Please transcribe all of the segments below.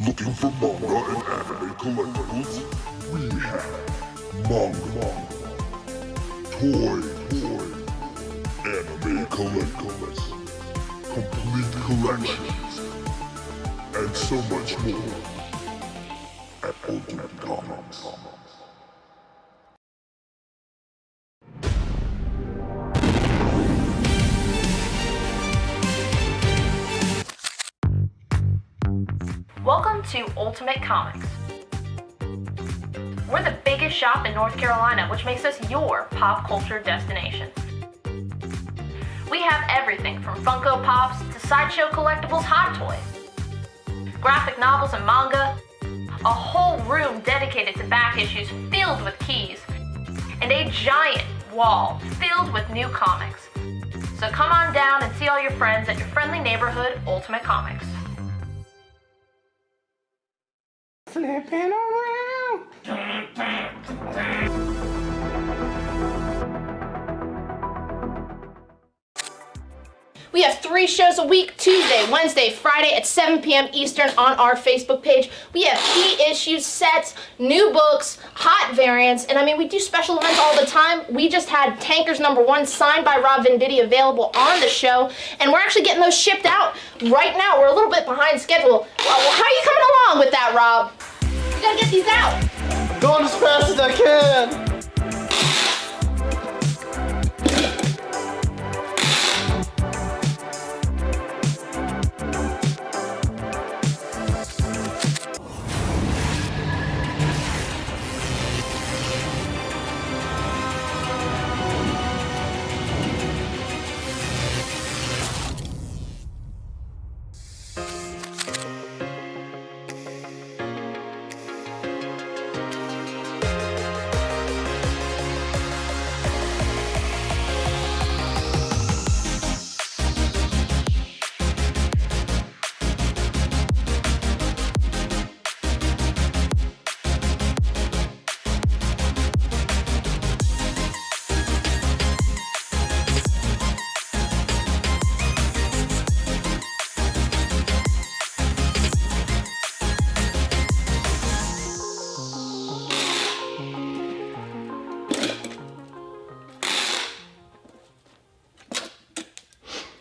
Looking for manga and anime collectibles? We have manga, toy, anime collectibles, complete collections, and so much more at Ultimate Comics. Welcome to Ultimate Comics. We're the biggest shop in North Carolina, which makes us your pop culture destination. We have everything from Funko Pops to sideshow collectibles, Hot Toys, graphic novels and manga, a whole room dedicated to back issues filled with keys, and a giant wall filled with new comics. So come on down and see all your friends at your friendly neighborhood Ultimate Comics. Flipping around. We have 3 shows a week, Tuesday, Wednesday, Friday at 7 p.m. Eastern on our Facebook page. We have key issues, sets, new books, hot variants, and I mean, we do special events all the time. We just had Tankers #1 signed by Rob Venditti available on the show, and we're actually getting those shipped out right now. We're a little bit behind schedule. Well, how are you coming along with that, Rob? We gotta get these out. I'm going as fast as I can.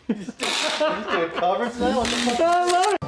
He's doing covers now? What the fuck? I love it.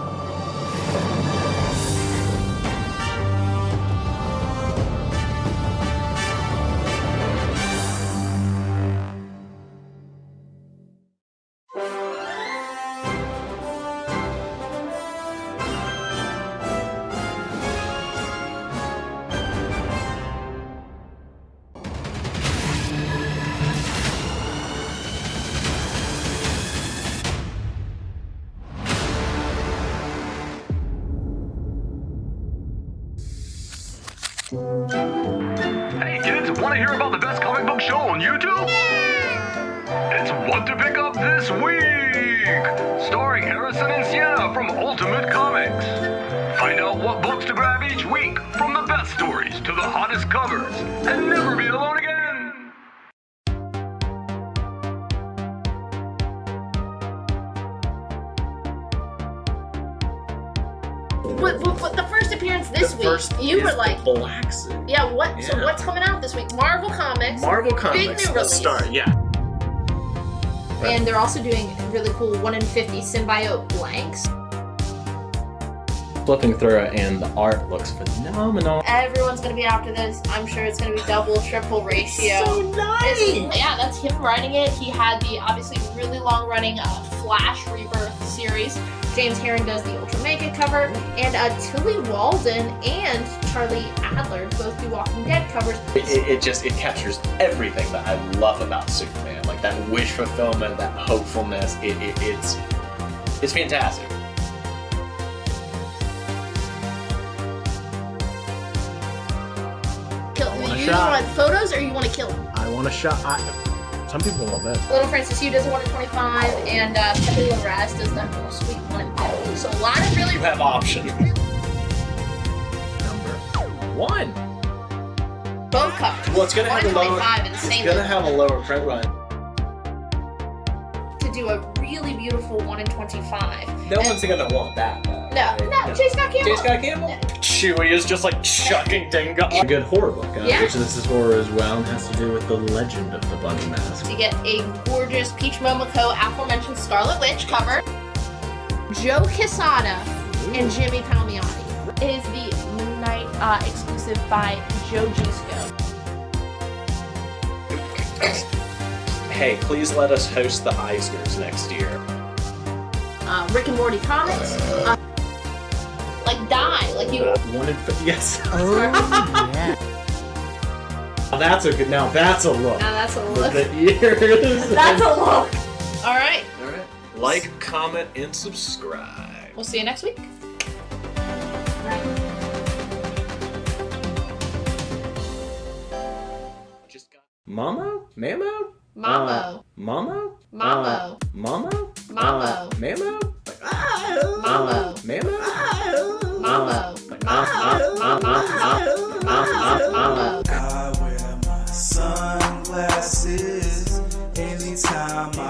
Hey kids, want to hear about the best comic book show on YouTube? It's What to Pick Up This Week! Starring Harrison and Sienna from Ultimate Comics. Find out what books to grab each week, from the best stories to the hottest covers, and never be alone again! What the first appearance this week, you were like, Black Suit. yeah, what? Yeah. So what's coming out this week? Marvel Comics. Marvel Big Comics, new the release. start, yeah. And they're also doing really cool 1 in 50 symbiote blanks. flipping through it, and the art looks phenomenal. Everyone's gonna be after this. I'm sure it's gonna be double, triple ratio. So nice! Yeah, that's him writing it. He had the obviously really long running Flash Rebirth series. James Herring does the Ultra Mega cover, and Tilly Walden and Charlie Adler both do Walking Dead covers. It captures everything that I love about Superman, like that wish fulfillment, that hopefulness. It's fantastic. You shot. want photos or you want to kill him? I want a shot. Some people love that. Little Francis Yu does a 1 in 25, and Pepe Larraz does that little sweet 1 in 50. So a lot of really You have options. Number 1. both covers. Well, it's gonna 1 have in a lower. 25 in the It's same gonna book. have a lower print run. To do a really beautiful 1 in 25. No one's gonna want that, though. No, J. Scott Campbell. J. Scott Campbell? Chewie is just like chucking Dingo. A good horror book, Yeah. which this is horror as well, and has to do with the legend of the Bunny Mask. You get a gorgeous Peach Momoko aforementioned Scarlet Witch cover. Joe Quesada and Jimmy Palmiotti. It is the Moon Knight exclusive by Joe Gisco. Hey, please let us host the Eisners next year. Rick and Morty comics. Like Die, like you. 1 in 50. Yes. Oh, yeah. That's a good. Now that's a look. Now that's a With look. the ears. That's a look. All right. Like, comment, and subscribe. We'll see you next week. Just got Mamo? Mamo? Mamo. Mamo? Mamo. Mamo? Mamo. Mamo? Mamo. Mamo? Mamo. Mamo. I wear my sunglasses anytime I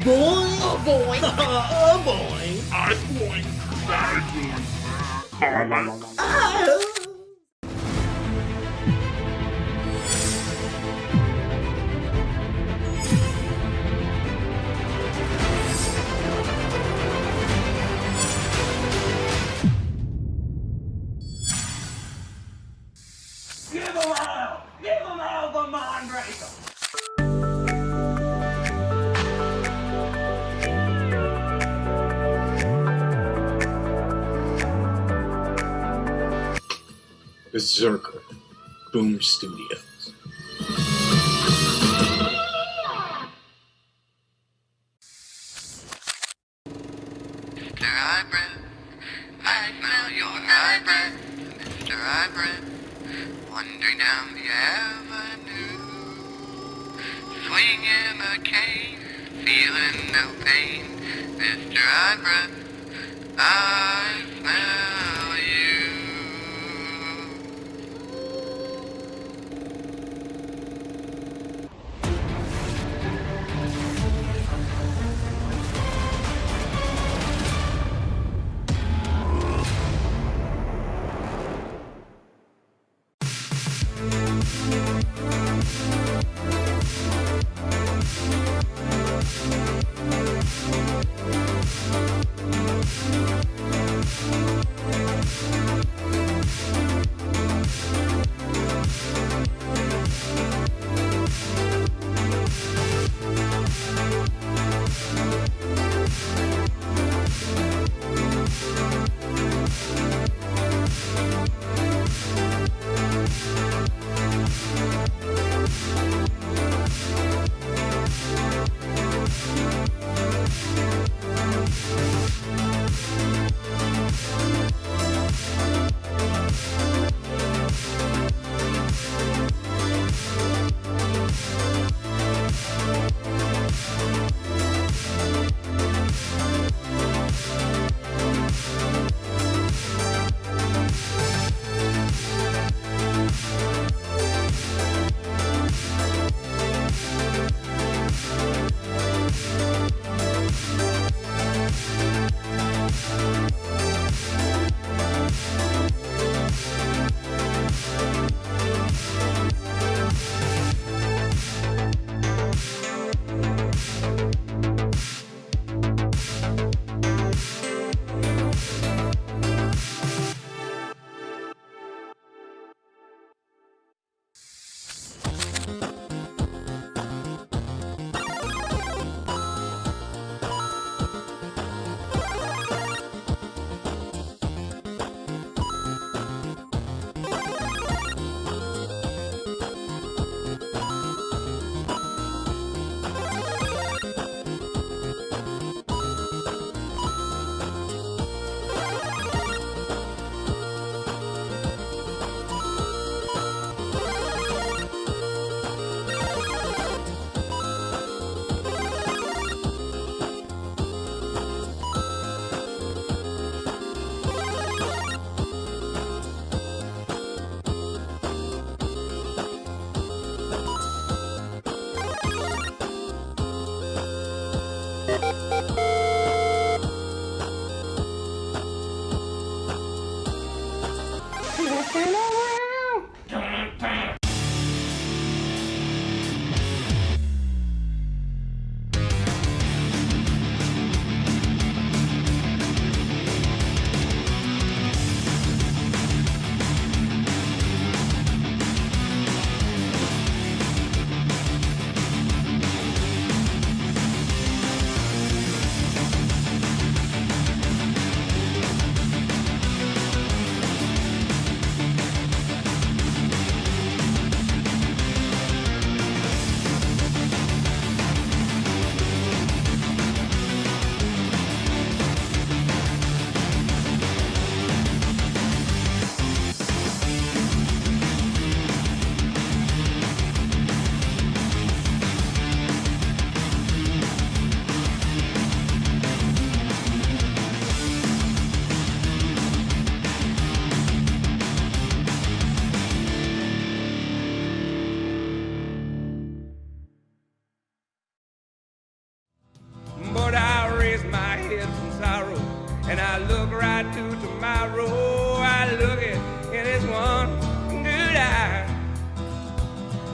Boy. Boy. Give them out the mind breaker. Berserker, Boomer Studios. Mr. Hybrid, I smell your hybrid. Mr. Hybrid, wandering down the avenue, swinging a cane, feeling no pain. Mr. Hybrid, I smell you.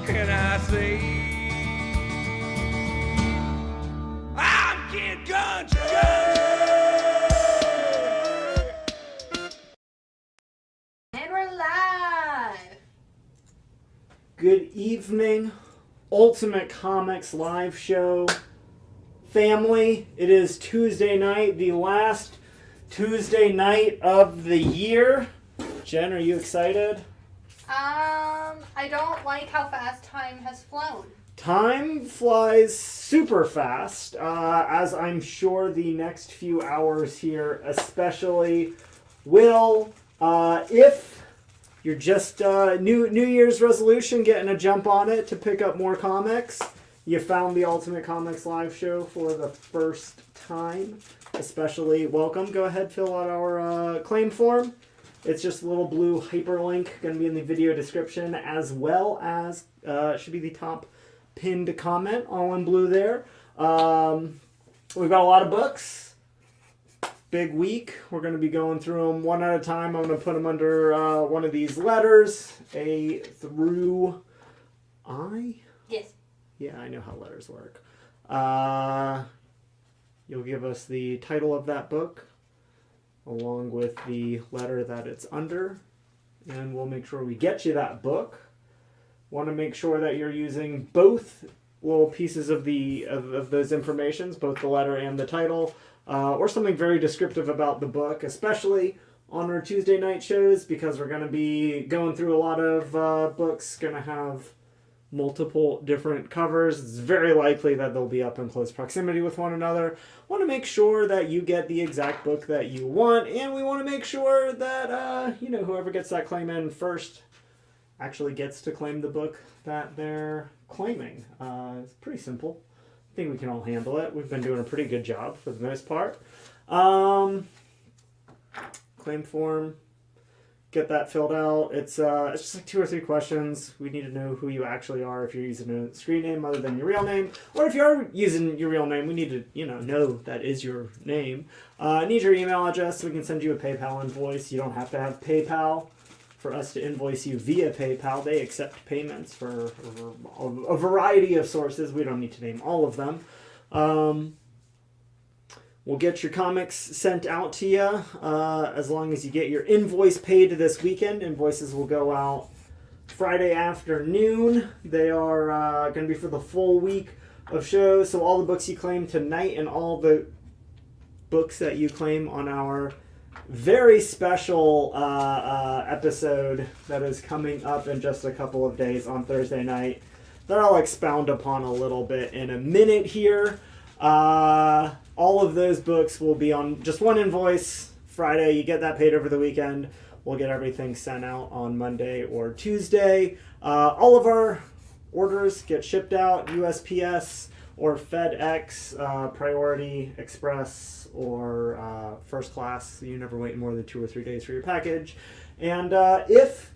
can I say? I'm Kid Country! And we're live. Good evening, Ultimate Comics live show family. It is Tuesday night, the last Tuesday night of the year. Jen, are you excited? I don't like how fast time has flown. Time flies super fast, as I'm sure the next few hours here especially will. If you're just New Year's resolution, getting a jump on it to pick up more comics, you found the Ultimate Comics live show for the first time, especially welcome. Go ahead, fill out our claim form. It's just a little blue hyperlink, going to be in the video description, as well as should be the top pinned comment, all in blue there. We've got a lot of books. Big week. We're going to be going through them one at a time. I'm going to put them under one of these letters, A through I. Yes. Yeah, I know how letters work. You'll give us the title of that book, along with the letter that it's under, and we'll make sure we get you that book. Want to make sure that you're using both little pieces of those informations, both the letter and the title, or something very descriptive about the book, especially on our Tuesday night shows, because we're going to be going through a lot of books, going to have multiple different covers. It's very likely that they'll be up in close proximity with one another. Want to make sure that you get the exact book that you want, and we want to make sure that whoever gets that claim in first actually gets to claim the book that they're claiming. It's pretty simple. I think we can all handle it. We've been doing a pretty good job for the most part. Claim form. Get that filled out. It's just like 2 or 3 questions. We need to know who you actually are, if you're using a screen name other than your real name, or if you are using your real name, we need to know that is your name. Need your email address so we can send you a PayPal invoice. You don't have to have PayPal for us to invoice you via PayPal. They accept payments for a variety of sources. We don't need to name all of them. We'll get your comics sent out to you as long as you get your invoice paid this weekend. Invoices will go out Friday afternoon. They are going to be for the full week of shows. So all the books you claim tonight and all the books that you claim on our very special episode that is coming up in just a couple of days on Thursday night, that I'll expound upon a little bit in a minute here. All of those books will be on just one invoice Friday. You get that paid over the weekend. We'll get everything sent out on Monday or Tuesday. All of our orders get shipped out USPS or FedEx, Priority Express, or first class. You never wait more than 2 or 3 days for your package. And if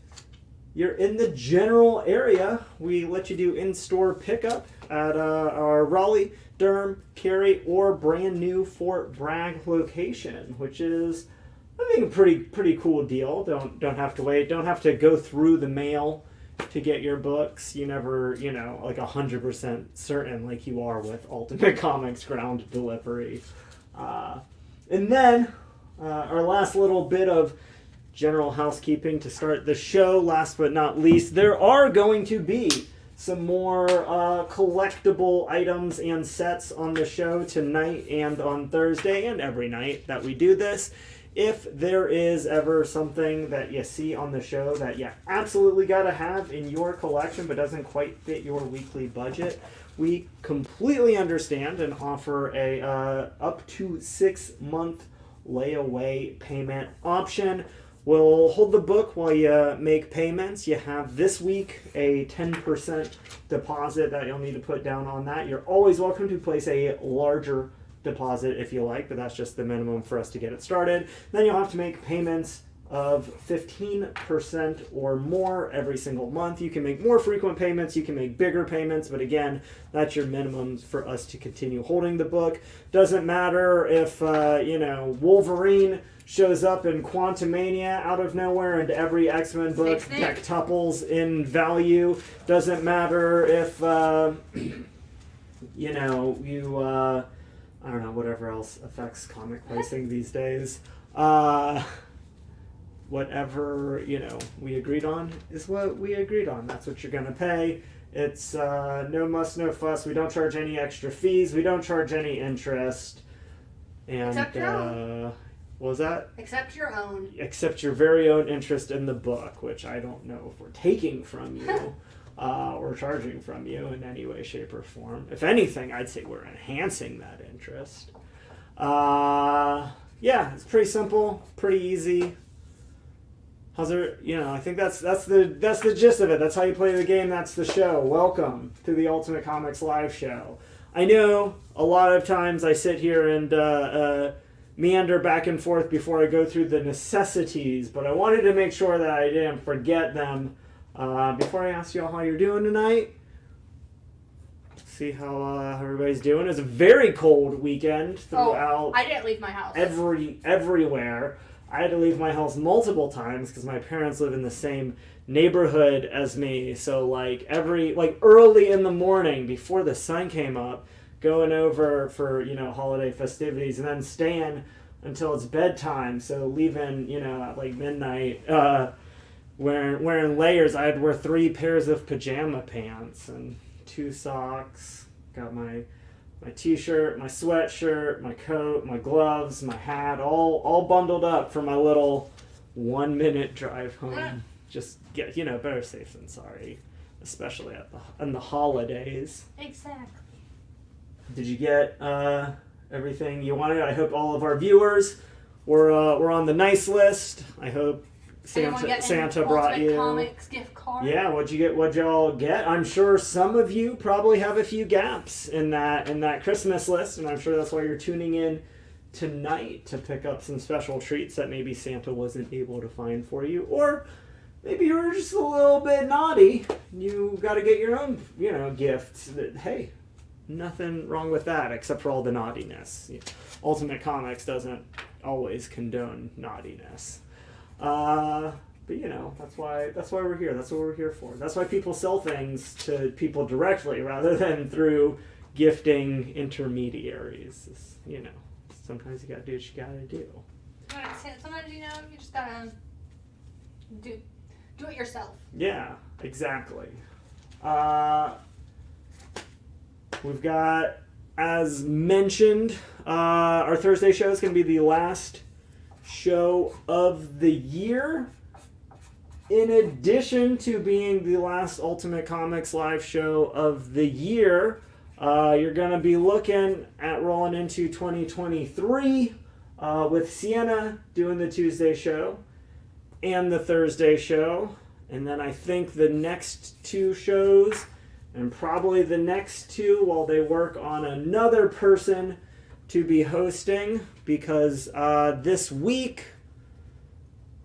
you're in the general area, we let you do in-store pickup at our Raleigh, Durham, Cary, or brand new Fort Bragg location, which is, I think, a pretty cool deal. Don't have to wait. Don't have to go through the mail to get your books. You never, like 100% certain like you are with Ultimate Comics ground delivery. And then our last little bit of general housekeeping to start the show, last but not least, there are going to be some more collectible items and sets on the show tonight and on Thursday and every night that we do this. If there is ever something that you see on the show that you absolutely got to have in your collection but doesn't quite fit your weekly budget, we completely understand and offer a up to 6-month layaway payment option. We'll hold the book while you make payments. You have this week a 10% deposit that you'll need to put down on that. You're always welcome to place a larger deposit if you like, but that's just the minimum for us to get it started. Then you'll have to make payments of 15% or more every single month. You can make more frequent payments, you can make bigger payments, but again, that's your minimums for us to continue holding the book. Doesn't matter if, Wolverine shows up in Quantumania out of nowhere, and every X-Men book Snake. dectuples in value. Doesn't matter if you know you I don't know, whatever else affects comic pricing these days. Whatever, you know, we agreed on is what we agreed on. That's what you're gonna pay. It's no muss, no fuss. We don't charge any extra fees. We don't charge any interest. And Except your own. what was that? Except your own. Except your very own interest in the book, which I don't know if we're taking from you or charging from you in any way, shape, or form. If anything, I'd say we're enhancing that interest. Yeah, it's pretty simple, pretty easy. How's there? You know, I think that's the gist of it. That's how you play the game. That's the show. Welcome to the Ultimate Comics live show. I know a lot of times I sit here and meander back and forth before I go through the necessities, but I wanted to make sure that I didn't forget them before I ask y'all how you're doing tonight. See how everybody's doing. It's a very cold weekend throughout. I didn't leave my house. Everywhere. I had to leave my house multiple times because my parents live in the same neighborhood as me. So early in the morning before the sun came up, going over for, you know, holiday festivities and then staying until it's bedtime. So leaving, you know, at like midnight, wearing layers. I had to wear 3 pairs of pajama pants and 2 socks. Got my t-shirt, my sweatshirt, my coat, my gloves, my hat, all bundled up for my little 1-minute drive home. Just get, you know, better safe than sorry, especially in the holidays. Exactly. Did you get everything you wanted? I hope all of our viewers were on the nice list. I hope Santa brought you. Comics gift card. Yeah, what'd you get? What'd y'all get? I'm sure some of you probably have a few gaps in that Christmas list, and I'm sure that's why you're tuning in tonight to pick up some special treats that maybe Santa wasn't able to find for you, or maybe you were just a little bit naughty. You got to get your own, you know, gifts. Hey, nothing wrong with that, except for all the naughtiness. Ultimate Comics doesn't always condone naughtiness. But you know, that's why we're here. That's what we're here for. That's why people sell things to people directly rather than through gifting intermediaries. It's, you know, sometimes you gotta do what you gotta do. Sometimes, you know, you just gotta do it yourself. Yeah, exactly. We've got, as mentioned, our Thursday show is gonna be the last show of the year. In addition to being the last Ultimate Comics live show of the year, you're going to be looking at rolling into 2023 with Sienna doing the Tuesday show and the Thursday show. And then I think the next 2 shows, and probably the next 2 while they work on another person to be hosting, because this week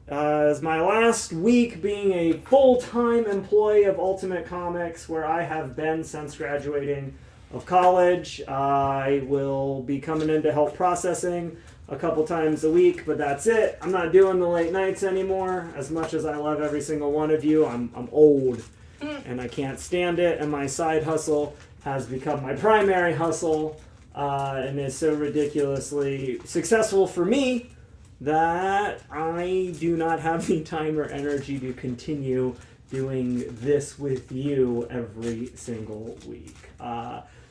is my last week being a full-time employee of Ultimate Comics, where I have been since graduating of college. I will be coming into help processing a couple times a week, but that's it. I'm not doing the late nights anymore. As much as I love every single one of you, I'm old and I can't stand it, and my side hustle has become my primary hustle. And is so ridiculously successful for me that I do not have the time or energy to continue doing this with you every single week.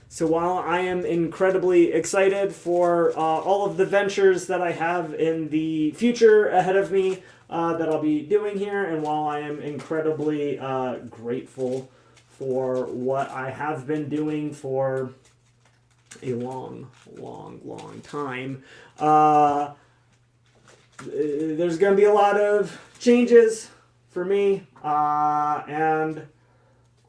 So while I am incredibly excited for all of the ventures that I have in the future ahead of me that I'll be doing here, and while I am incredibly grateful for what I have been doing for a long time, there's going to be a lot of changes for me, and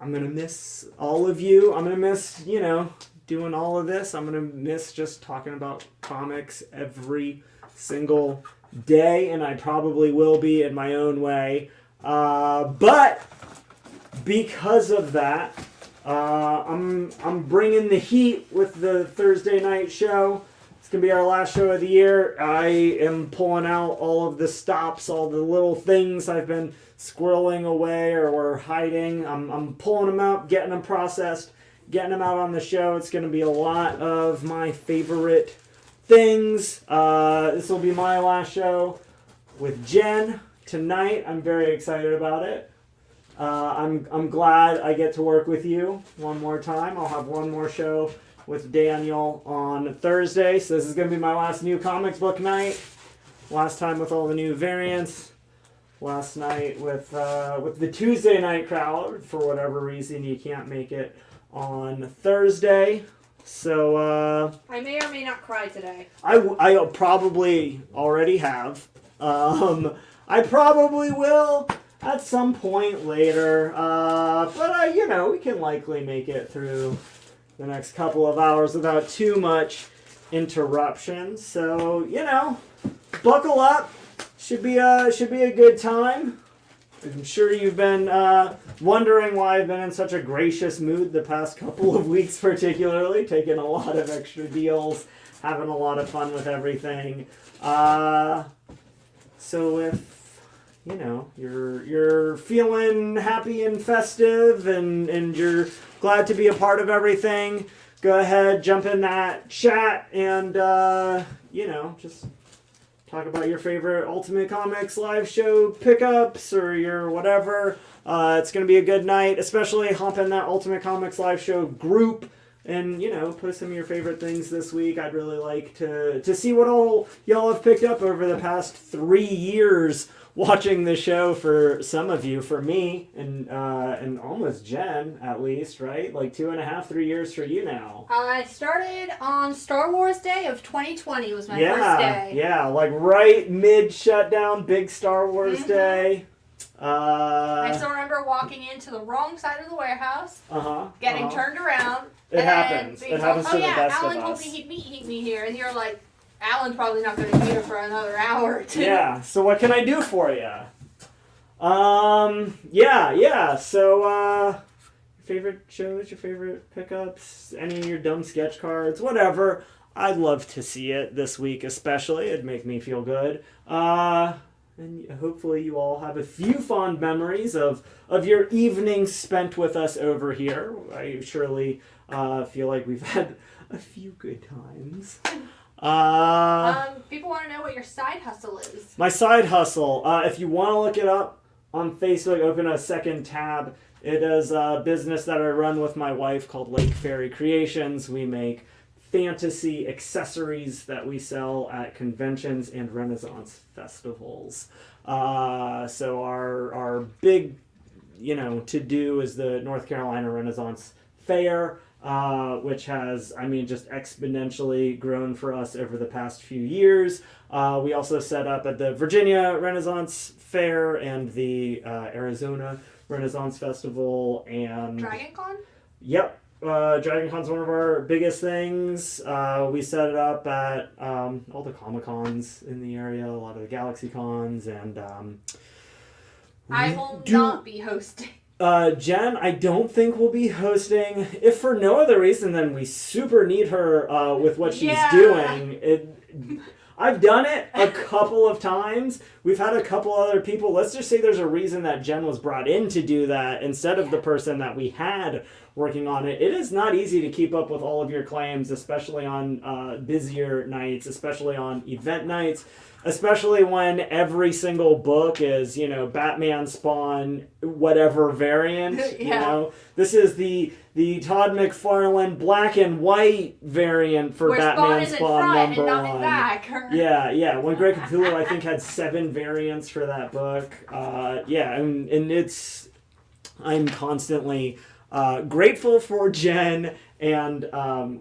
I'm going to miss all of you. I'm going to miss, you know, doing all of this. I'm going to miss just talking about comics every single day, and I probably will be in my own way, but because of that, I'm bringing the heat with the Thursday night show. It's going to be our last show of the year. I am pulling out all of the stops, all the little things I've been squirreling away or hiding. I'm pulling them out, getting them processed, getting them out on the show. It's going to be a lot of my favorite things. This will be my last show with Jen tonight. I'm very excited about it. I'm glad I get to work with you one more time. I'll have one more show with Daniel on Thursday. So this is going to be my last new comics book night. Last time with all the new variants. Last night with the Tuesday night crowd. For whatever reason, you can't make it on Thursday. So I may or may not cry today. I probably already have. I probably will at some point later. But we can likely make it through the next couple of hours without too much interruption. So, buckle up. Should be a good time. I'm sure you've been wondering why I've been in such a gracious mood the past couple of weeks, particularly, taking a lot of extra deals, having a lot of fun with everything. So if you're feeling happy and festive and you're glad to be a part of everything, go ahead, jump in that chat and just talk about your favorite Ultimate Comics live show pickups or your whatever. It's going to be a good night, especially hop in that Ultimate Comics live show group and, post some of your favorite things this week. I'd really like to see what all y'all have picked up over the past 3 years watching the show for some of you, for me, and almost Jen, at least, right? Like 2.5, 3 years for you now. I started on Star Wars Day of 2020 was my first day. Yeah, like right mid-shutdown, big Star Wars Day. I still remember walking into the wrong side of the warehouse, getting turned around. It happens. It happens to the best Alan of told us. me he'd meet me here, and you're like, Alan's probably not going to be here for another hour or two. Yeah, so what can I do for you? Yeah. So, your favorite shows, your favorite pickups, any of your dumb sketch cards, whatever. I'd love to see it this week especially. It'd make me feel good. And hopefully you all have a few fond memories of your evening spent with us over here. I surely feel like we've had a few good times. People want to know what your side hustle is. My side hustle, if you want to look it up on Facebook, open a second tab. It is a business that I run with my wife called Lake Fairy Creations. We make fantasy accessories that we sell at conventions and Renaissance festivals. So our big, to do is the North Carolina Renaissance Fair, which has, just exponentially grown for us over the past few years. We also set up at the Virginia Renaissance Fair and the Arizona Renaissance Festival and Dragon Con? Yep. Dragon Con's one of our biggest things. We set it up at all the Comic Cons in the area, a lot of the Galaxy Cons, and I will not be hosting. Jen, I don't think will be hosting, if for no other reason than we super need her with what she's doing. I've done it a couple of times. We've had a couple other people. Let's just say there's a reason that Jen was brought in to do that instead of the person that we had working on it. It is not easy to keep up with all of your claims, especially on busier nights, especially on event nights, especially when every single book is, Batman, Spawn, whatever variant. This is the Todd McFarlane black and white variant for where Batman Spawn number and not 1. in back. Yeah. When Greg Capullo, I think, had 7 variants for that book. And it's, I'm constantly grateful for Jen and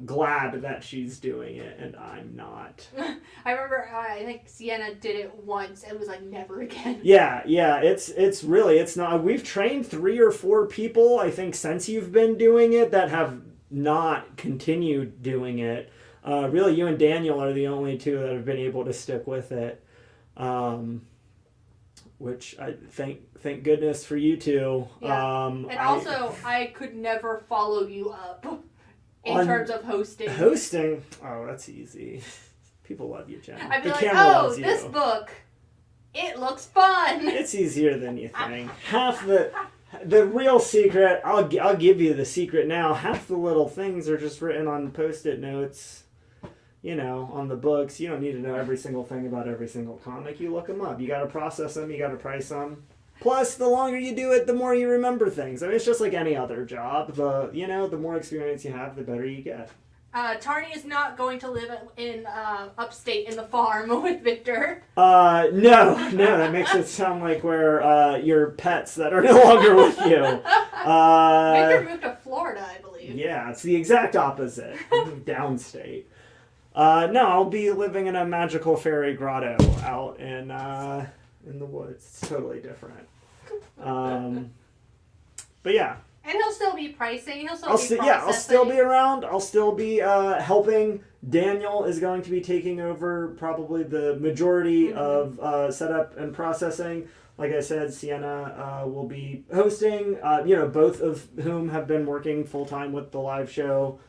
glad that she's doing it, and I'm not. I remember, I think Sienna did it once and was like, never again. Yeah, it's really, it's not. We've trained 3 or 4 people, I think, since you've been doing it that have not continued doing it. Really, you and Daniel are the only 2 that have been able to stick with it. Which I thank goodness for you 2. Yeah. I could never follow you up in terms of hosting. Hosting? Oh, that's easy. People love you, Jen. I'd be The like, camera oh, loves you. this book, it looks fun. It's easier than you think. Half the real secret, I'll give you the secret now. Half the little things are just written on Post-it notes, on the books. You don't need to know every single thing about every single comic. You look them up. You got to process them. You got to price them. Plus, the longer you do it, the more you remember things. I mean, it's just like any other job. The more experience you have, the better you get. Tarny is not going to live in upstate in the farm with Victor. No, that makes it sound like we're your pets that are no longer with you. Victor moved to Florida, I believe. Yeah, it's the exact opposite. I moved downstate. No, I'll be living in a magical fairy grotto out in the woods. It's totally different. But yeah. And he'll still be pricing. He'll still be processing. Yeah, I'll still be around. I'll still be helping. Daniel is going to be taking over probably the majority of setup and processing. Like I said, Sienna will be hosting. Both of whom have been working full time with the live show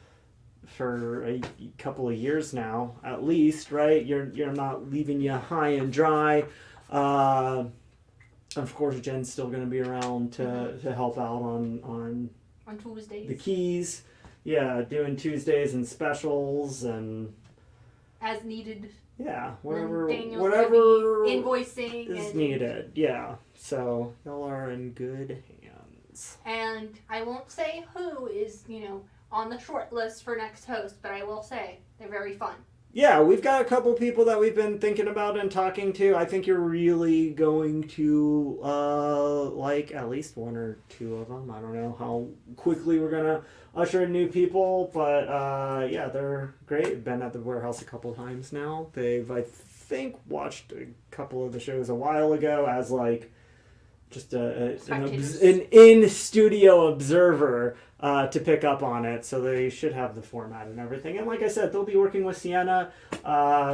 for a couple of years now, at least. Right? You're not leaving you high and dry. Of course, Jen's still going to be around to help out on Tuesdays. The keys. Yeah, doing Tuesdays and specials and as needed. Yeah, whatever invoicing is and needed. Yeah, so y'all are in good hands. And I won't say who is on the short list for next host, but I will say they're very fun. Yeah, we've got a couple people that we've been thinking about and talking to. I think you're really going to like at least one or two of them. I don't know how quickly we're going to usher in new people, but yeah, they're great. Been at the warehouse a couple times now. They've, I think, watched a couple of the shows a while ago as like just an in-studio observer to pick up on it, so they should have the format and everything. And like I said, they'll be working with Sienna,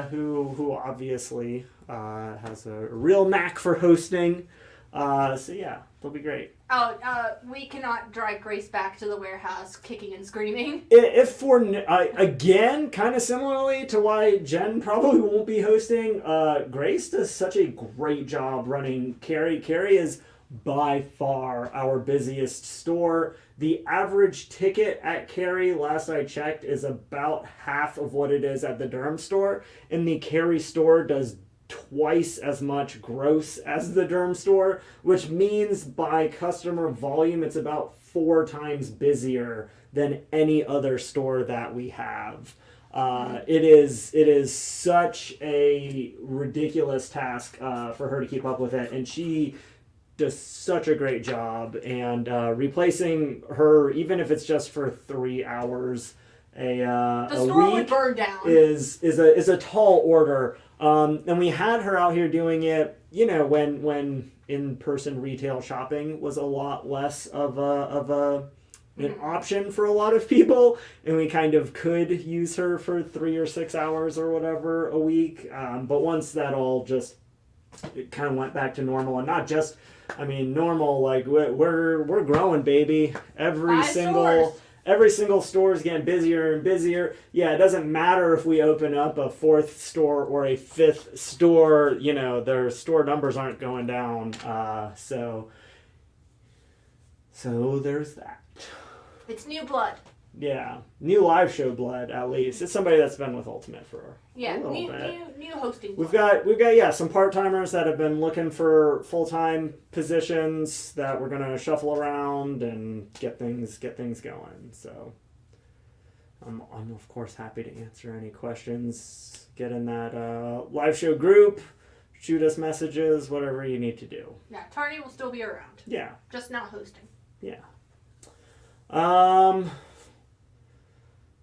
who obviously has a real knack for hosting. So yeah, they'll be great. We cannot drag Grace back to the warehouse kicking and screaming. Again, kind of similarly to why Jen probably won't be hosting, Grace does such a great job running Carrie. Carrie is by far our busiest store. The average ticket at Carrie, last I checked, is about half of what it is at the Durham store. And the Carrie store does twice as much gross as the Durham store, which means by customer volume, it's about 4 times busier than any other store that we have. It is such a ridiculous task for her to keep up with it, and she does such a great job. And replacing her, even if it's just for 3 hours a store week, would burn down. is a tall order. And we had her out here doing it, when in-person retail shopping was a lot less of an option for a lot of people, and we kind of could use her for 3 or 6 hours or whatever a week. But once that all just it kind of went back to normal, and not just, normal, like we're growing, baby. Every single store is getting busier and busier. Yeah, it doesn't matter if we open up a 4th store or a 5th store, their store numbers aren't going down. So there's that. It's new blood. Yeah, new live show blood, at least. It's somebody that's been with Ultimate for a little bit. New hosting. We've got some part-timers that have been looking for full-time positions that we're gonna shuffle around and get things going. So I'm of course happy to answer any questions. Get in that live show group, shoot us messages, whatever you need to do. Yeah, Tarny will still be around. Yeah. Just not hosting. Yeah.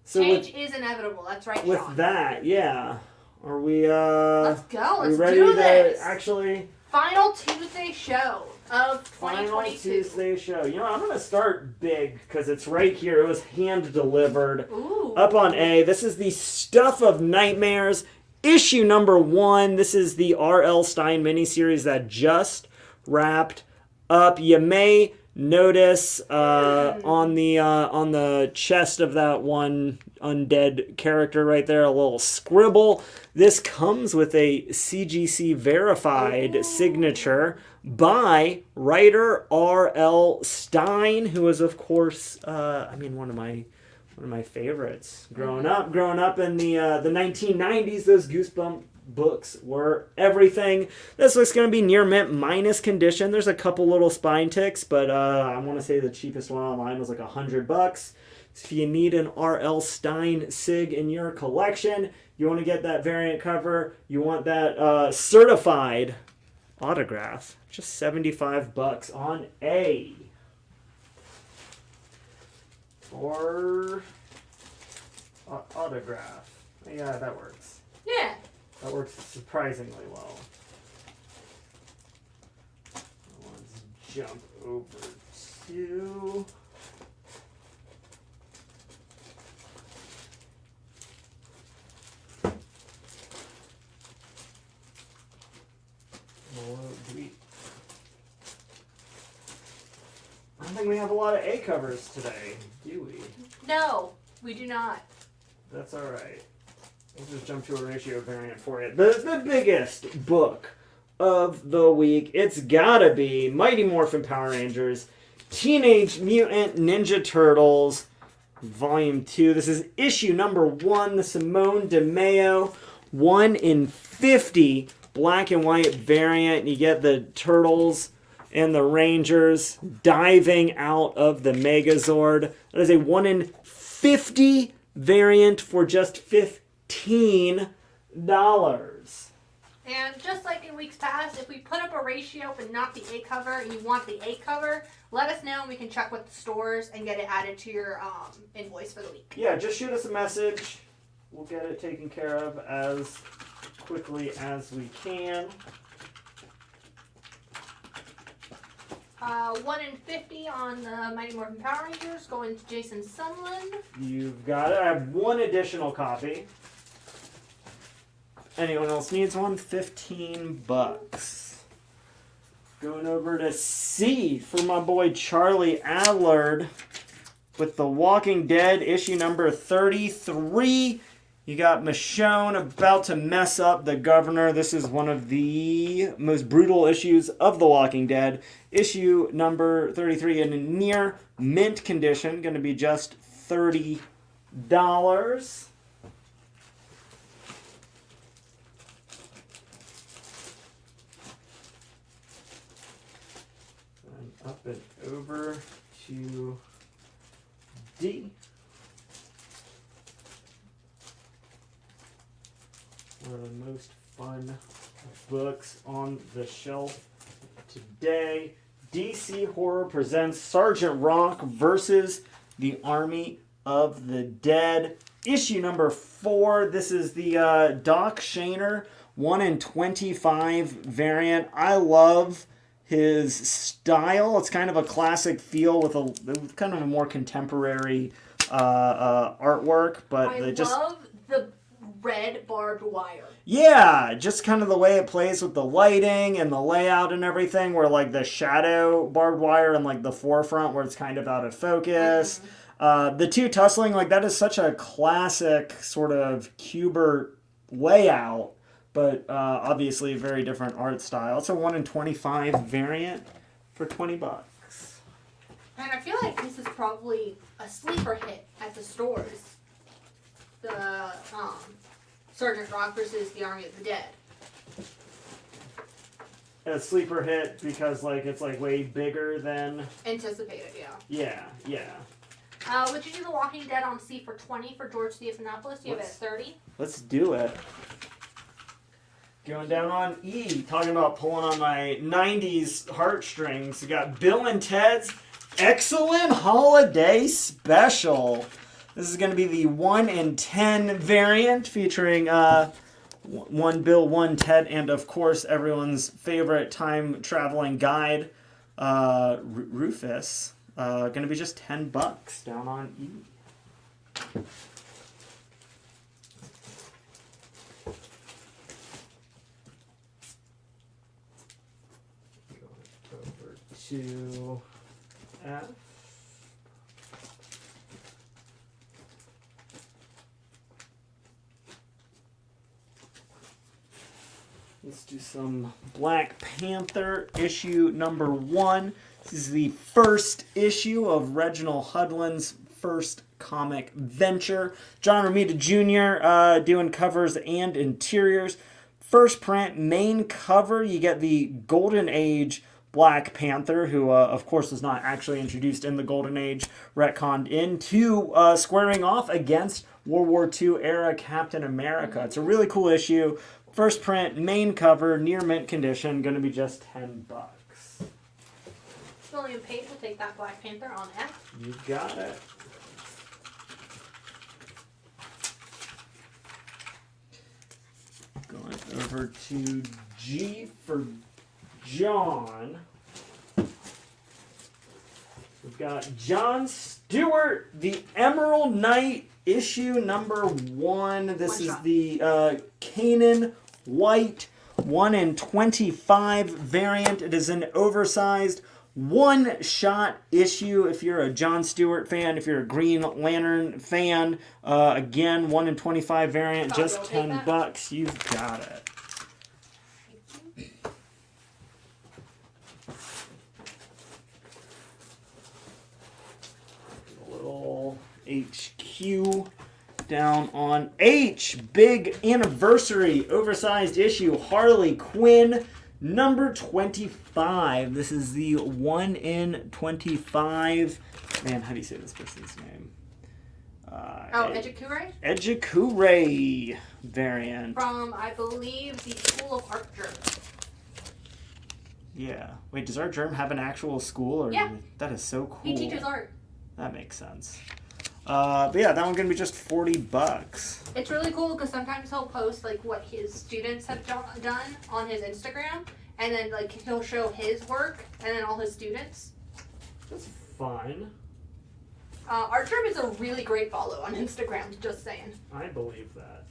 So change is inevitable. That's right, with Sean. That, yeah. Are we let's go. Let's ready do to this. actually final Tuesday show of 2022. Final Tuesday show. I'm gonna start big because it's right here. It was hand delivered. Ooh. Up on A. This is the Stuff of Nightmares, issue number 1. This is the R.L. Stine miniseries that just wrapped up. You may notice on the chest of that one undead character right there, a little scribble. This comes with a CGC verified signature by writer R.L. Stein, who is of course, one of my favorites growing up in the 1990s. Those Goosebump books were everything. This looks going to be near mint minus condition. There's a couple little spine ticks, but I want to say the cheapest one online was like $100. So if you need an R.L. Stein SIG in your collection, you want to get that variant cover, you want that certified autograph, just $75 on A. Or autograph. Yeah, that works. Yeah. That works surprisingly well. Let's jump over to... I don't think we have a lot of A covers today, do we? No, we do not. That's alright. We'll just jump to a ratio variant for you. The biggest book of the week, it's gotta be Mighty Morphin Power Rangers, Teenage Mutant Ninja Turtles, Volume 2. This is issue number 1, the Simone DeMeo 1 in 50 black and white variant. You get the Turtles and the Rangers diving out of the Megazord. That is a 1 in 50 variant for just $15. And just like in weeks past, if we put up a ratio but not the A cover and you want the A cover, let us know and we can check with the stores and get it added to your invoice for the week. Yeah, just shoot us a message. We'll get it taken care of as quickly as we can. 1 in 50 on the Mighty Morphin Power Rangers going to Jason Sunland. You've got it. I have one additional copy. Anyone else needs one? $15. Going over to C for my boy Charlie Adlard with The Walking Dead issue number 33. You got Michonne about to mess up the governor. This is one of the most brutal issues of The Walking Dead. Issue number 33 in a near mint condition. Going to be just $30. And up and over to D. One of the most fun books on the shelf today. DC Horror presents Sergeant Rock versus the Army of the Dead. Issue number 4. This is the Doc Shaner 1 in 25 variant. I love his style. It's kind of a classic feel with a kind of a more contemporary artwork, but I love the red barbed wire. Yeah, just kind of the way it plays with the lighting and the layout and everything, where like the shadow barbed wire and like the forefront where it's kind of out of focus. The two tussling, like that is such a classic sort of Kubert layout, but obviously a very different art style. It's a 1 in 25 variant for $20. And I feel like this is probably a sleeper hit at the stores. The Sergeant Rock versus the Army of the Dead. A sleeper hit because like it's like way bigger than Anticipated, yeah. Yeah. Would you do The Walking Dead on C for 20 for George Stephanopoulos? You have it at 30. Let's do it. Going down on E, talking about pulling on my 90s heartstrings. We got Bill and Ted's Excellent Holiday Special. This is going to be the 1 in 10 variant featuring one Bill, one Ted, and of course everyone's favorite time traveling guide, Rufus. Going to be just $10 down on E. Over to F. Let's do some Black Panther issue number 1. This is the first issue of Reginald Hudlin's first comic venture. John Romita Jr. Doing covers and interiors. First print, main cover, you get the Golden Age Black Panther, who of course was not actually introduced in the Golden Age, retconned into squaring off against World War II era Captain America. It's a really cool issue. First print, main cover, near mint condition, going to be just $10. William Page will take that Black Panther on F. You got it. Going over to G for John. We've got John Stewart, the Emerald Knight, issue number 1. This is the Canaan White 1 in 25 variant. It is an oversized one-shot issue. If you're a John Stewart fan, if you're a Green Lantern fan, again, 1 in 25 variant, just $10. You've got it. A little HQ down on H. Big anniversary, oversized issue, Harley Quinn. Number 25. This is the 1 in 25. Man, how do you say this person's name? Ejikure? Ejikure variant. From, I believe, the School of Art Germ. Yeah. Wait, does Art Germ have an actual school? Or Yeah. That is so cool. He teaches art. That makes sense. But yeah, that one's going to be just $40. It's really cool because sometimes he'll post like what his students have done on his Instagram, and then like he'll show his work and then all his students. That's fun. Art Germ is a really great follow on Instagram, just saying. I believe that.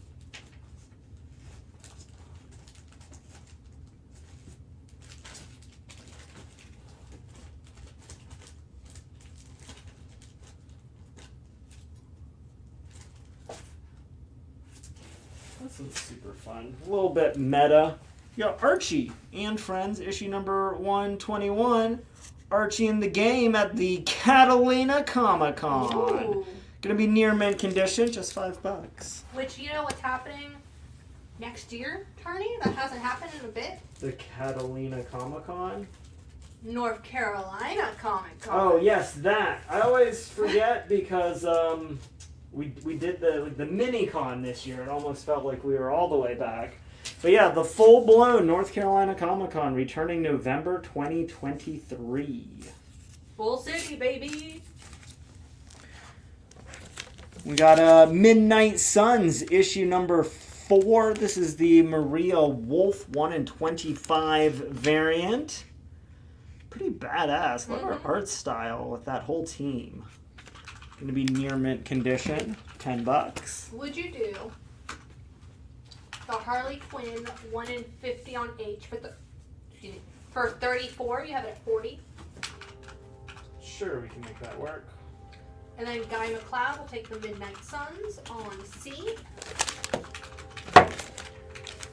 This one's super fun. A little bit meta. You got Archie and Friends, issue number 121. Archie in the game at the Catalina Comic-Con. Ooh. Gonna be near mint condition, just $5. Which, you know what's happening next year, Tony? That hasn't happened in a bit. The Catalina Comic-Con? North Carolina Comic Con. Oh, yes, that. I always forget because we did the mini-con this year. It almost felt like we were all the way back. But yeah, the full-blown North Carolina Comic-Con returning November 2023. Full city, baby. We got Midnight Suns, issue number 4. This is the Maria Wolf 1 in 25 variant. Pretty badass. Love her art style with that whole team. Gonna be near mint condition, $10. Would you do the Harley Quinn 1 in 50 on H for 34? You have it at 40. Sure, we can make that work. And then Guy McLeod will take the Midnight Suns on C.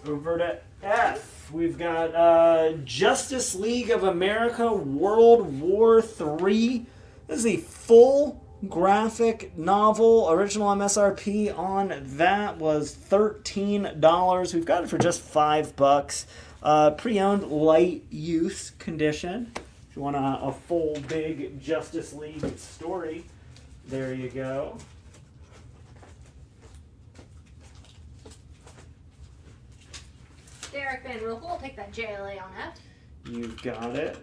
Over to F. We've got Justice League of America World War III. This is a full graphic novel. Original MSRP on that was $13. We've got it for just $5. Pre-owned light use condition. If you want a full big Justice League story, there you go. Derek Van Riffel will take that JLA on F. You've got it.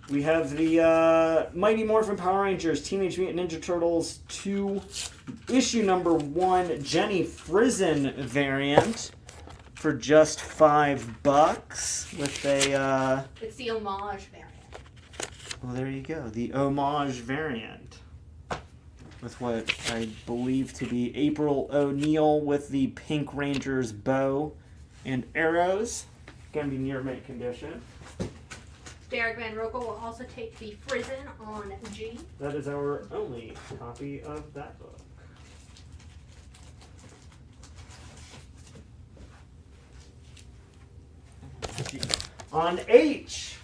We have the Mighty Morphin Power Rangers Teenage Mutant Ninja Turtles 2 issue number 1 Jenny Frizen variant for just $5 with a It's the homage variant. well, there you go, the homage variant with what I believe to be April O'Neil with the Pink Ranger's bow and arrows. Gonna be near mint condition. Derek Van Rokel will also take the Frizzen on G. That is our only copy of that book. G. On H,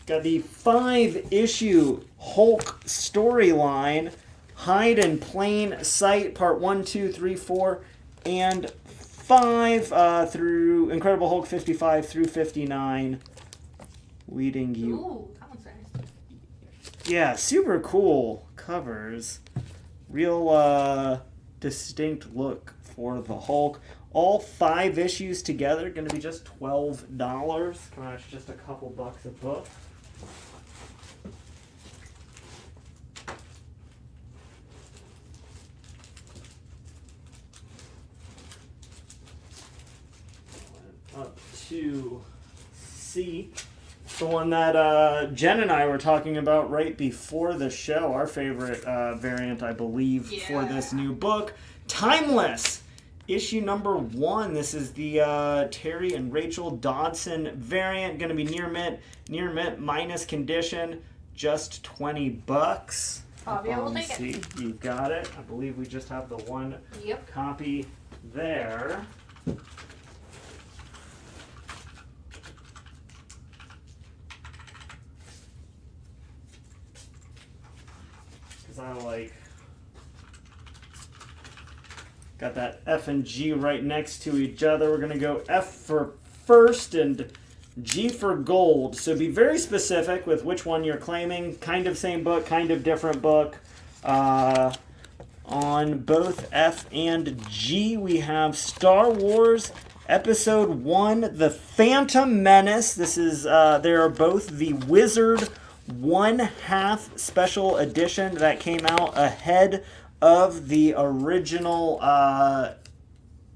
got the 5-issue Hulk storyline, Hide in Plain Sight, part 1, 2, 3, 4, and 5 through Incredible Hulk 55 through 59, leading you. Ooh, that one's nice. Yeah, super cool covers. Real distinct look for the Hulk. All 5 issues together going to be just $12. Come out to just a couple bucks a book. Up to C, the one that Jen and I were talking about right before the show, our favorite variant, I believe, for this new book, Timeless, issue number 1. This is the Terry and Rachel Dodson variant, going to be near mint minus condition, just $20. Fabio will take it. You got it. I believe we just have the one copy there. I got that F and G right next to each other. We're going to go F for first and G for gold. So be very specific with which one you're claiming. Kind of same book, kind of different book. On both F and G, we have Star Wars Episode 1, The Phantom Menace. This is, they are both the Wizard 1/2 special edition that came out ahead of the original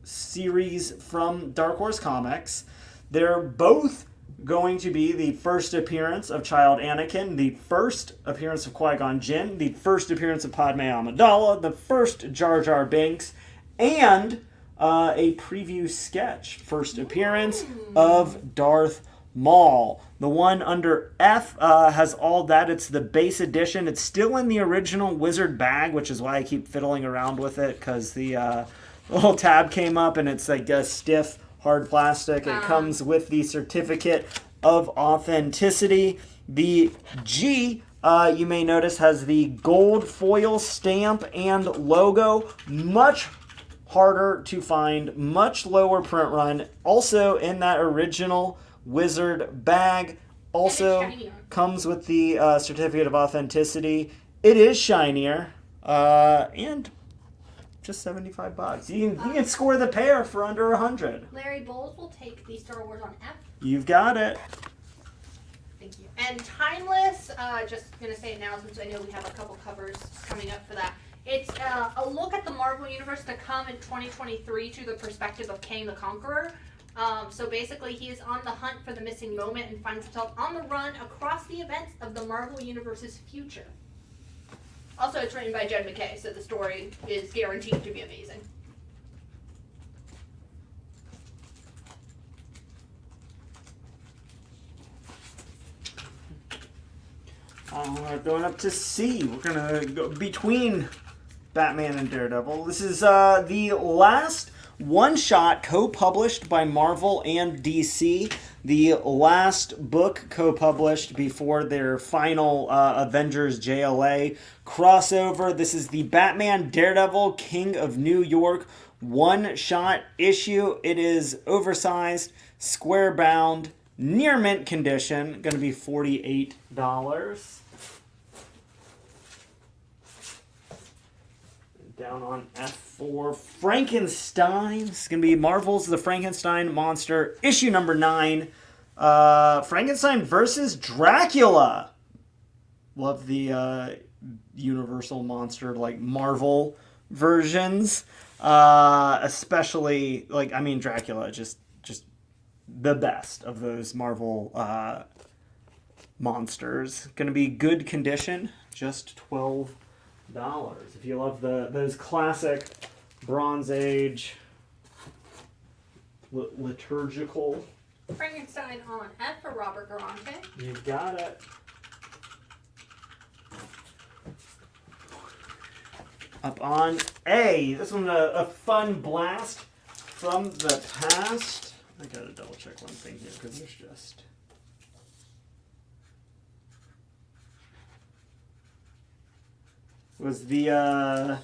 series from Dark Horse Comics. They're both going to be the first appearance of Child Anakin, the first appearance of Qui-Gon Jinn, the first appearance of Padme Amidala, the first Jar Jar Binks, and a preview sketch, first appearance of Darth Maul. The one under F has all that. It's the base edition. It's still in the original Wizard bag, which is why I keep fiddling around with it, because the little tab came up and it's like a stiff, hard plastic. It comes with the certificate of authenticity. The G, you may notice, has the gold foil stamp and logo. Much harder to find, much lower print run. Also in that original Wizard bag, also comes with the certificate of authenticity. It is shinier, and just $75. You can score the pair for under $100. Larry Bowles will take the Star Wars on F. You've got it. Thank you. And Timeless, just gonna say it now since I know we have a couple covers coming up for that. It's a look at the Marvel Universe to come in 2023 through the perspective of Kang the Conqueror. So basically, he is on the hunt for the missing moment and finds himself on the run across the events of the Marvel Universe's future. Also, it's written by Jed McKay, so the story is guaranteed to be amazing. Going up to C. We're going to go between Batman and Daredevil. This is the last one-shot co-published by Marvel and DC. The last book co-published before their final Avengers JLA crossover. This is the Batman Daredevil King of New York one-shot issue. It is oversized, square-bound, near mint condition. Going to be $48. Down on F4, Frankenstein. This is going to be Marvel's The Frankenstein Monster, issue number 9. Frankenstein versus Dracula. Love the Universal Monster, like Marvel versions. Especially, Dracula, just the best of those Marvel monsters. Going to be good condition, just $12. If you love those classic Bronze Age liturgical Frankenstein on F for Robert Garante. You got it. Up on A. This one a fun blast from the past. I gotta double check one thing here because there's just. Was the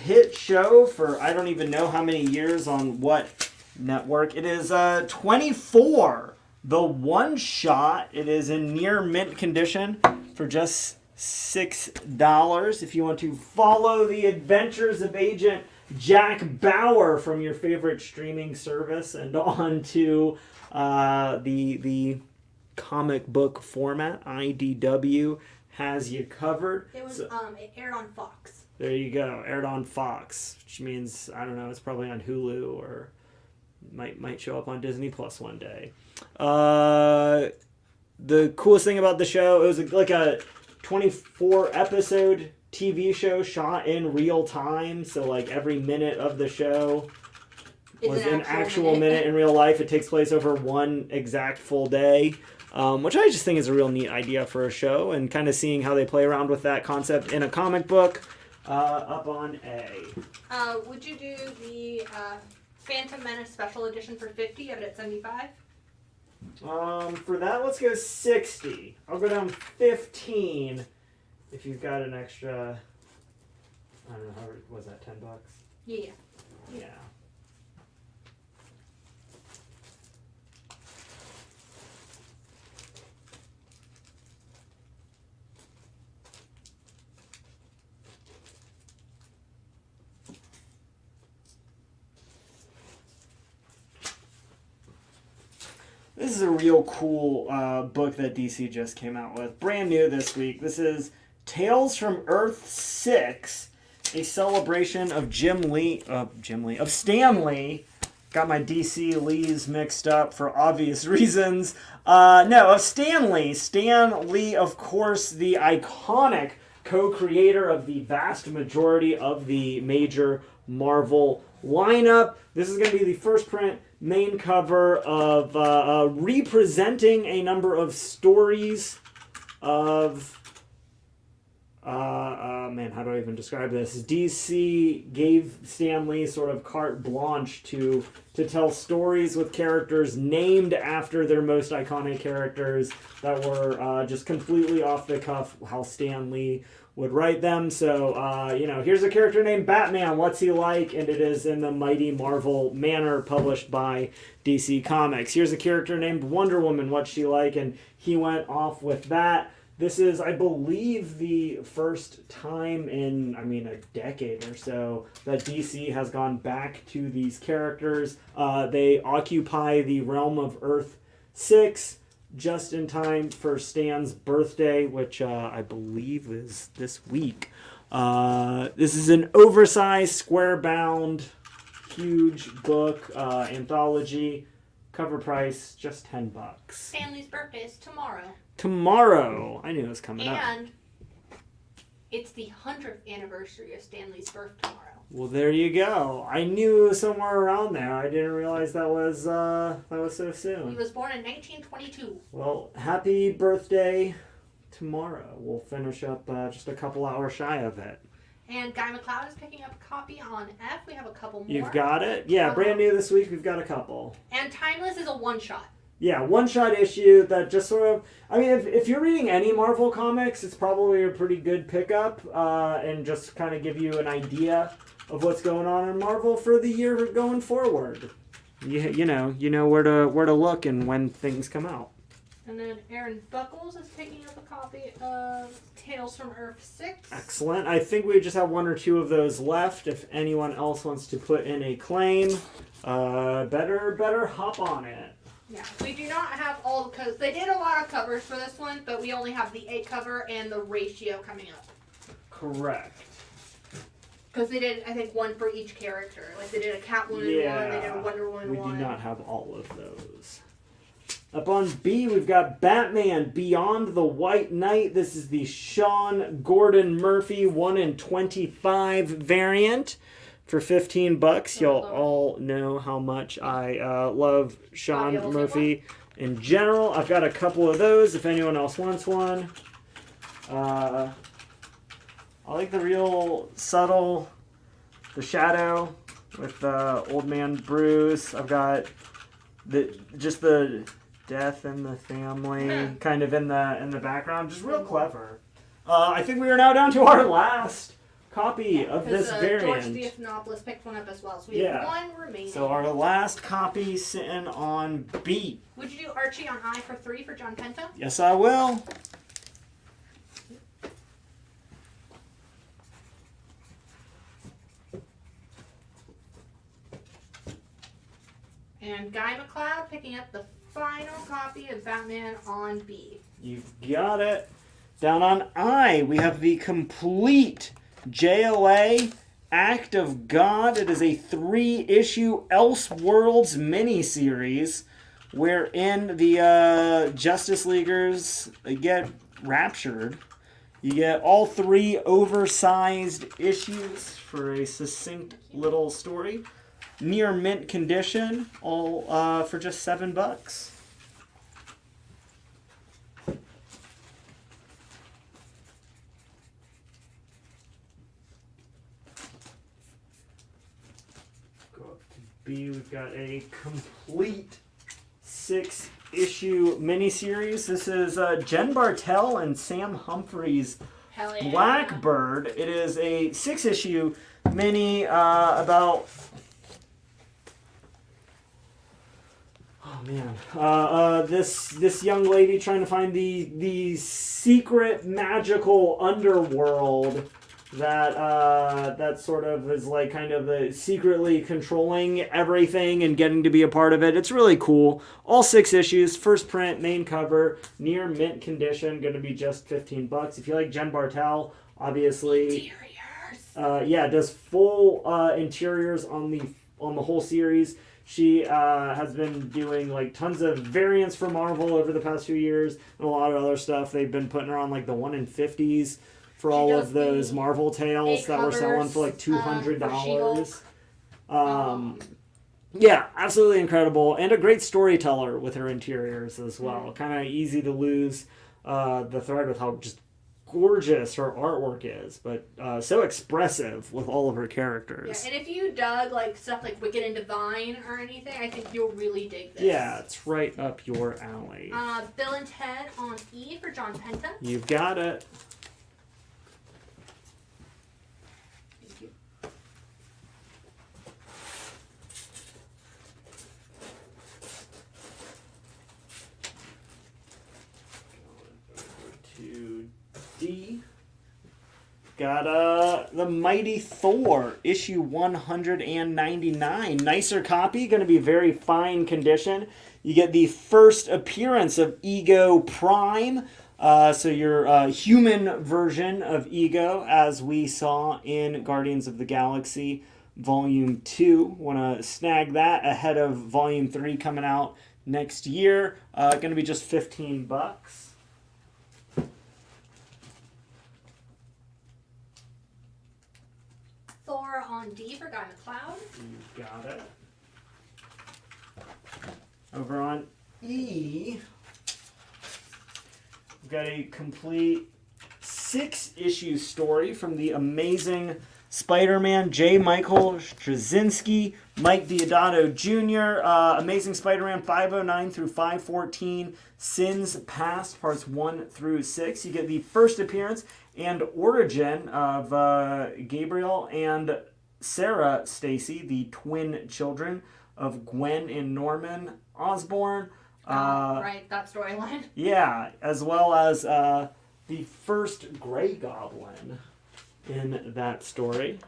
hit show for I don't even know how many years on what network. It is 24. The one shot. It is in near mint condition for just $6. If you want to follow the adventures of Agent Jack Bauer from your favorite streaming service and on to the comic book format, IDW has you covered. It was it aired on Fox. There you go, aired on Fox, which means I don't know, it's probably on Hulu or might show up on Disney Plus one day. The coolest thing about the show, it was like a 24 episode TV show shot in real time, so like every minute of the show was an actual minute in real life. It takes place over one exact full day, which I just think is a real neat idea for a show, and kind of seeing how they play around with that concept in a comic book. Up on A. Would you do the Phantom Menace Special Edition for 50 of it at 75? For that, let's go 60. I'll go down 15 if you've got an extra. I don't know, how was that, $10? Yeah. Yeah. This is a real cool book that DC just came out with. Brand new this week. This is Tales from Earth 6, a celebration of Stan Lee. Got my DC Lees mixed up for obvious reasons. No, of Stan Lee. Stan Lee, of course, the iconic co-creator of the vast majority of the major Marvel lineup. This is going to be the first print main cover of representing a number of stories of man, how do I even describe this? DC gave Stan Lee sort of carte blanche to tell stories with characters named after their most iconic characters that were just completely off the cuff how Stan Lee would write them. So, here's a character named Batman. What's he like? And it is in the Mighty Marvel manner, published by DC Comics. Here's a character named Wonder Woman. What's she like? And he went off with that. This is, I believe, the first time in, a decade or so that DC has gone back to these characters. They occupy the realm of Earth 6, just in time for Stan's birthday, which I believe is this week. This is an oversized, square-bound, huge book, anthology. Cover price, just $10. Stanley's birthday is tomorrow. Tomorrow! I knew it was coming up. And it's the 100th anniversary of Stanley's birth tomorrow. Well, there you go. I knew it was somewhere around there. I didn't realize that was so soon. He was born in 1922. Well, happy birthday tomorrow. We'll finish up just a couple hours shy of it. And Guy McLeod is picking up a copy on F. We have a couple more. You've got it? Yeah, brand new this week. We've got a couple. And Timeless is a one-shot. Yeah, one-shot issue that just sort of... if you're reading any Marvel comics, it's probably a pretty good pickup and just kind of give you an idea of what's going on in Marvel for the year going forward. You know where to look and when things come out. And then Aaron Buckles is picking up a copy of Tales from Earth 6. Excellent. I think we just have one or two of those left. If anyone else wants to put in a claim, better hop on it. Yeah, we do not have all, because they did a lot of covers for this one, but we only have the A cover and the ratio coming up. Correct. Because they did, I think, one for each character. Like, they did a Catwoman one, they did a Wonder Woman one. We do not have all of those. Up on B, we've got Batman Beyond the White Knight. This is the Sean Gordon Murphy 1 in 25 variant. for $15. You'll all know how much I love Sean Bobby, Murphy in general. I've got a couple of those if anyone else wants one. I like the real subtle, the shadow with Old Man Bruce. I've got just the death in the family kind of in the background. Just real clever. I think we are now down to our last copy of this variant. George Stephanopoulos picked one up as well, so we have one remaining. So our last copy sitting on B. Would you do Archie on I for 3 for John Penta? Yes, I will. And Guy McLeod picking up the final copy of Batman on B. You've got it. Down on I, we have the complete JLA Act of God. It is a 3-issue Elseworlds miniseries wherein the Justice Leaguers get raptured. You get all 3 oversized issues for a succinct little story. Near mint condition, all for just $7. Go up to B. We've got a complete 6-issue miniseries. This is Jen Bartel and Sam Humphries' Hell yeah. Blackbird. It is a 6-issue mini about. Oh man, this young lady trying to find the secret magical underworld that sort of is like kind of secretly controlling everything and getting to be a part of it. It's really cool. All 6 issues, first print, main cover, near mint condition, going to be just $15. If you like Jen Bartel, obviously, does full interiors on the whole series. She has been doing like tons of variants for Marvel over the past few years and a lot of other stuff. They've been putting her on like the 1 in 50s for all of those Marvel tales that were selling for like $200. Yeah, absolutely incredible. And a great storyteller with her interiors as well. Kind of easy to lose the thread with how just gorgeous her artwork is, but so expressive with all of her characters. Yeah, and if you dug like stuff like Wicked and Divine or anything, I think you'll really dig this. Yeah, it's right up your alley. Bill and Ted on E for John Penta. You've got it. Thank you. To D. Got the Mighty Thor, issue 199. Nicer copy, going to be very fine condition. You get the first appearance of Ego Prime, so your human version of Ego, as we saw in Guardians of the Galaxy Volume 2. Want to snag that ahead of Volume 3 coming out next year. Going to be just $15. Thor on D for Guy McLeod. You got it. Over on E, we've got a complete 6-issue story from the Amazing Spider-Man, J. Michael Straczynski, Mike Diodato Jr., Amazing Spider-Man 509 through 514, Sins Past, parts 1 through 6. You get the first appearance and origin of Gabriel and Sarah Stacy, the twin children of Gwen and Norman Osborn. Right, that storyline. Yeah, as well as the first Grey Goblin in that story.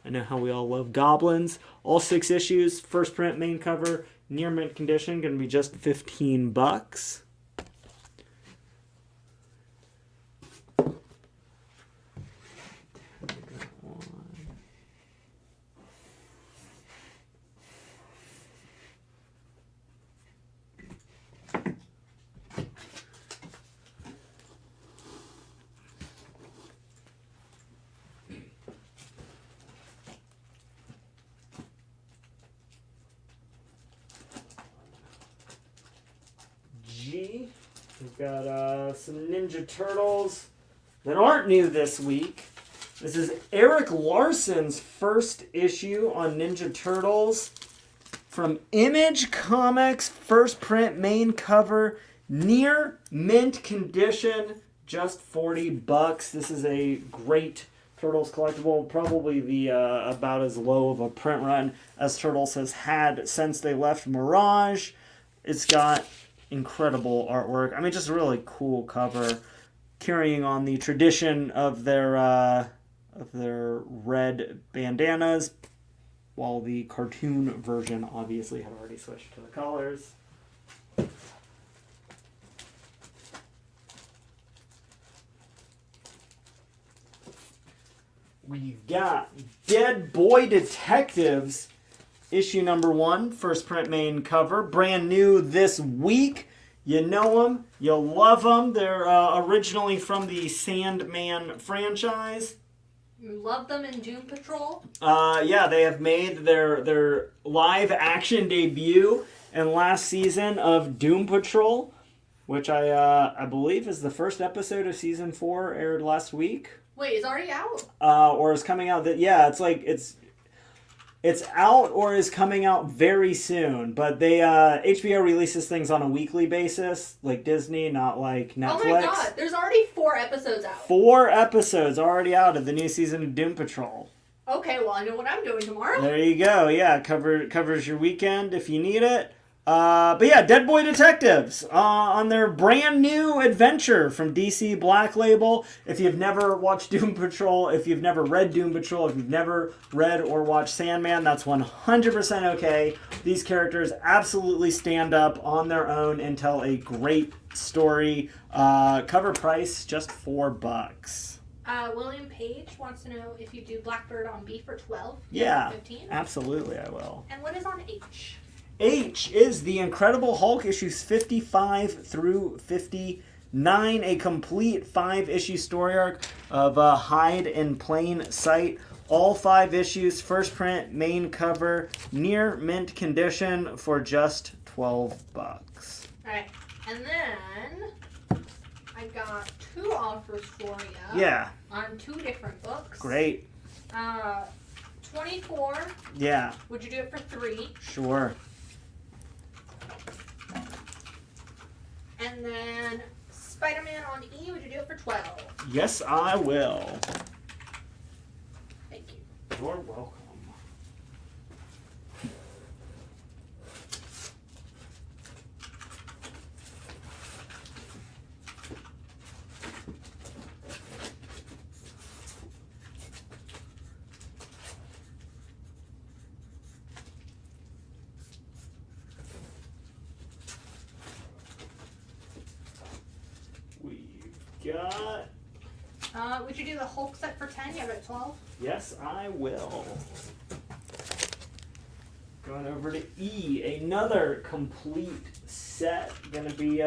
I know how we all love goblins. All 6 issues, first print, main cover, near mint condition, going to be just $15. Got some Ninja Turtles that aren't new this week. This is Eric Larson's first issue on Ninja Turtles from Image Comics, first print, main cover, near mint condition, just $40. This is a great Turtles collectible, probably the about as low of a print run as Turtles has had since they left Mirage. It's got incredible artwork. I mean, just a really cool cover, carrying on the tradition of their red bandanas, while the cartoon version obviously had already switched to the colors. We've got Dead Boy Detectives, issue number 1, first print main cover, brand new this week. You know them, you love them. They're originally from the Sandman franchise. You love them in Doom Patrol? Yeah, they have made their live action debut in last season of Doom Patrol, which I believe is the first episode of season 4 aired last week. Wait, it's already out? Or is coming out. Yeah, it's like it's out or is coming out very soon. But they HBO releases things on a weekly basis, like Disney, not like Netflix. Oh my god, there's already 4 episodes out. 4 episodes already out of the new season of Doom Patrol. Okay, well I know what I'm doing tomorrow. There you go. Yeah, covers your weekend if you need it. But yeah, Dead Boy Detectives on their brand new adventure from DC Black Label. If you've never watched Doom Patrol, if you've never read Doom Patrol, if you've never read or watched Sandman, that's 100% okay. These characters absolutely stand up on their own and tell a great story. Cover price just $4. William Page wants to know if you do Blackbird on B for 12. Yeah, 15. absolutely I will. And what is on H? H is the Incredible Hulk issues 55 through 59, a complete 5-issue story arc of Hide in Plain Sight. All 5 issues, first print, main cover, near mint condition for just $12. Alright, and then I got 2 offers for you. Yeah. On 2 different books. Great. 24. Yeah. Would you do it for 3? Sure. And then Spider-Man on E, would you do it for 12? Yes, I will. Thank you. You're welcome. Got. Would you do the Hulk set for 10? You have it at 12? Yes, I will. Going over to E, another complete set. Gonna be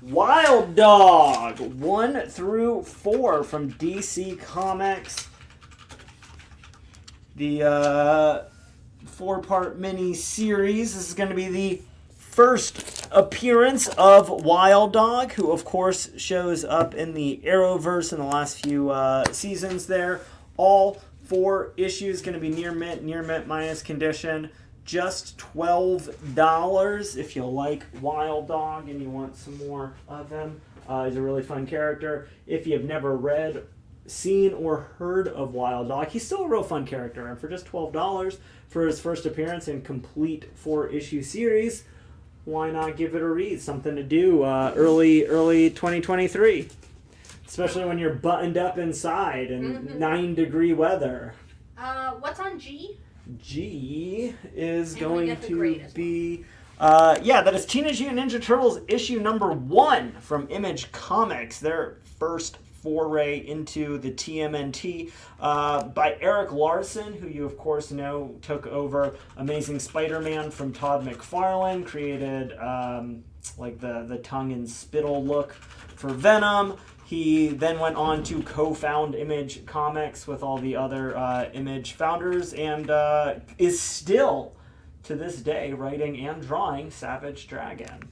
Wild Dog 1 through 4 from DC Comics. The 4-part mini series. This is gonna be the first appearance of Wild Dog, who of course shows up in the Arrowverse in the last few seasons there. All 4 issues going to be near mint minus condition. Just $12 if you like Wild Dog and you want some more of him. He's a really fun character. If you've never read, seen, or heard of Wild Dog, he's still a real fun character. And for just $12 for his first appearance in complete 4-issue series, why not give it a read? Something to do early 2023. Especially when you're buttoned up inside in 9-degree weather. What's on G? G is And going to be... that is Teenage Mutant Ninja Turtles issue number 1 from Image Comics. Their first foray into the TMNT by Eric Larson, who you of course know took over Amazing Spider-Man from Todd McFarlane, created like the tongue and spittle look for Venom. He then went on to co-found Image Comics with all the other Image founders, and is still to this day writing and drawing Savage Dragon.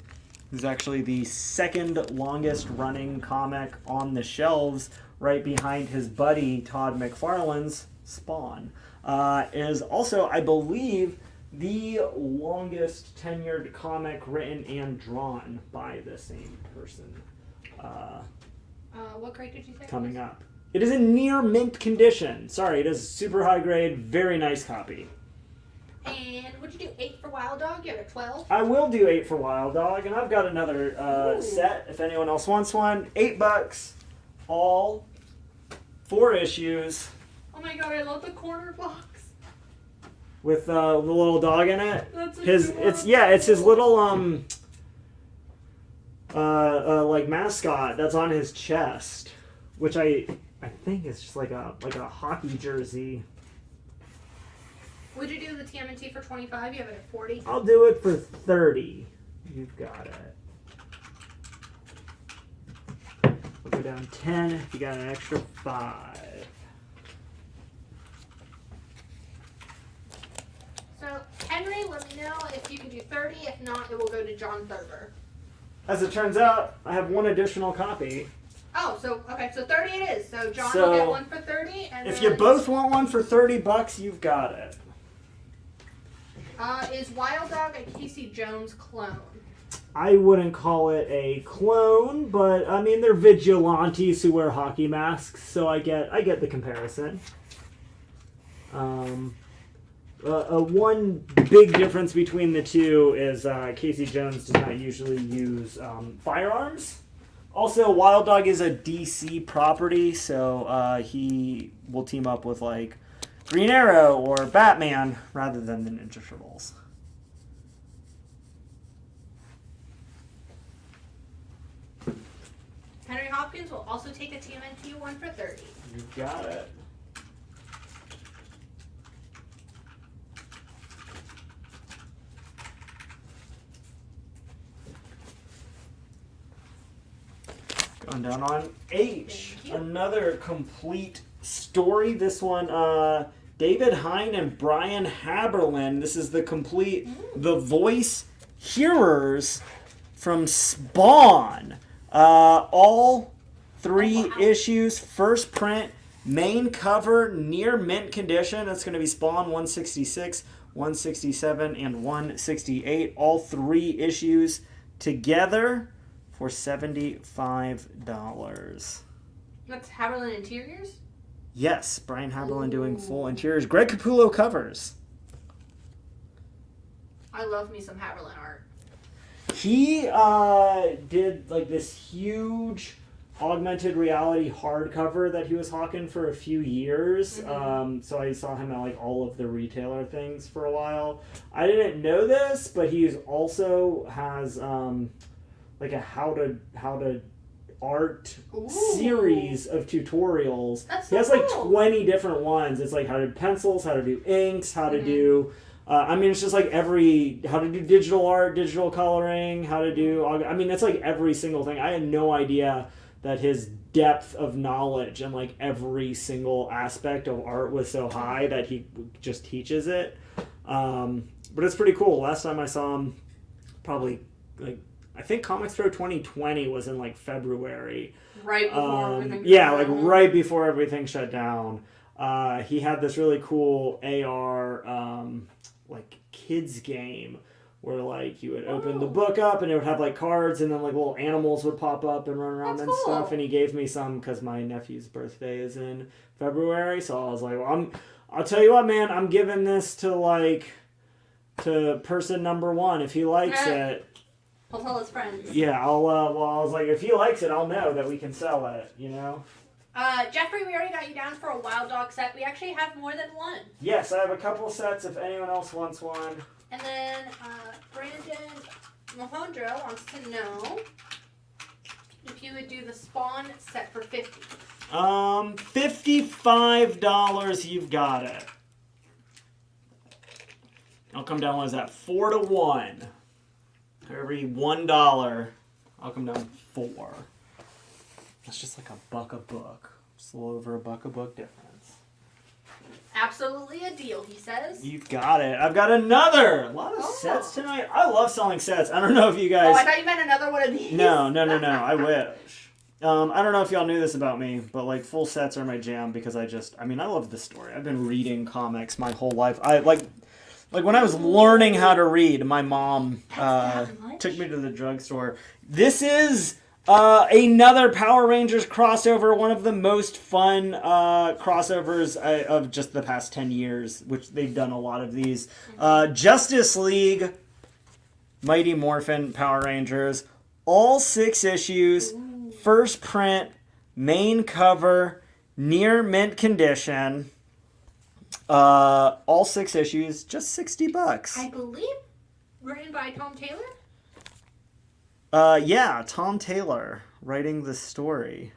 This is actually the second longest running comic on the shelves, right behind his buddy Todd McFarlane's Spawn. Is also, I believe, the longest tenured comic written and drawn by the same person. What grade did you say? Coming up. It is in near mint condition. Sorry, it is super high grade, very nice copy. And would you do 8 for Wild Dog? You have a 12. I will do 8 for Wild Dog, and I've got another set if anyone else wants one. $8, all 4 issues. Oh my god, I love the corner box. With the little dog in it. That's it's his little like mascot that's on his chest, which I think is just like a hockey jersey. Would you do the TMNT for 25? You have it at 40. I'll do it for 30. You've got it. We'll go down 10 if you got an extra 5. So, Henry, let me know if you can do 30. If not, it will go to John Thurber. As it turns out, I have one additional copy. Oh, so 30 it is. So John So, will get one for 30, and If then, you both want one for $30, you've got it. is Wild Dog a Casey Jones clone? I wouldn't call it a clone, but I mean they're vigilantes who wear hockey masks, so I get the comparison. One big difference between the two is Casey Jones does not usually use firearms. Also, Wild Dog is a DC property, so he will team up with like Green Arrow or Batman rather than the Ninja Turtles. Henry Hopkins will also take a TMNT one for 30. You got it. Going down on H. Another complete story. This one, David Hine and Brian Haberlin. This is the complete The Voice Hearers from Spawn. All 3 issues, first print, main cover, near mint condition. That's going to be Spawn 166, 167, and 168. All 3 issues together for $75. That's Haberlin Interiors? Yes, Brian Haberlin doing full interiors. Greg Capullo covers. I love me some Haberlin art. He did like this huge augmented reality hardcover that he was hawking for a few years. So I saw him at like all of the retailer things for a while. I didn't know this, but he also has like a how to art series of tutorials. That's he has so like cool. 20 different ones. It's like how to do pencils, how to do inks, how to do I mean, it's just like how to do digital art, digital coloring, how to do, I mean, it's like every single thing. I had no idea that his depth of knowledge and like every single aspect of art was so high that he just teaches it. But it's pretty cool. Last time I saw him, probably like, I think Comics Pro 2020 was in like February. Right before everything right before everything shut down. He had this really cool AR like kids game where like you would open the book up and it would have like cards and then like little animals would pop up and run around and stuff. And he gave me some because my nephew's birthday is in February, so I was like, well, I'll tell you what, man, I'm giving this to person number 1 if he likes it. He'll tell his friends. Yeah, I was like, if he likes it, I'll know that we can sell it, you know? Jeffrey, we already got you down for a Wild Dog set. We actually have more than one. Yes, I have a couple sets if anyone else wants one. And then Brandon Mahondro wants to know if you would do the Spawn set for $50. $55, you've got it. I'll come down, what is that, 4 to 1. For every $1, I'll come down 4. That's just like $1 a book. Just a little over $1 a book difference. absolutely a deal, he says. You got it. I've got another. A lot of sets tonight. I love selling sets. I don't know if you guys... Oh, I thought you meant another one of these. No. I wish. I don't know if y'all knew this about me, but like full sets are my jam because I love the story. I've been reading comics my whole life. I like when I was learning how to read, my mom took me to the drugstore. This is another Power Rangers crossover, one of the most fun crossovers of just the past 10 years, which they've done a lot of these. Justice League, Mighty Morphin Power Rangers, all 6 issues, first print, main cover, near mint condition. All 6 issues, just $60. I believe written by Tom Taylor? Yeah, Tom Taylor writing the story.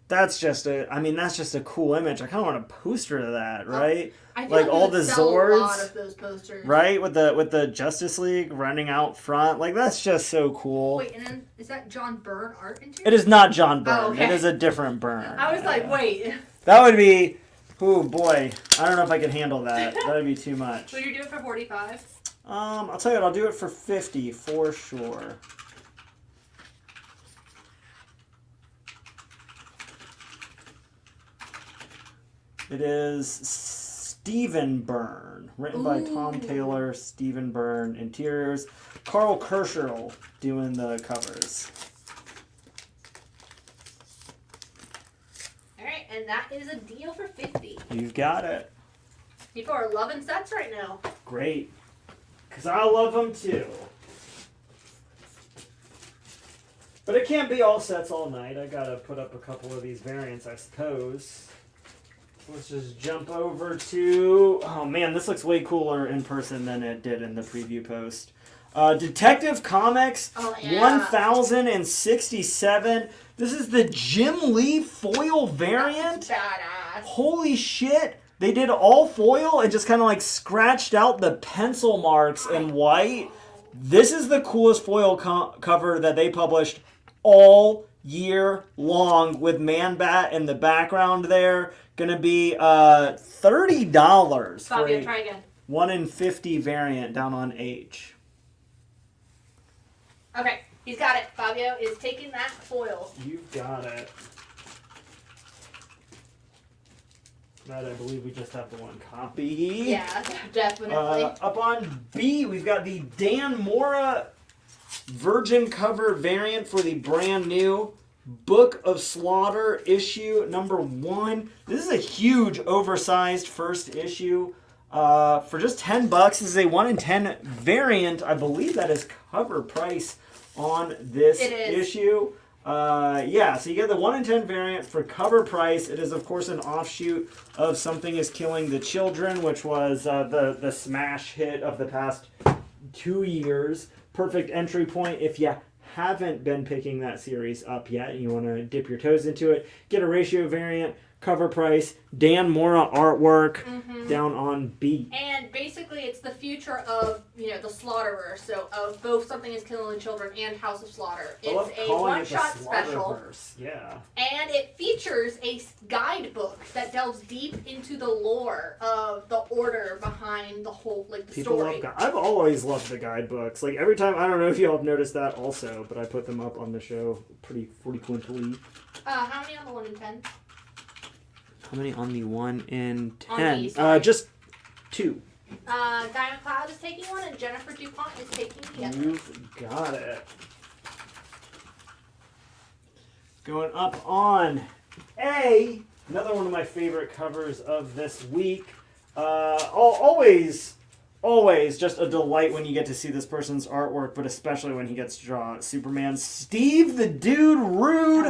That's just a cool image. I kind of want a poster of that, right? I feel like all the Zords, a lot of those posters. right? With the Justice League running out front, like that's just so cool. Wait, and then is that John Byrne art into It is not John Byrne. Oh, okay. It is a different Byrne. I was like, wait. That would be, oh boy, I don't know if I could handle that. That would be too much. Would you do it for 45? I'll tell you what, I'll do it for 50 for sure. It is Stephen Byrne, written by Tom Taylor, Stephen Byrne, interiors, Carl Kerschel doing the covers. Alright, and that is a deal for 50. You've got it. People are loving sets right now. Great. Because I love them too. But it can't be all sets all night. I gotta put up a couple of these variants, I suppose. Let's just jump over to... Oh man, this looks way cooler in person than it did in the preview post. Detective Comics 1067. This is the Jim Lee foil variant. That's badass. Holy shit. They did all foil and just kind of like scratched out the pencil marks in white. This is the coolest foil cover that they published all year long with Man Bat in the background there. Gonna be $30 Fabio, for try again. 1 in 50 variant down on H. Okay, he's got it. Fabio is taking that foil. You've got it. That I believe we just have the one copy. Yeah, definitely. Up on B, we've got the Dan Mora Virgin cover variant for the brand new Book of Slaughter issue number 1. This is a huge oversized first issue. For just $10, this is a 1 in 10 variant. I believe that is cover price on this issue. Yeah, so you get the 1 in 10 variant for cover price. It is, of course, an offshoot of Something is Killing the Children, which was the smash hit of the past 2 years. Perfect entry point if you haven't been picking that series up yet and you want to dip your toes into it. Get a ratio variant, cover price, Dan Mora artwork down on B. And basically it's the future of, the Slaughterer, so of both Something is Killing the Children and House of Slaughter. It's a one-shot special. Yeah. And it features a guidebook that delves deep into the lore of the order behind the whole, the People story. love I've always loved the guidebooks. Like every time, I don't know if y'all have noticed that also, but I put them up on the show pretty frequently. How many on the 1 in 10? How many on the 1 in 10? On these, sorry. Just 2. Diamond Cloud is taking one, and Jennifer DuPont is taking the other. You've got it. Going up on A, another one of my favorite covers of this week. Always just a delight when you get to see this person's artwork, but especially when he gets to draw Superman. Steve the Dude Rude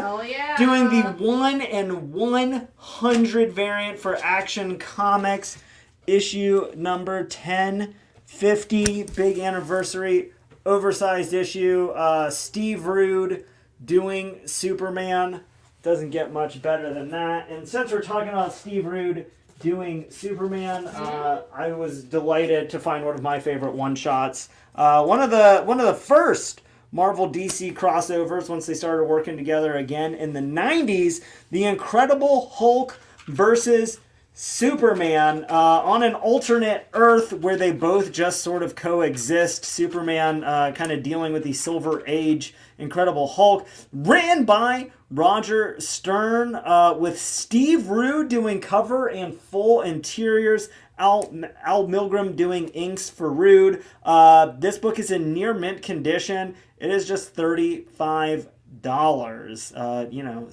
doing the 1 in 100 variant for Action Comics. Issue number 1050, big anniversary, oversized issue. Steve Rude doing Superman. Doesn't get much better than that. And since we're talking about Steve Rude doing Superman, I was delighted to find one of my favorite one-shots. One of the first Marvel DC crossovers once they started working together again. In the 90s, The Incredible Hulk versus Superman on an alternate Earth where they both just sort of coexist. Superman kind of dealing with the Silver Age Incredible Hulk, written by Roger Stern with Steve Rue doing cover and full interiors. Al Milgram doing inks for Rude. This book is in near mint condition. It is just $35. You know,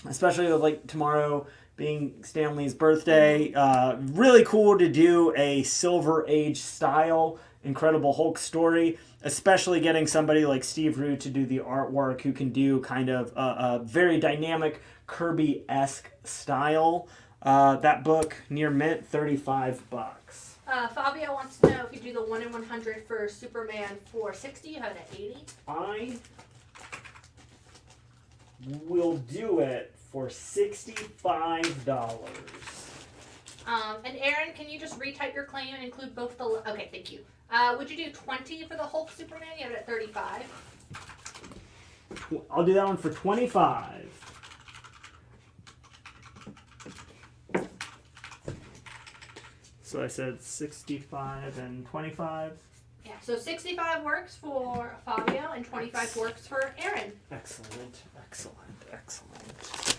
especially with like tomorrow being Stanley's birthday. Really cool to do a Silver Age style Incredible Hulk story, especially getting somebody like Steve Rue to do the artwork who can do kind of a very dynamic Kirby-esque style. That book, near mint, $35. Fabio wants to know if you do the 1 in 100 for Superman for 60, you have it at 80. I will do it for $65. And Aaron, can you just retype your claim and include both the... Okay, thank you. Would you do 20 for the Hulk Superman? You have it at 35. I'll do that one for 25. So I said 65 and 25. Yeah, so 65 works for Fabio and 25 works for Aaron. Excellent, excellent, excellent.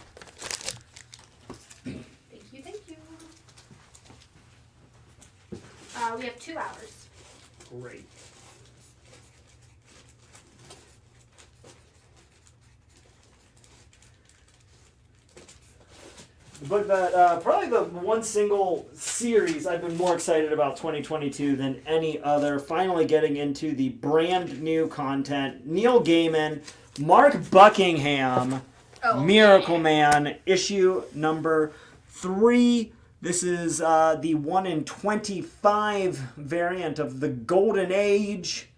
Thank you. We have 2 hours. Great. The book that, probably the one single series I've been more excited about 2022 than any other. Finally getting into the brand new content. Neil Gaiman, Mark Buckingham, Miracle Man, issue number 3. This is the 1 in 25 variant of the Golden Age.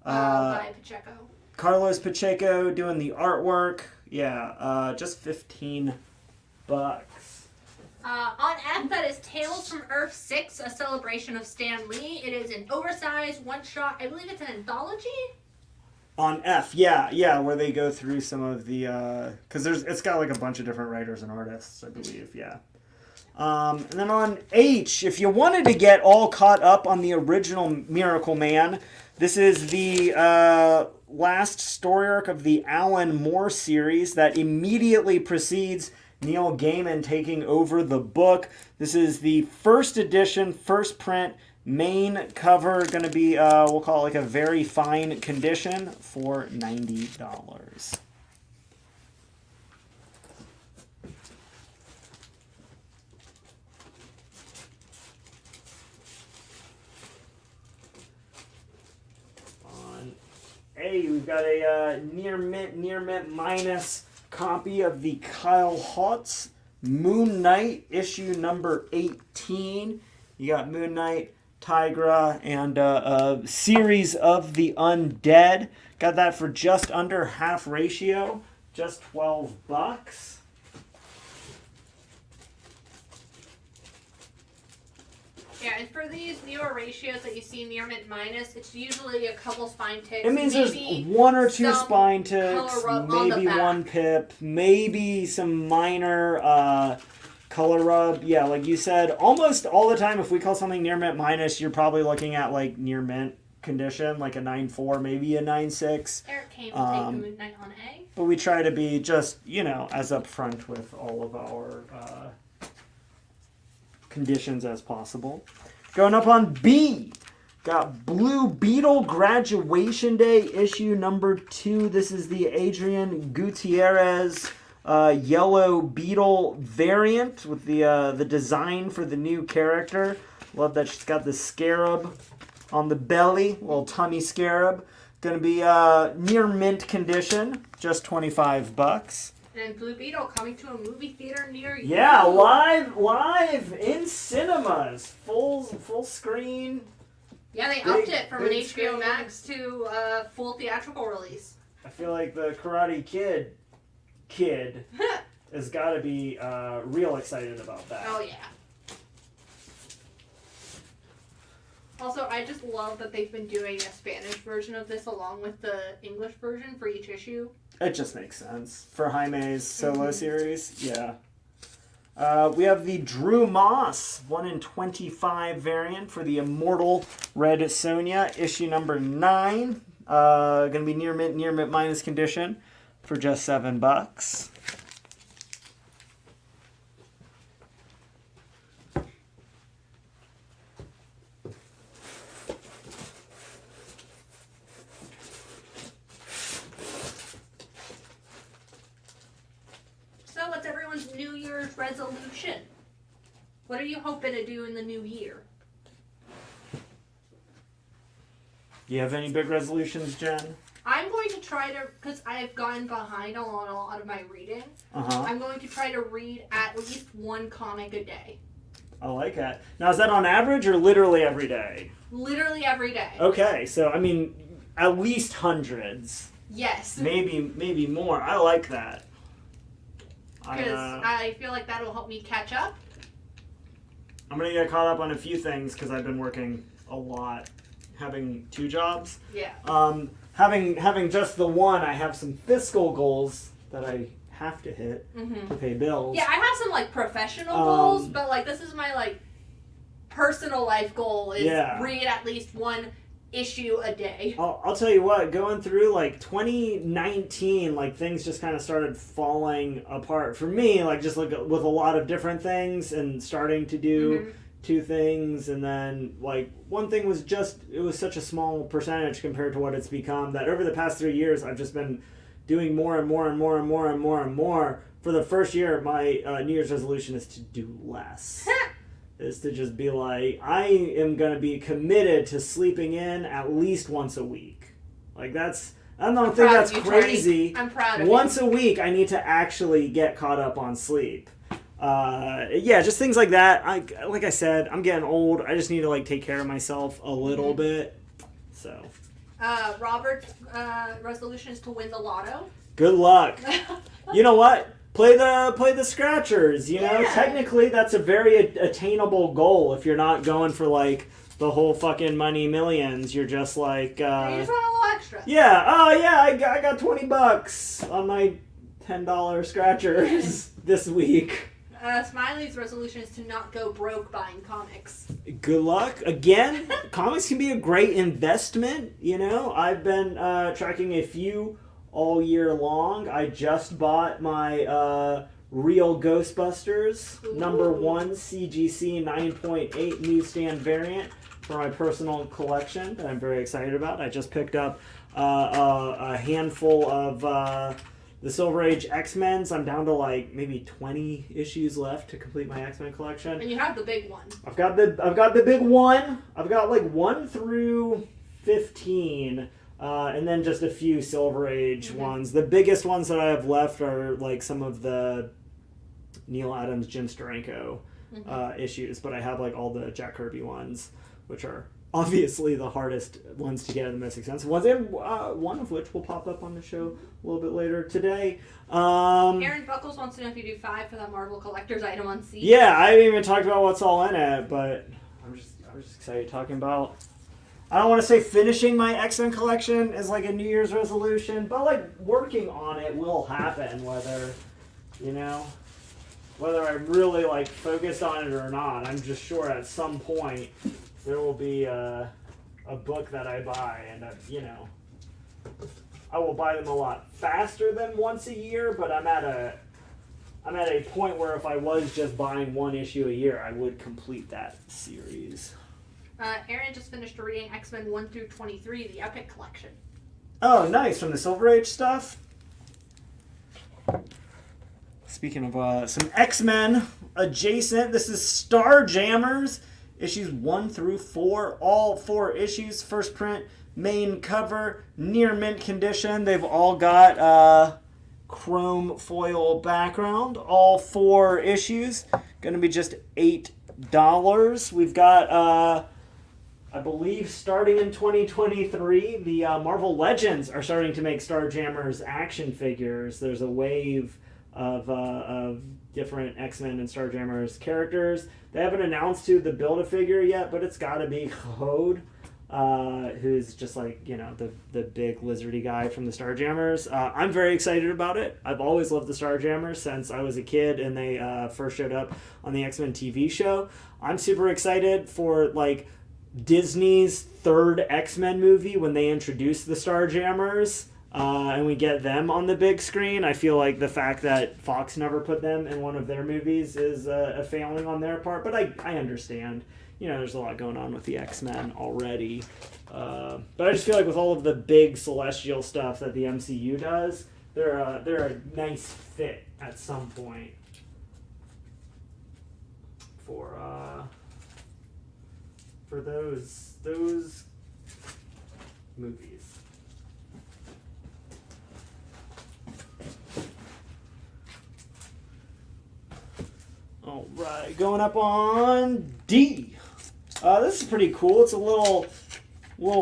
By Pacheco. Carlos Pacheco doing the artwork. Yeah, just $15. On F, that is Tales from Earth 6, a celebration of Stan Lee. It is an oversized one-shot. I believe it's an anthology? On F, yeah, where they go through some of the... Because it's got like a bunch of different writers and artists, I believe, yeah. And then on H, if you wanted to get all caught up on the original Miracle Man, this is the last story arc of the Alan Moore series that immediately precedes Neil Gaiman taking over the book. This is the first edition, first print, main cover. Going to be, we'll call it like a very fine condition for $90. On A, we've got a near mint minus copy of the Kyle Hotz Moon Knight issue number 18. You got Moon Knight, Tigra, and a series of the Undead. Got that for just under half ratio, just $12. Yeah, and for these newer ratios that you see near mint minus, it's usually a couple spine ticks. It means there's one or two spine ticks, maybe one pip, maybe some minor color rub. Yeah, like you said, almost all the time if we call something near mint minus, you're probably looking at like near mint condition, like a 9.4, maybe a 9.6. Eric came to take the Moon Knight on A. But we try to be just, as upfront with all of our conditions as possible. Going up on B, got Blue Beetle Graduation Day issue number 2. This is the Adrian Gutierrez Yellow Beetle variant with the design for the new character. Love that she's got the scarab on the belly, little tummy scarab. Gonna be near mint condition, just $25. And Blue Beetle coming to a movie theater near you. Yeah, live in cinemas, full screen. Yeah, they upped it from an HBO Max to a full theatrical release. I feel like the Karate Kid has got to be real excited about that. Oh yeah. Also, I just love that they've been doing a Spanish version of this along with the English version for each issue. It just makes sense. For Jaime's solo series, yeah. We have the Drew Moss 1 in 25 variant for the Immortal Red Sonja, issue number 9. Gonna be near mint minus condition for just $7. So, what's everyone's New Year's resolution? What are you hoping to do in the new year? Do you have any big resolutions, Jen? I'm going to try to, because I've gotten behind on a lot of my reading, Uh-huh. I'm going to try to read at least one comic a day. I like that. Now, is that on average or literally every day? Literally every day. Okay, so, I mean, at least hundreds. Yes. Maybe more. I like that. Because I feel like that'll help me catch up. I'm going to get caught up on a few things because I've been working a lot, having 2 jobs. Yeah. Having just the one, I have some fiscal goals that I have to hit to pay bills. Yeah, I have some like professional goals, but like this is my like personal life goal is read at least one issue a day. I'll tell you what, going through like 2019, like things just kind of started falling apart for me, like just like with a lot of different things and starting to do 2 things, and then like one thing was just, it was such a small percentage compared to what it's become that over the past 3 years I've just been doing more and more and more and more and more and more. For the first year, my New Year's resolution is to do less. Is to just be like, I am going to be committed to sleeping in at least once a week. Like that's, I don't think that's crazy. I'm proud of Once a week, I need to actually get caught up on sleep. Yeah, just things like that. Like I said, I'm getting old. I just need to like take care of myself a little bit. So. Robert's resolution is to win the lotto. Good luck. You know what? Play the scratchers, you know? Technically, that's a very attainable goal if you're not going for, like, the whole fucking money millions. You're just like... you just want a little extra. Yeah. Oh, yeah, I got $20 on my $10 scratchers this week. Smiley's resolution is to not go broke buying comics. Good luck. Again, comics can be a great investment, you know? I've been tracking a few all year long. I just bought my Real Ghostbusters #1 CGC 9.8 newsstand variant for my personal collection that I'm very excited about. I just picked up a handful of the Silver Age X-Men's. I'm down to like maybe 20 issues left to complete my X-Men collection. And you have the big one. I've got the big one. I've got like 1 through 15. And then just a few Silver Age ones. The biggest ones that I have left are like some of the Neil Adams, Jim Steranko issues, but I have like all the Jack Kirby ones, which are obviously the hardest ones to get and the most expensive ones, and one of which will pop up on the show a little bit later today. Aaron Buckles wants to know if you do 5 for that Marvel Collector's item on C. Yeah, I haven't even talked about what's all in it, but I'm just excited talking about... I don't want to say finishing my X-Men collection is like a New Year's resolution, but like working on it will happen whether I'm really like focused on it or not. I'm just sure at some point there will be a book that I buy, and I will buy them a lot faster than once a year, but I'm at a point where if I was just buying 1 issue a year, I would complete that series. Aaron just finished reading X-Men 1 through 23, the Epic Collection. Oh, nice. From the Silver Age stuff? Speaking of some X-Men adjacent, this is Starjammers, issues 1 through 4. All 4 issues, first print, main cover, near mint condition. They've all got chrome foil background. All 4 issues. Going to be just $8. We've got... I believe starting in 2023, the Marvel Legends are starting to make Starjammers action figures. There's a wave of different X-Men and Starjammers characters. They haven't announced who the Build-A-Figure yet, but it's got to be Hode, who's just like, the big lizardy guy from the Starjammers. I'm very excited about it. I've always loved the Starjammers since I was a kid and they first showed up on the X-Men TV show. I'm super excited for Disney's third X-Men movie when they introduce the Starjammers. And we get them on the big screen. I feel like the fact that Fox never put them in one of their movies is a failing on their part, but I understand. There's a lot going on with the X-Men already. But I just feel like with all of the big celestial stuff that the MCU does, they're a nice fit at some point for those movies. All right, going up on D. This is pretty cool. It's a little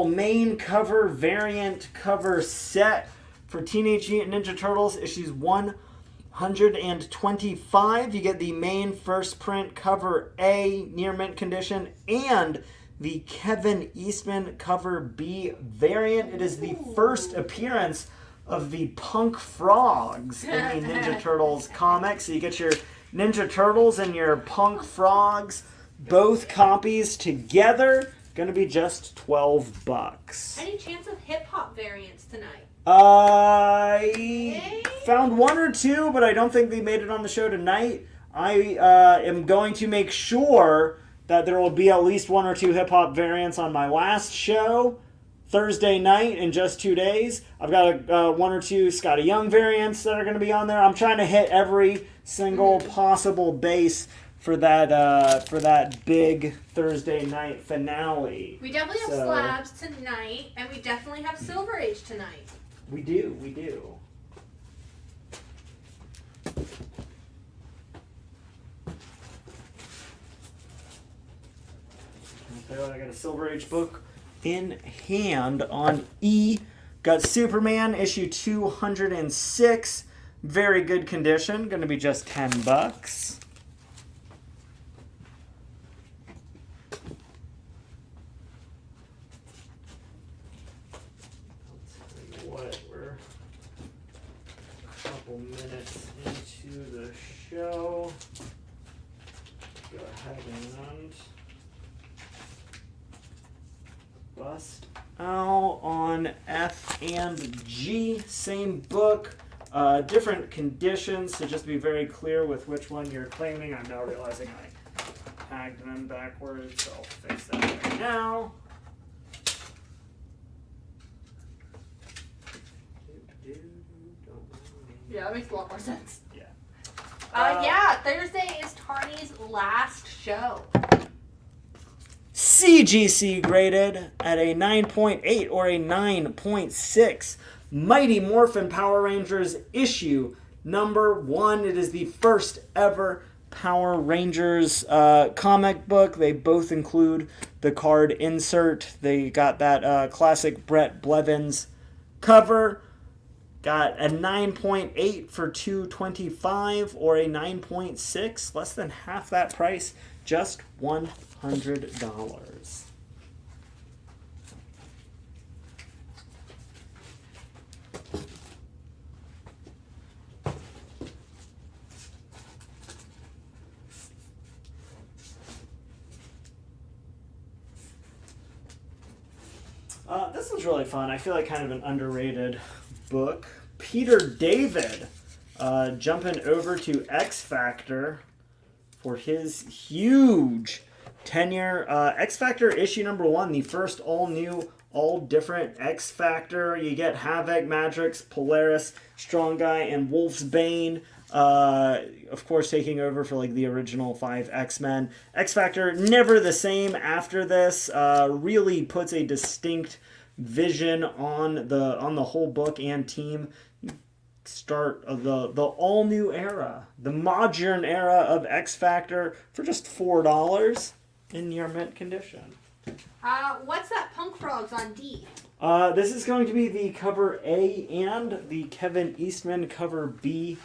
main cover variant cover set for Teenage Mutant Ninja Turtles issues 125. You get the main first print cover A, near mint condition, and the Kevin Eastman cover B variant. It is the first appearance of the Punk Frogs in the Ninja Turtles comics. So you get your Ninja Turtles and your Punk Frogs, both copies together, gonna be just $12. Any chance of hip-hop variants tonight? I found one or two, but I don't think they made it on the show tonight. I am going to make sure that there will be at least one or two hip-hop variants on my last show, Thursday night, in just 2 days. I've got one or two Scotty Young variants that are going to be on there. I'm trying to hit every single possible base for that big Thursday night finale. We definitely have Slabs tonight, and we definitely have Silver Age tonight. We do. I got a Silver Age book in hand on E. Got Superman issue 206. Very good condition. Going to be just $10. Let's tell you what, we're a couple minutes into the show. Go ahead and bust out on F and G. Same book, different conditions, so just be very clear with which one you're claiming. I'm now realizing I tagged them backwards, so I'll fix that right now. Yeah, that makes a lot more sense. Yeah. Thursday is Tarney's last show. CGC graded at a 9.8 or a 9.6. Mighty Morphin Power Rangers issue number 1. It is the first ever Power Rangers comic book. They both include the card insert. They got that classic Brett Blevins cover. Got a 9.8 for $225 or a 9.6, less than half that price, just $100. This was really fun. I feel like kind of an underrated book. Peter David jumping over to X Factor for his huge 10-year X Factor issue number 1, the first all-new, all-different X Factor. You get Havoc, Madrix, Polaris, Strong Guy, and Wolfsbane. Of course, taking over for like the original 5 X-Men. X Factor never the same after this. Really puts a distinct vision on the whole book and team. Start of the all new era, the modern era of X Factor for just $4 in near mint condition. What's that Punk Frogs on D? This is going to be the cover A and the Kevin Eastman cover B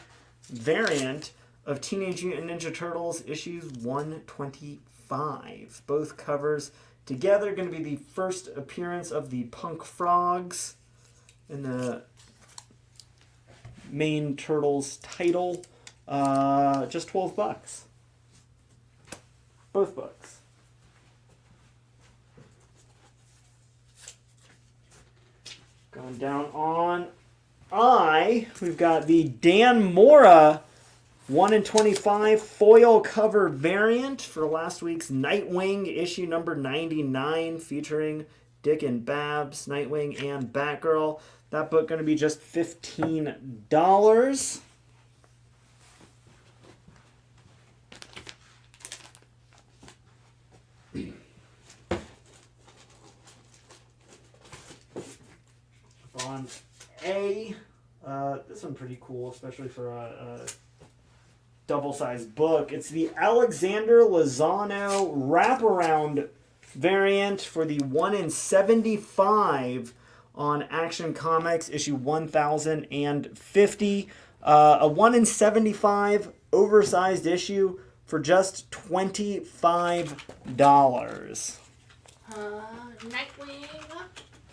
variant of Teenage Mutant Ninja Turtles issues 125. Both covers together. Going to be the first appearance of the Punk Frogs in the main Turtles title. Just $12. Both books. Going down on we've got the Dan Mora 1 in 25 foil cover variant for last week's Nightwing issue number 99, featuring Dick and Babs, Nightwing, and Batgirl. That book going to be just $15. On this one's pretty cool, especially for a double-sized book. It's the Alexander Lozano wraparound variant for the 1 in 75 on Action Comics issue 1050. A 1 in 75 oversized issue for just $25. Nightwing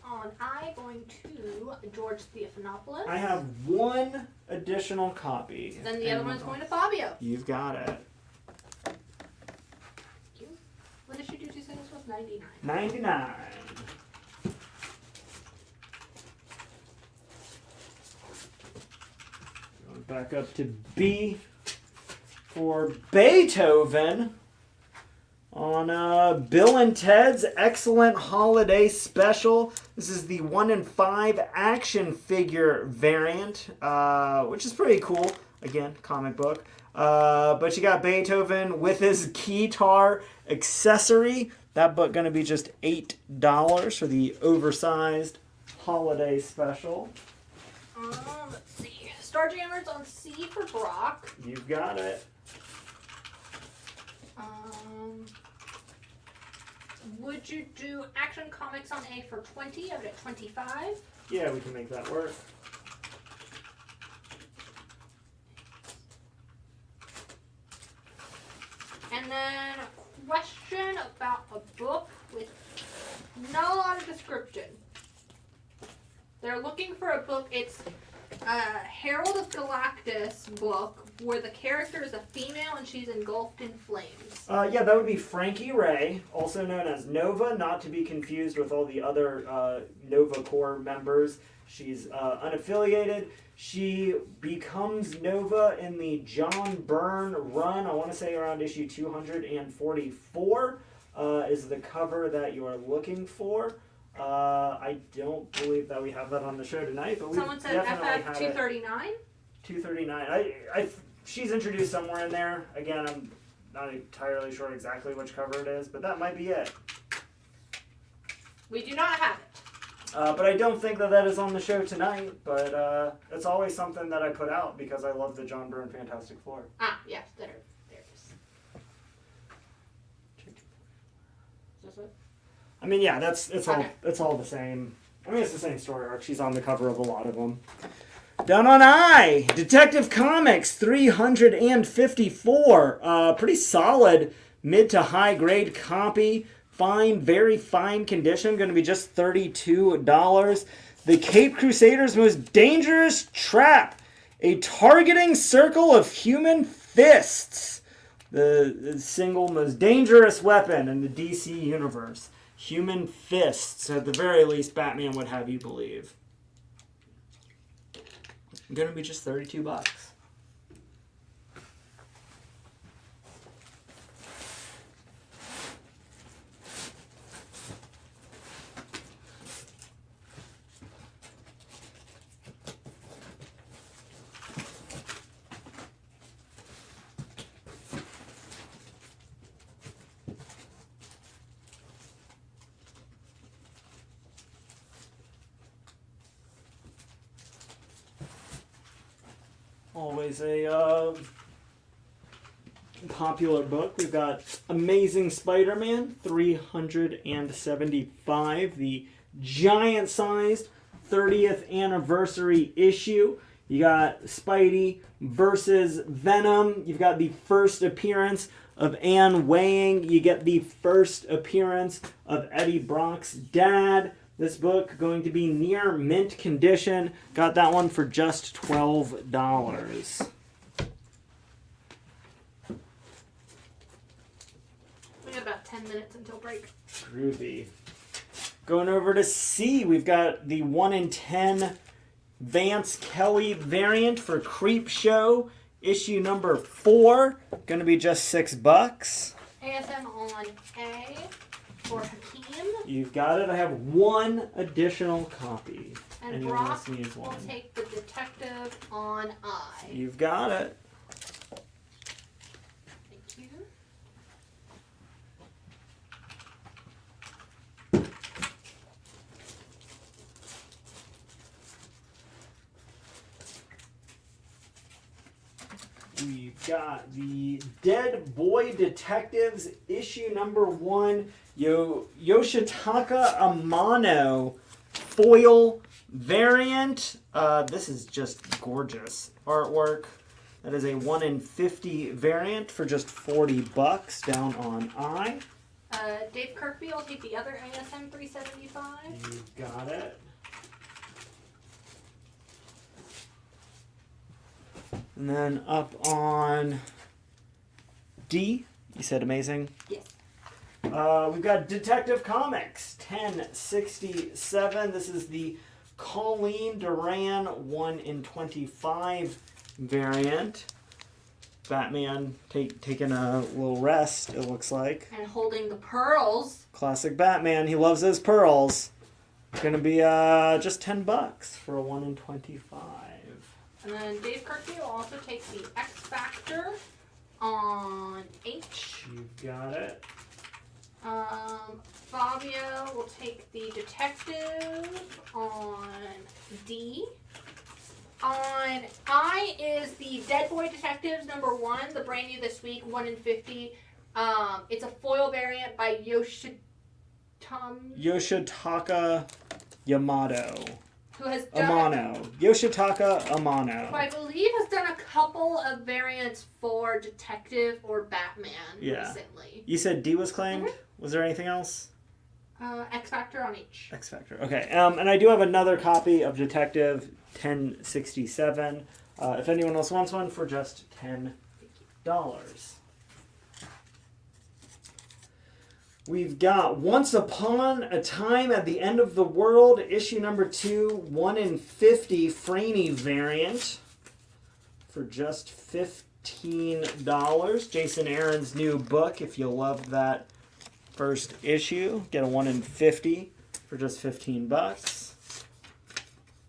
on going to George Stephanopoulos. I have one additional copy. Then the other one's going to Fabio. You've got it. Thank you. What issue did you say this was? 99. 99. Going back up to B for Beethoven on Bill and Ted's Excellent Holiday Special. This is the 1 in 5 action figure variant, which is pretty cool. Again, comic book. But you got Beethoven with his guitar accessory. That book going to be just $8 for the oversized holiday special. Let's see. Starjammers on C for Brock. You've got it. Would you do Action Comics on A for 20? I would at 25. Yeah, we can make that work. And then a question about a book with not a lot of description. They're looking for a book. It's a Herald of Galactus book where the character is a female and she's engulfed in flames. Yeah, that would be Frankie Ray, also known as Nova, not to be confused with all the other Nova Corps members. She's unaffiliated. She becomes Nova in the John Byrne run, I want to say around issue 244 is the cover that you are looking for. I don't believe that we have that on the show tonight, but we Someone said definitely FF 239. 239. She's introduced somewhere in there. Again, I'm not entirely sure exactly which cover it is, but that might be it. We do not have it. But I don't think that is on the show tonight, but it's always something that I put out because I love the John Byrne Fantastic Four. Ah, yes, there it is. Is this it? I mean, yeah, it's Okay. all the same. I mean, it's the same story arc. She's on the cover of a lot of them. Down on I, Detective Comics 354. Pretty solid mid to high grade copy. Fine, very fine condition. Going to be just $32. The Cape Crusaders' most dangerous trap. A targeting circle of human fists. The single most dangerous weapon in the DC universe. Human fists. At the very least, Batman would have you believe. Going to be just $32. Always a popular book. We've got Amazing Spider-Man 375, the giant-sized 30th anniversary issue. You got Spidey versus Venom. You've got the first appearance of Anne Weying. You get the first appearance of Eddie Brock's dad. This book going to be near mint condition. Got that one for just $12. We got about 10 minutes until break. Groovy. Going over to C, we've got the 1 in 10 Vance Kelly variant for Creep Show, issue number 4. Going to be just $6. ASM on A for Hakeem. You've got it. I have one additional copy. And Anyone Brock else needs will one? take the detective on I. You've got it. Thank you. We've got the Dead Boy Detectives, issue number 1. Yoshitaka Amano foil variant. This is just gorgeous artwork. That is a 1 in 50 variant for just $40 down on I. Dave Kirkby will take the other ASM 375. You've got it. And then up on D, you said amazing. Yes. We've got Detective Comics 1067. This is the Colleen Duran 1 in 25 variant. Batman taking a little rest, it looks like. And holding the pearls. Classic Batman. He loves those pearls. Gonna be just $10 for a 1 in 25. And then Dave Kirkby will also take the X Factor on H. You've got it. Fabio will take the detective on D. On I is the Dead Boy Detectives number 1, the brand new this week, 1 in 50. It's a foil variant by Yoshitaka Yamato. who has done Yoshitaka Amano. who I believe has done a couple of variants for Detective or Batman recently. You said D was claimed? Was there anything else? X Factor on H. X Factor. Okay. And I do have another copy of Detective 1067. If anyone else wants one, for just $10. We've got Once Upon a Time at the End of the World, issue number 2, 1 in 50 Franey variant for just $15. Jason Aaron's new book, if you loved that first issue, get a 1 in 50 for just $15.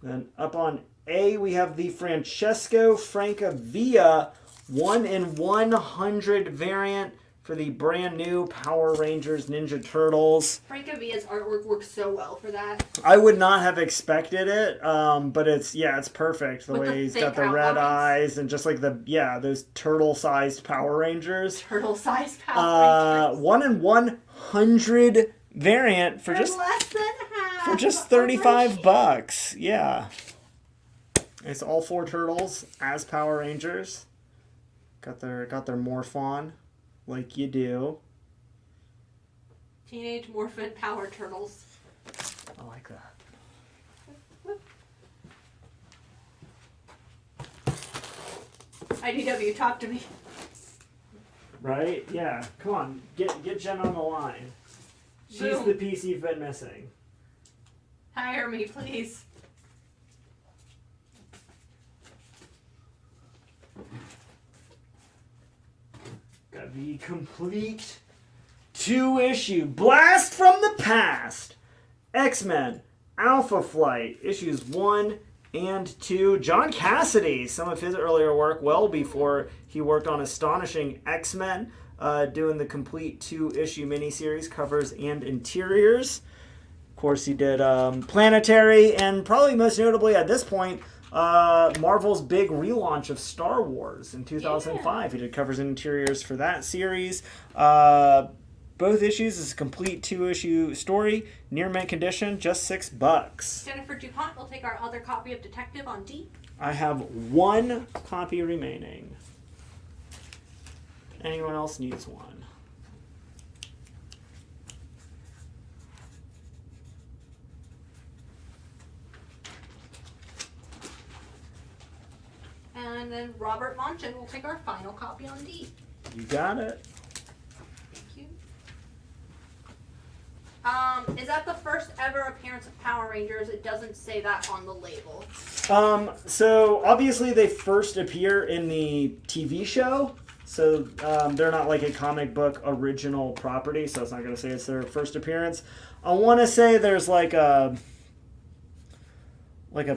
Then up on A, we have the Francesco Francavilla 1 in 100 variant for the brand new Power Rangers Ninja Turtles. Francavilla's artwork works so well for that. I would not have expected it, but it's perfect. The With way the he's thick got the red outlines. eyes and just like those turtle-sized Power Rangers. Turtle-sized Power Rangers. 1 in 100 variant for They're just less than half. for just $35. Yeah. It's all 4 turtles as Power Rangers. Got their morph on. Like you do. Teenage Morphin Power Turtles. I like that. IDW, talk to me. Right? Yeah. Come on. Get Jen on the line. She's Boom. the piece you've been missing. Hire me, please. Got the complete 2-issue Blast from the Past. X-Men Alpha Flight issues 1 and 2. John Cassidy, some of his earlier work well before he worked on Astonishing X-Men, doing the complete 2-issue miniseries covers and interiors. Of course, he did Planetary, and probably most notably at this point, Marvel's big relaunch of Star Wars in 2005. He did covers and interiors for that series. Both issues is a complete 2-issue story, near mint condition, just $6. Jennifer DuPont will take our other copy of Detective on D. I have 1 copy remaining. Anyone else needs one? And then Robert Monchin will take our final copy on D. You got it. Thank you. Is that the first ever appearance of Power Rangers? It doesn't say that on the label. So obviously they first appear in the TV show. So they're not like a comic book original property, so it's not going to say it's their first appearance. I want to say there's like a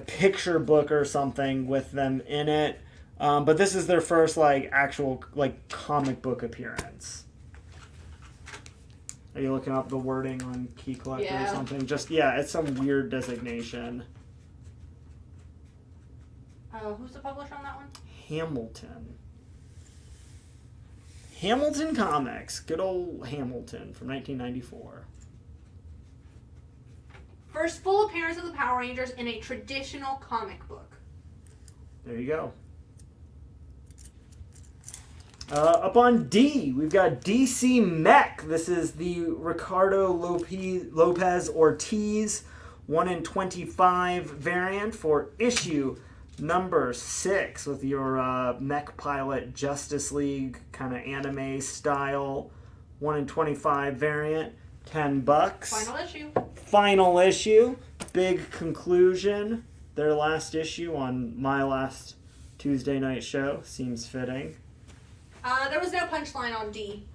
picture book or something with them in it. But this is their first like actual like comic book appearance. Are you looking up the wording on Key Collector or something? Just it's some weird designation. Who's the publisher on that one? Hamilton. Hamilton Comics. Good old Hamilton from 1994. First full appearance of the Power Rangers in a traditional comic book. There you go. Up on D, we've got DC Mech. This is the Ricardo Lopez Ortiz 1 in 25 variant for issue number 6 with your Mech Pilot Justice League kind of anime style 1 in 25 variant. $10. Final issue. Final issue. Big conclusion. Their last issue on my last Tuesday night show. Seems fitting. There was no punchline on D.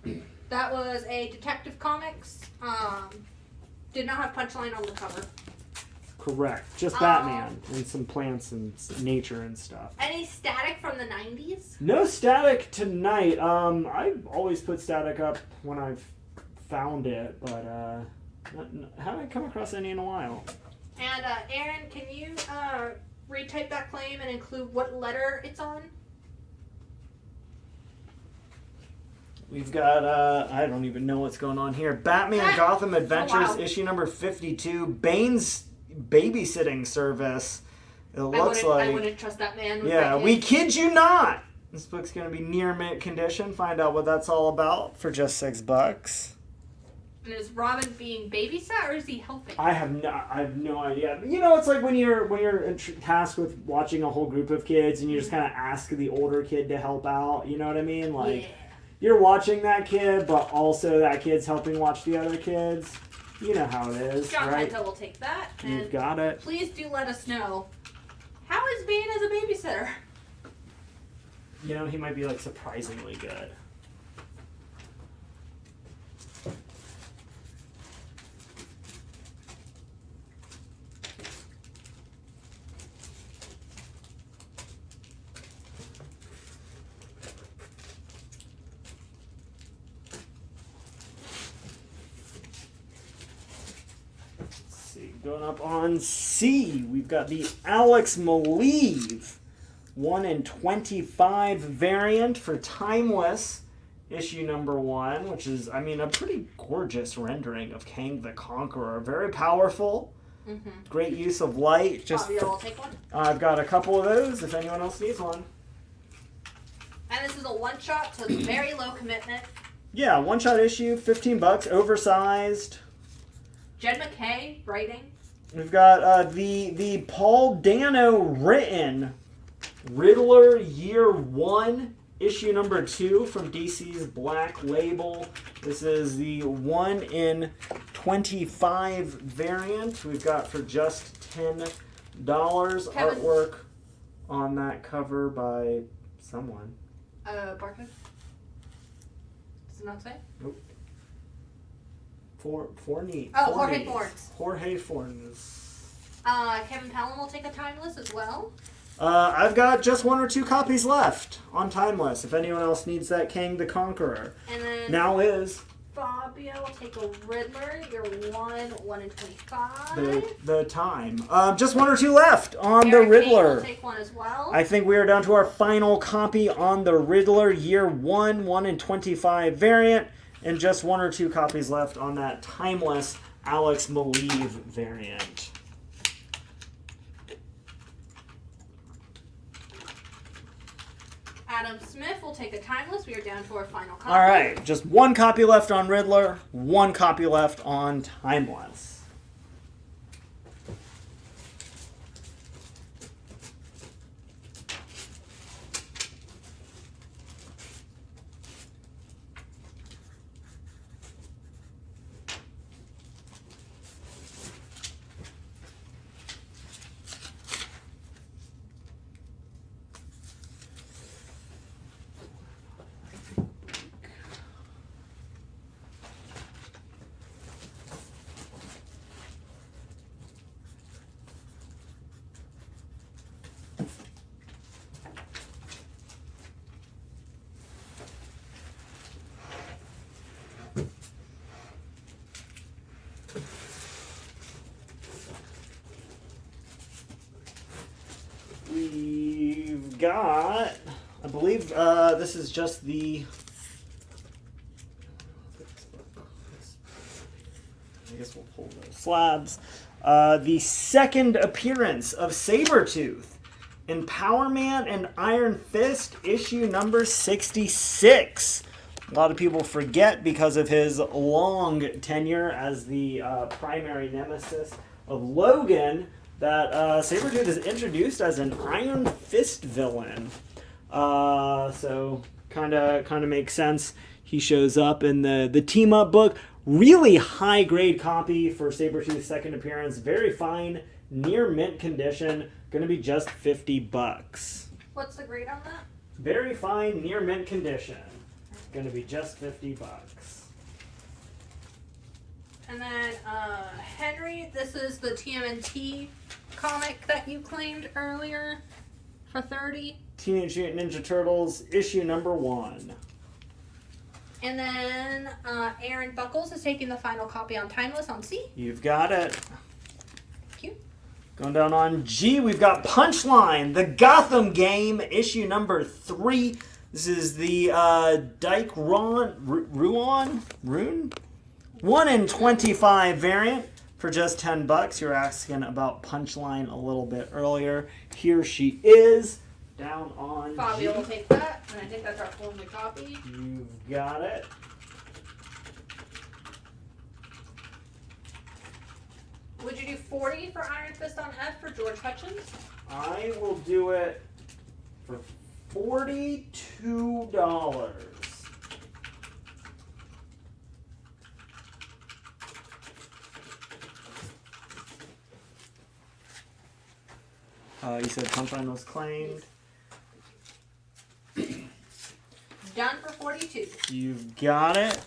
That was a Detective Comics. Did not have punchline on the cover. Correct. Just Batman and some plants and nature and stuff. Any static from the 90s? No static tonight. I've always put static up when I've found it, but haven't come across any in a while. And Aaron, can you retype that claim and include what letter it's on? We've got, I don't even know what's going on here. Batman Gotham Adventures, issue number 52. Bane's babysitting service. It looks like... I wouldn't trust that man. Yeah, we kid you not! This book's going to be near mint condition. Find out what that's all about for just $6. And is Robin being babysat or is he helping? I have no idea. You know, it's like when you're tasked with watching a whole group of kids and you just kind of ask the older kid to help out. You know what I mean? Like, you're watching that kid, but also that kid's helping watch the other kids. You know how it is, John right? Penta will take that. You've got it. Please do let us know. How is Bane as a babysitter? You know, he might be like surprisingly good. Going up on C, we've got the Alex Maleev 1 in 25 variant for Timeless, issue number 1, which is, I mean, a pretty gorgeous rendering of Kang the Conqueror. Very powerful. Mm-hmm. Great use of light. I'll take one. I've got a couple of those if anyone else needs one. And this is a one-shot, so it's very low commitment. Yeah, one-shot issue, $15, oversized. Jed McKay writing. We've got the Paul Dano written Riddler Year 1, issue number 2 from DC's Black Label. This is the 1 in 25 variant. We've got for just $10. Artwork on that cover by someone. Barker? Does it not say? Nope. Jorge Fornes. Jorge Fornes. Kevin Palin will take a Timeless as well. I've got just 1 or 2 copies left on Timeless. If anyone else needs that Kang the Conqueror. And then now is Fabio will take a Riddler. You're 1 in 25. The time. Just 1 or 2 left on Eric the Riddler. will take one as well. I think we are down to our final copy on the Riddler Year 1 in 25 variant. And just 1 or 2 copies left on that Timeless Alex Maleev variant. Adam Smith will take a timeless. We are down to our final copy. All right, just one copy left on Riddler, one copy left on Timeless. We've got, I believe this is just the, I guess we'll pull those slabs. The second appearance of Sabretooth in Power Man and Iron Fist, issue number 66. A lot of people forget because of his long tenure as the primary nemesis of Logan that Sabretooth is introduced as an Iron Fist villain. So kind of makes sense. He shows up in the team-up book. Really high-grade copy for Sabretooth's second appearance. Very fine, near mint condition. Going to be just $50. What's the grade on that? Very fine, near mint condition. Going to be just $50. And then Henry, this is the TMNT comic that you claimed earlier for $30. Teenage Mutant Ninja Turtles, issue number 1. And then Aaron Buckles is taking the final copy on Timeless on C. You've got it. Thank you. Going down on G, we've got Punchline, the Gotham Game, issue number 3. This is the Rune? 1 in 25 variant for just $10. You were asking about Punchline a little bit earlier. Here she is, down on Fabio G. will take that, and I think that's our only copy. You've got it. Would you do 40 for Iron Fist on F for George Hutchins? I will do it for $42. You said Punchline was claimed. Done for 42. You've got it.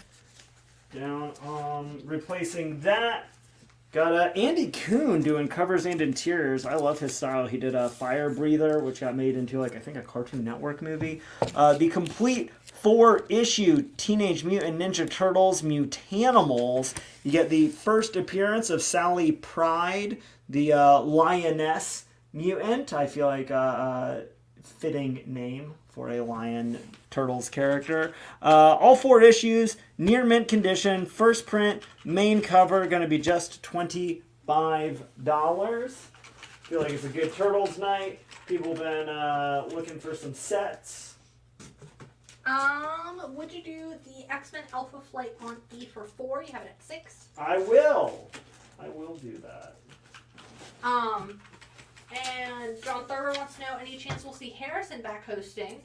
Down on replacing that. Got Andy Kuhn doing covers and interiors. I love his style. He did a Fire Breather, which got made into, like, I think a Cartoon Network movie. The complete 4-issue Teenage Mutant Ninja Turtles Mutanimals. You get the first appearance of Sally Pride, the lioness mutant. I feel like a fitting name for a Lion Turtles character. All 4 issues, near mint condition, first print, main cover, going to be just $25. Feel like it's a good Turtles night. People have been looking for some sets. Would you do the X-Men Alpha Flight on E for 4? You have it at 6. I will do that. And John Thurber wants to know, any chance we'll see Harrison back hosting?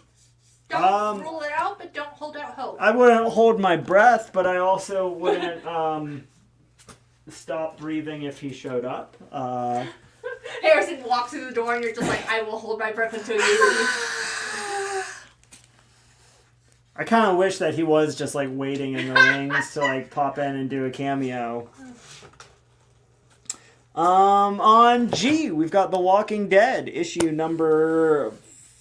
Don't rule it out, but don't hold out hope. I wouldn't hold my breath, but I also wouldn't stop breathing if he showed up. Harrison walks through the door and you're just like, I will hold my breath until you leave. I kind of wish that he was just like waiting in the wings to like pop in and do a cameo. On G, we've got The Walking Dead, issue number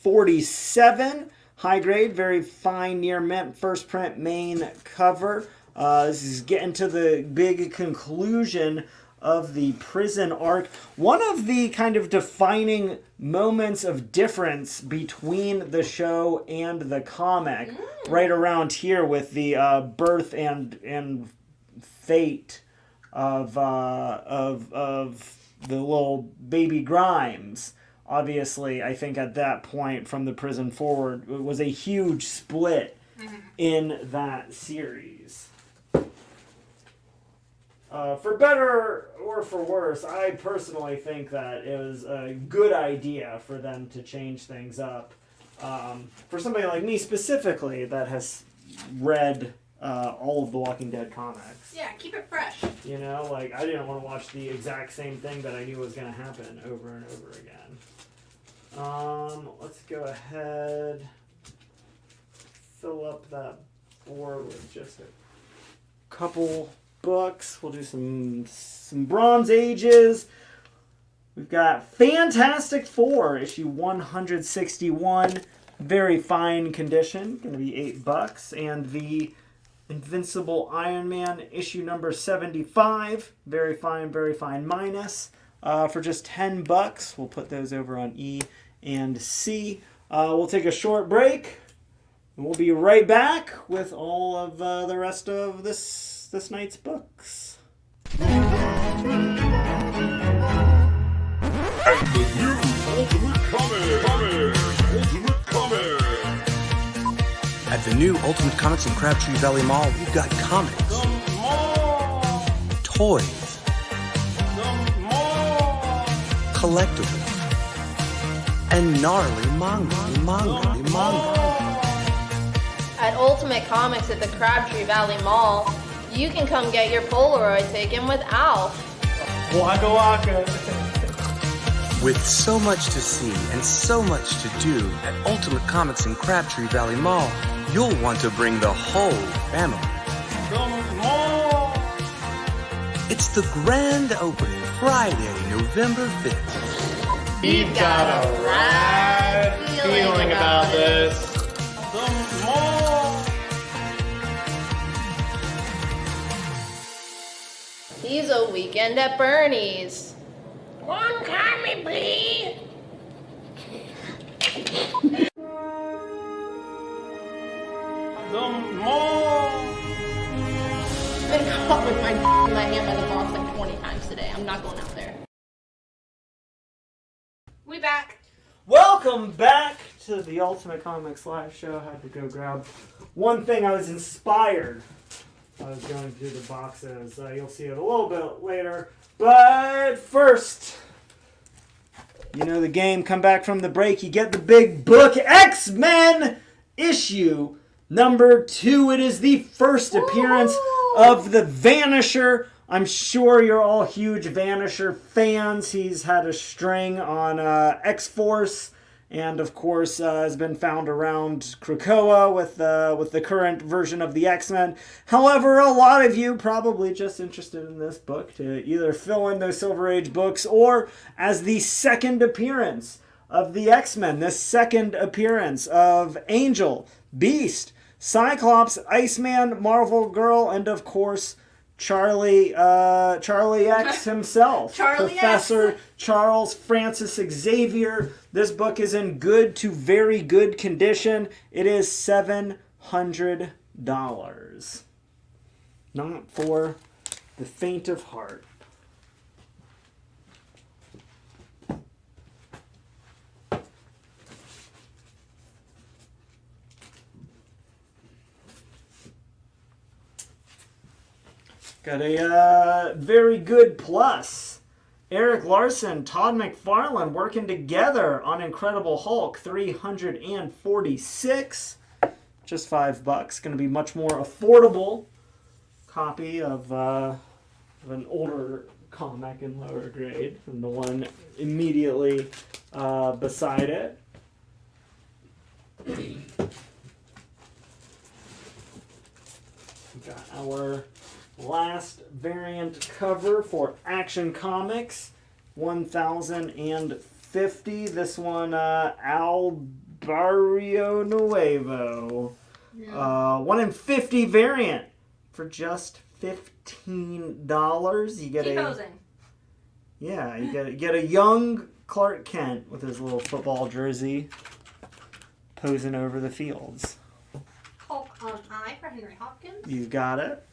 47. High grade, very fine, near mint, first print, main cover. This is getting to the big conclusion of the prison arc. One of the kind of defining moments of difference between the show and the comic, right around here with the birth and fate of the little baby Grimes. obviously, I think at that point from the prison forward, it was a huge split in that series. For better or for worse, I personally think that it was a good idea for them to change things up. For somebody like me specifically that has read all of the Walking Dead comics. Yeah, keep it fresh. You know, like I didn't want to watch the exact same thing that I knew was going to happen over and over again. Let's go ahead, fill up that board with just a couple books. We'll do some Bronze Ages. We've got Fantastic Four, issue 161. Very fine condition, going to be $8. And the Invincible Iron Man, issue number 75. Very fine minus. For just $10. We'll put those over on E and C. We'll take a short break. And we'll be right back with all of the rest of this night's books. And the new Ultimate Comics. At the new Ultimate Comics in Crabtree Valley Mall, we've got comics, toys, collectibles, and gnarly manga. At Ultimate Comics at the Crabtree Valley Mall, you can come get your Polaroid taken with Alf. Waka waka. With so much to see and so much to do at Ultimate Comics in Crabtree Valley Mall, you'll want to bring the whole family. It's the grand opening Friday, November 5th. You've got a rad feeling about this. He's a weekend at Bernie's. One commie, please. I've been caught with my hand by the boss like 20 times today. I'm not going out there. We back. Welcome back to the Ultimate Comics live show. I had to go grab one thing. I was inspired. I was going through the boxes. You'll see it a little bit later. But first, you know the game. Come back from the break. You get the big book, X-Men issue number 2. It is the first appearance of the Vanisher. I'm sure you're all huge Vanisher fans. He's had a string on X-Force, and of course has been found around Krakoa with the current version of the X-Men. However, a lot of you probably just interested in this book to either fill in those Silver Age books or as the second appearance of the X-Men, the second appearance of Angel, Beast, Cyclops, Iceman, Marvel Girl, and of course Charlie X himself. Professor Charles Francis Xavier. This book is in good to very good condition. It is $700. Not for the faint of heart. Got a very good plus. Eric Larson, Todd McFarlane working together on Incredible Hulk 346. Just $5. Going to be much more affordable copy of an older comic in lower grade than the one immediately beside it. We got our last variant cover for Action Comics 1050. This one, Al Barrio Nuevo. 1 in 50 variant for just $15. You get you get a young Clark Kent with his little football jersey posing over the fields. Hulk on I for Henry Hopkins. You got it.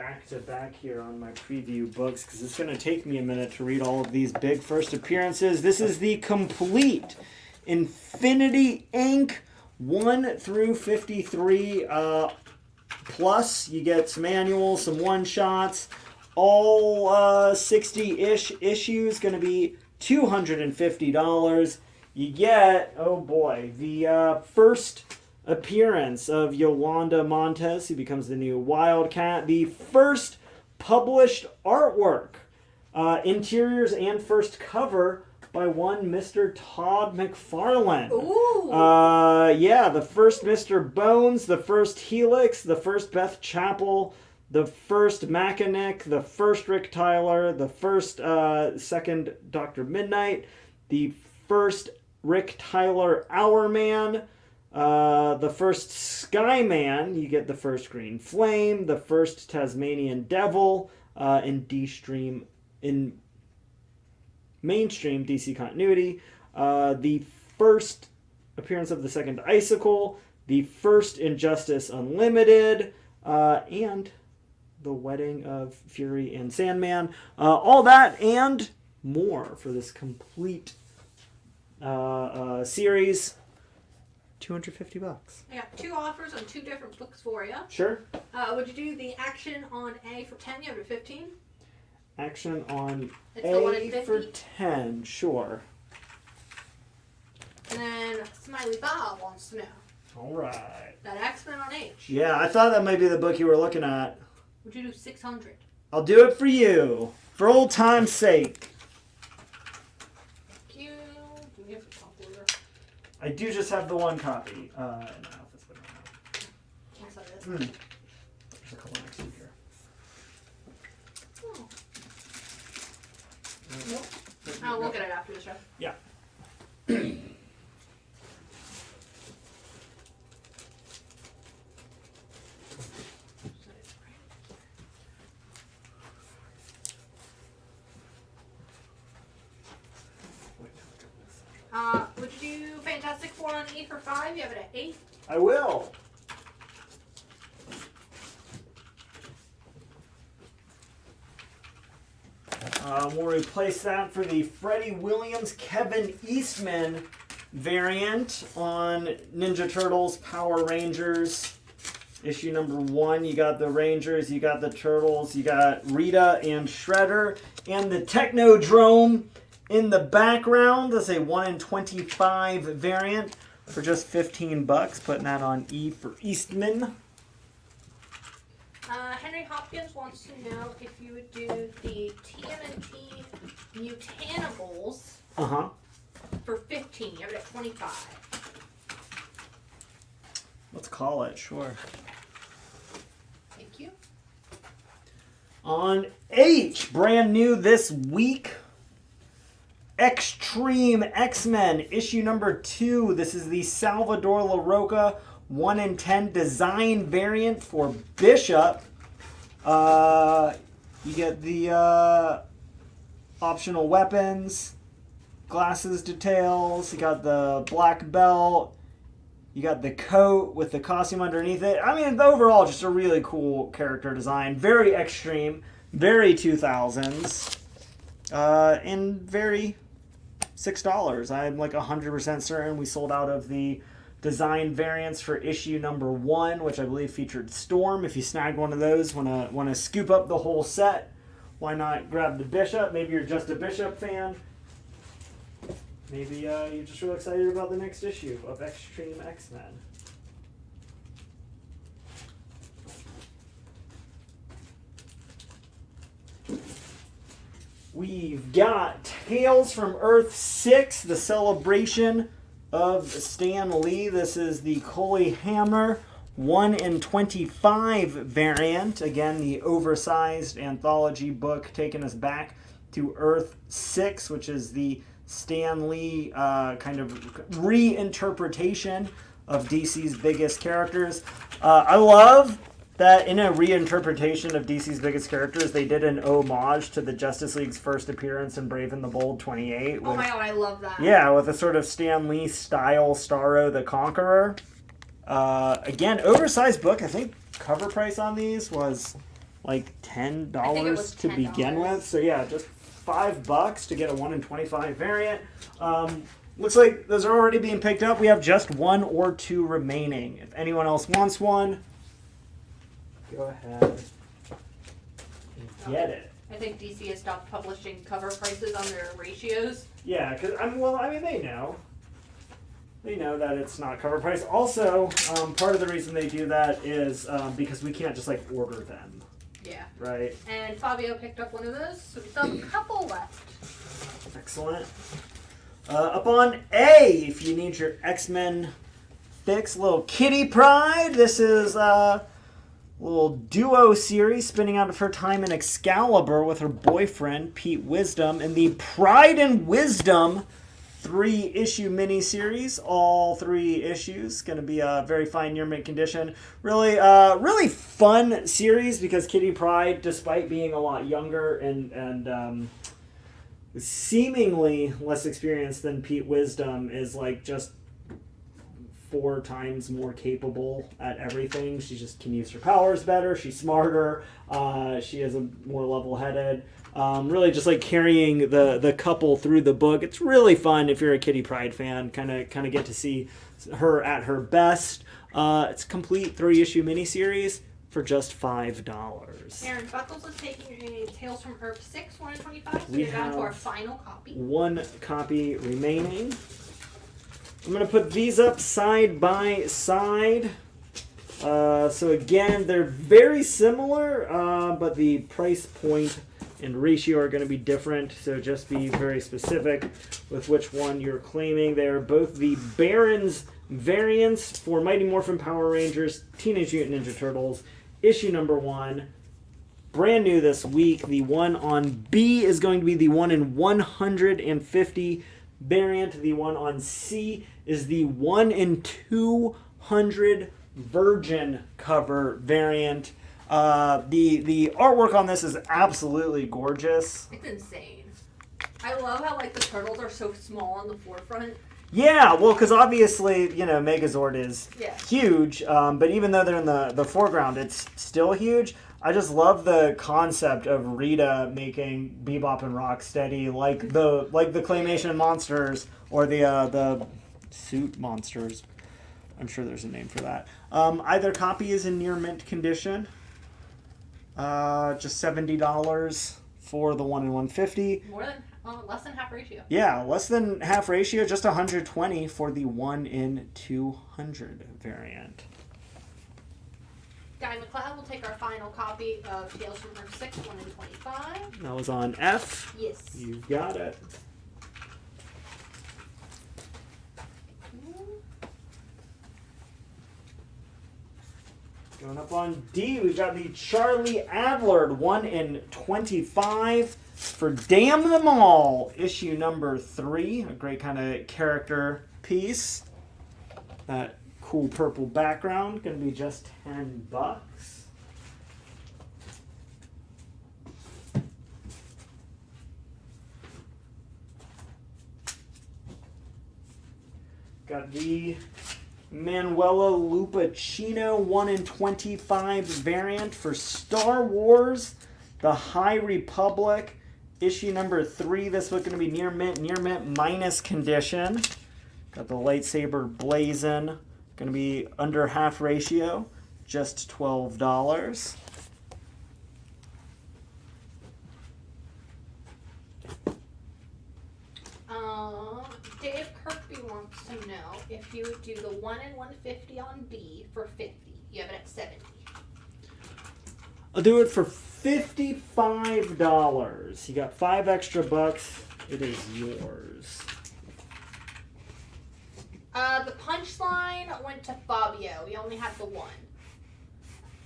back to back here on my preview books because it's going to take me a minute to read all of these big first appearances. This is the complete Infinity Inc. 1 through 53. Plus, you get some annuals, some one-shots. All 60-ish issues, going to be $250. You get, oh boy, the first appearance of Yolanda Montes, who becomes the new Wildcat. The first published artwork, interiors and first cover by one Mr. Todd McFarlane. Ooh. Yeah, the first Mr. Bones, the first Helix, the first Beth Chapel, the first Mechanic, the first Rick Tyler, the first second Dr. Midnight, the first Rick Tyler Hourman, the first Skyman, you get the first Green Flame, the first Tasmanian Devil in mainstream DC continuity, the first appearance of the second Icicle, the first Injustice Unlimited, and the Wedding of Fury and Sandman. All that and more for this complete series. $250. I got 2 offers on 2 different books for you. Sure. Would you do the action on A for 10? You have a 15. Action on It's the one A at for 50. 10. Sure. And then Smiley Bob wants to know All right. that X-Men on H. Yeah, I thought that might be the book you were looking at. Would you do 600? I'll do it for you. For old time's sake. Thank you. Give me a top order. I do just have the one copy. In my office, but I don't know. Yes, that is. There's a couple next to here. Oh. Nope. I'll look at it after the show. Yeah. Would you do Fantastic Four on E for 5? You have it at 8. I will. We'll replace that for the Freddie Williams, Kevin Eastman variant on Ninja Turtles, Power Rangers. Issue number 1, you got the Rangers, you got the Turtles, you got Rita and Shredder, and the Technodrome in the background. That's a 1 in 25 variant for just $15. Putting that on E for Eastman. Henry Hopkins wants to know if you would do the TMNT Mutanimals for 15. You have it at 25. Let's call it, sure. Thank you. On H, brand new this week, Extreme X-Men, issue number 2. This is the Salvador LaRocca 1 in 10 design variant for Bishop. You get the optional weapons, glasses details, you got the black belt, you got the coat with the costume underneath it. I mean, overall, just a really cool character design. Very extreme, very 2000s, and very $6. I'm like 100% certain we sold out of the design variants for issue number 1, which I believe featured Storm. If you snagged one of those, want to scoop up the whole set, why not grab the Bishop? Maybe you're just a Bishop fan. Maybe you're just really excited about the next issue of Extreme X-Men. We've got Tales from Earth 6, the celebration of Stan Lee. This is the Coley Hammer 1 in 25 variant. Again, the oversized anthology book taking us back to Earth 6, which is the Stan Lee kind of reinterpretation of DC's biggest characters. I love that in a reinterpretation of DC's biggest characters, they did an homage to the Justice League's first appearance in Brave and the Bold 28. Oh my god, I love that. Yeah, with a sort of Stan Lee style Starro the Conqueror. Again, oversized book. I think cover price on these was like $10 was to begin $10. with. So yeah, just $5 to get a 1 in 25 variant. Looks like those are already being picked up. We have just 1 or 2 remaining. If anyone else wants one, go ahead and get it. I think DC has stopped publishing cover prices on their ratios. Yeah, because they know. They know that it's not cover price. Also, part of the reason they do that is because we can't just like order them. Yeah. Right. And Fabio picked up one of those, so we still have a couple left. Excellent. Up on A, if you need your X-Men fix, little Kitty Pryde. This is a little duo series spinning out of her time in Excalibur with her boyfriend, Pete Wisdom, in the Pride and Wisdom 3-issue miniseries. All 3 issues. Going to be a very fine near mint condition. Really fun series because Kitty Pryde, despite being a lot younger and seemingly less experienced than Pete Wisdom, is like just 4 times more capable at everything. She just can use her powers better. She's smarter. She is more level-headed. Really just like carrying the couple through the book. It's really fun if you're a Kitty Pryde fan. Kind of get to see her at her best. It's a complete 3-issue miniseries for just $5. Aaron Buckles is taking a Tales from Earth 6, 1 in 25. So We you're down to have our final copy. 1 copy remaining. I'm going to put these up side by side. So again, they're very similar, but the price point and ratio are going to be different. So just be very specific with which one you're claiming. They are both the Barron's variants for Mighty Morphin Power Rangers, Teenage Mutant Ninja Turtles, issue number 1. Brand new this week. The one on B is going to be the 1 in 150 variant. The one on C is the 1 in 200 virgin cover variant. The artwork on this is absolutely gorgeous. It's insane. I love how like the turtles are so small on the forefront. Yeah, well, because obviously, Megazord is Yeah. huge, but even though they're in the foreground, it's still huge. I just love the concept of Rita making Bebop and Rocksteady like the claymation monsters or the suit monsters. I'm sure there's a name for that. Either copy is in near mint condition. Just $70 for the 1 in 150. Less than half ratio. Yeah, less than half ratio, just $120 for the 1 in 200 variant. Guy McLeod will take our final copy of Tales from Earth 6, 1 in 25. That was on F. Yes. You got it. Going up on D, we've got the Charlie Adler 1 in 25 for Damn Them All, issue number 3. A great kind of character piece. That cool purple background, going to be just $10. Got the Manuela Lupacchino 1 in 25 variant for Star Wars, The High Republic, issue number 3. This book going to be near mint minus condition. Got the lightsaber blazing, going to be under half ratio, just $12. Dave Kirkby wants to know if you would do the 1 in 150 on B for 50. You have it at 70. I'll do it for $55. You got 5 extra bucks. It is yours. The punchline went to Fabio. We only have the 1.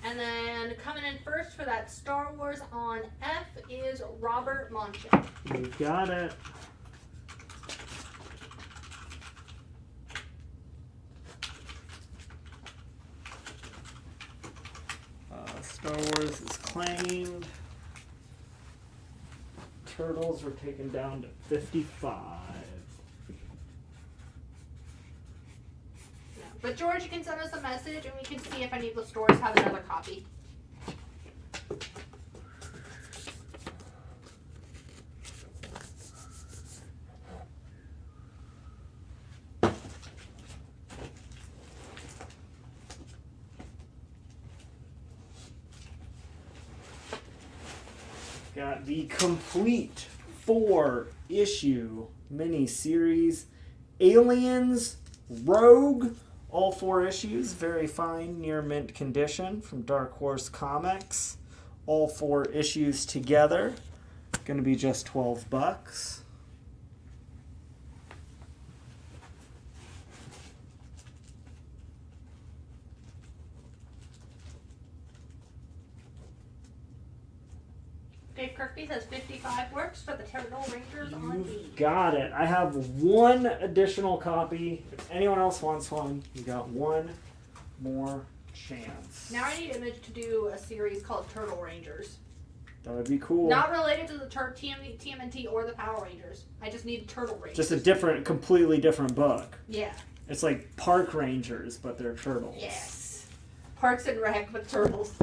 And then coming in first for that Star Wars on F is Robert Moncho. You got it. Star Wars is claimed. Turtles were taken down to 55. No. But George, you can send us a message and we can see if any of the stores have another copy. Got the complete 4-issue mini-series Aliens Rogue. All 4 issues, very fine, near mint condition from Dark Horse Comics. All 4 issues together. Going to be just $12. Dave Kirkby says 55 works for the Turtle Rangers on D. Got it. I have 1 additional copy. If anyone else wants one, you got 1 more chance. Now I need Image to do a series called Turtle Rangers. That would be cool. Not related to the TMNT or the Power Rangers. I just need Turtle Rangers. Just a different, completely different book. Yeah. It's like Park Rangers, but they're turtles. Yes. Parks and Rec with turtles.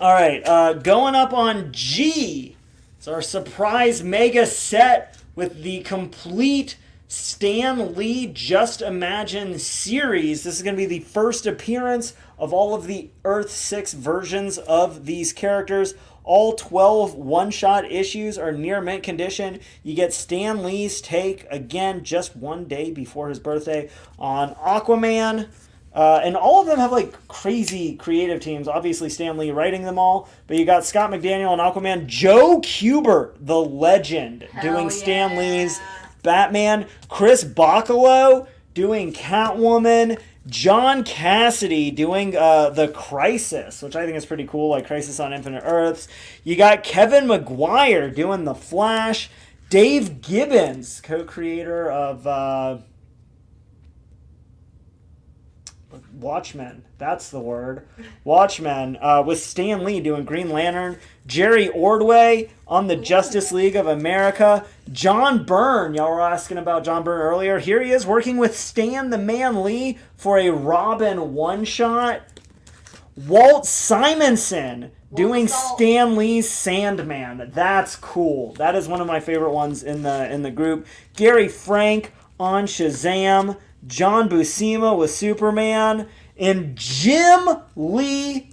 All right, going up on G. It's our surprise mega set with the complete Stan Lee Just Imagine series. This is going to be the first appearance of all of the Earth 6 versions of these characters. All 12 one-shot issues are near mint condition. You get Stan Lee's take, again, just 1 day before his birthday, on Aquaman. And all of them have like crazy creative teams. Obviously, Stan Lee writing them all. But you got Scott McDaniel on Aquaman. Joe Kubert, the legend, doing Stan Lee's Batman. Chris Bacalo doing Catwoman. John Cassidy doing The Crisis, which I think is pretty cool, like Crisis on Infinite Earths. You got Kevin McGuire doing The Flash. Dave Gibbons, co-creator of Watchmen, that's the word. Watchmen, with Stan Lee doing Green Lantern. Jerry Ordway on the Justice League of America. John Byrne, y'all were asking about John Byrne earlier. Here he is working with Stan the Man Lee for a Robin one-shot. Walt Simonson doing Stan Lee's Sandman. That's cool. That is one of my favorite ones in the group. Gary Frank on Shazam. John Buscema with Superman, and Jim Lee,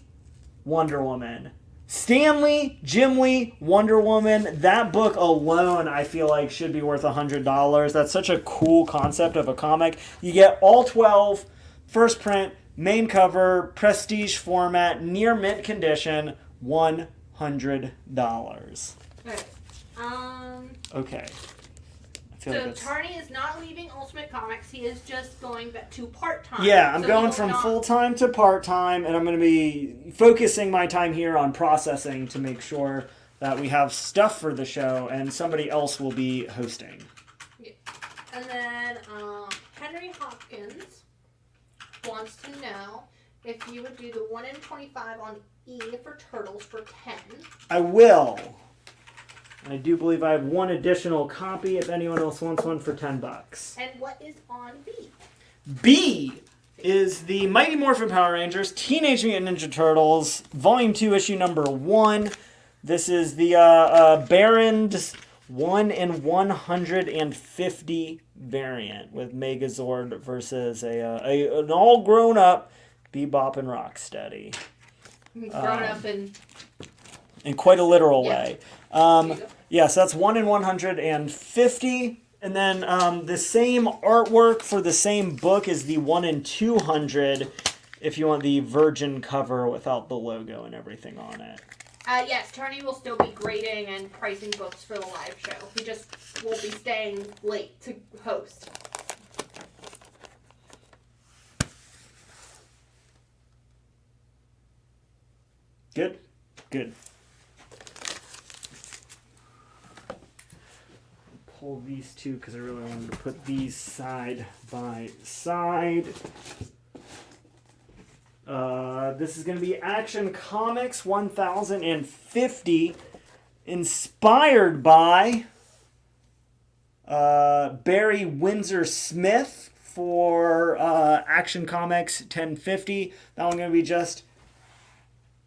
Wonder Woman. Stan Lee, Jim Lee, Wonder Woman. That book alone, I feel like, should be worth $100. That's such a cool concept of a comic. You get all 12, first print, main cover, prestige format, near mint condition, $100. Right. Okay. So Tarney is not leaving Ultimate Comics. He is just going back to part-time. Yeah, I'm going from full-time to part-time, and I'm going to be focusing my time here on processing to make sure that we have stuff for the show, and somebody else will be hosting. Yeah. And then Henry Hopkins wants to know if you would do the 1 in 25 on E for Turtles for 10. I will. I do believe I have 1 additional copy if anyone else wants one for $10. And what is on B? B is the Mighty Morphin Power Rangers Teenage Mutant Ninja Turtles Volume 2 issue number 1. This is the Baron's 1 in 150 variant with Megazord versus an all grown up Bebop and Rocksteady. Grown up in quite a literal way. Yes, that's 1 in 150. And then the same artwork for the same book is the 1 in 200 if you want the virgin cover without the logo and everything on it. Yes, Tony will still be grading and pricing books for the live show. He just will be staying late to host. Good? Good. Pull these two because I really wanted to put these side by side. This is going to be Action Comics 1050, inspired by Barry Windsor Smith for Action Comics 1050. That one's going to be just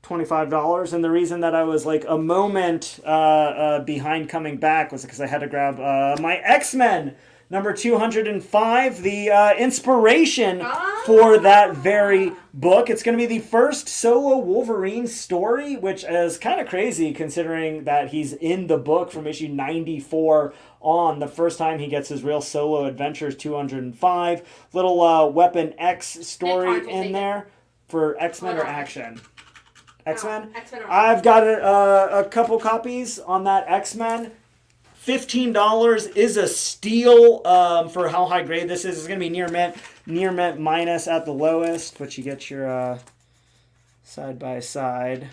$25. And the reason that I was like a moment behind coming back was because I had to grab my X-Men Number 205, the inspiration for that very book. It's going to be the first solo Wolverine story, which is kind of crazy considering that he's in the book from issue 94 on. The first time he gets his real solo adventures, 205. Little Weapon X story in there for X-Men or Action. X-Men? X-Men. I've got a couple copies on that X-Men. $15 is a steal for how high grade this is. It's going to be near mint minus at the lowest, but you get your side by side.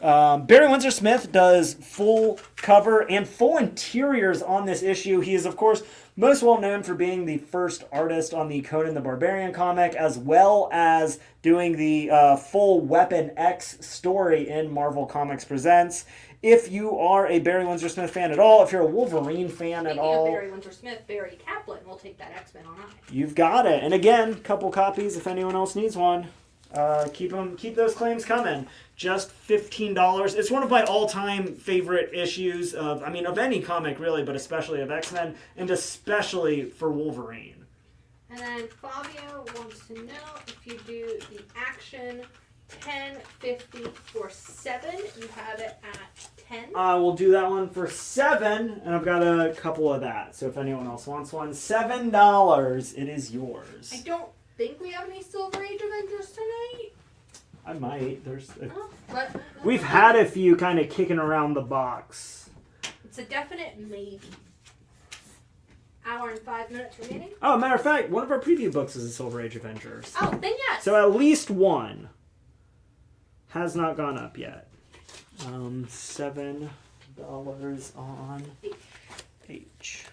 Barry Windsor Smith does full cover and full interiors on this issue. He is, of course, most well known for being the first artist on the Conan the Barbarian comic, as well as doing the full Weapon X story in Marvel Comics Presents. If you are a Barry Windsor Smith fan at all, if you're a Wolverine fan at all, Barry Windsor Smith, Barry Kaplan will take that X-Men on eye. you've got it. And again, couple copies if anyone else needs one. Keep those claims coming. Just $15. It's one of my all-time favorite issues of any comic really, but especially of X-Men, and especially for Wolverine. And then Fabio wants to know if you do the Action 1050 for 7, you have it at 10. We'll do that one for $7, and I've got a couple of that. So if anyone else wants one, $7, it is yours. I don't think we have any Silver Age Avengers tonight. I might. But We've had a few kind of kicking around the box. it's a definite maybe. Hour and 5 minutes remaining. Oh, matter of fact, one of our preview books is a Silver Age Avengers. Oh, then yes. So at least one has not gone up yet. $7 on H.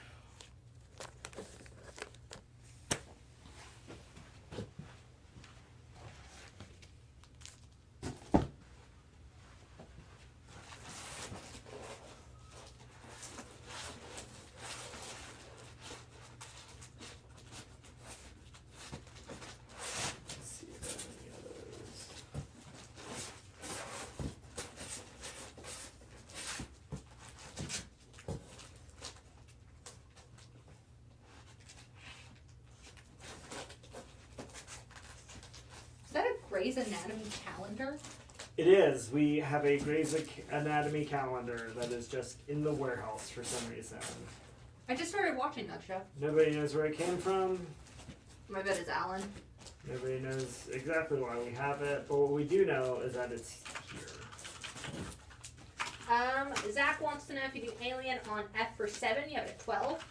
Grey's Anatomy calendar? It is. We have a Grey's Anatomy calendar that is just in the warehouse for some reason. I just started watching that show. Nobody knows where it came from. My bet is Alan. Nobody knows exactly why we have it, but what we do know is that it's here. Zach wants to know if you do Alien on F for 7, you have it at 12.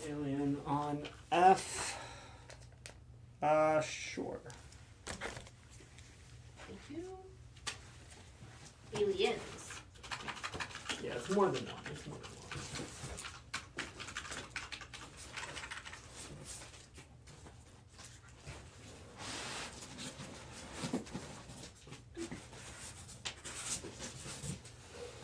Alien on F. Sure. Thank you. Aliens. Yeah, it's more than one. It's more than one.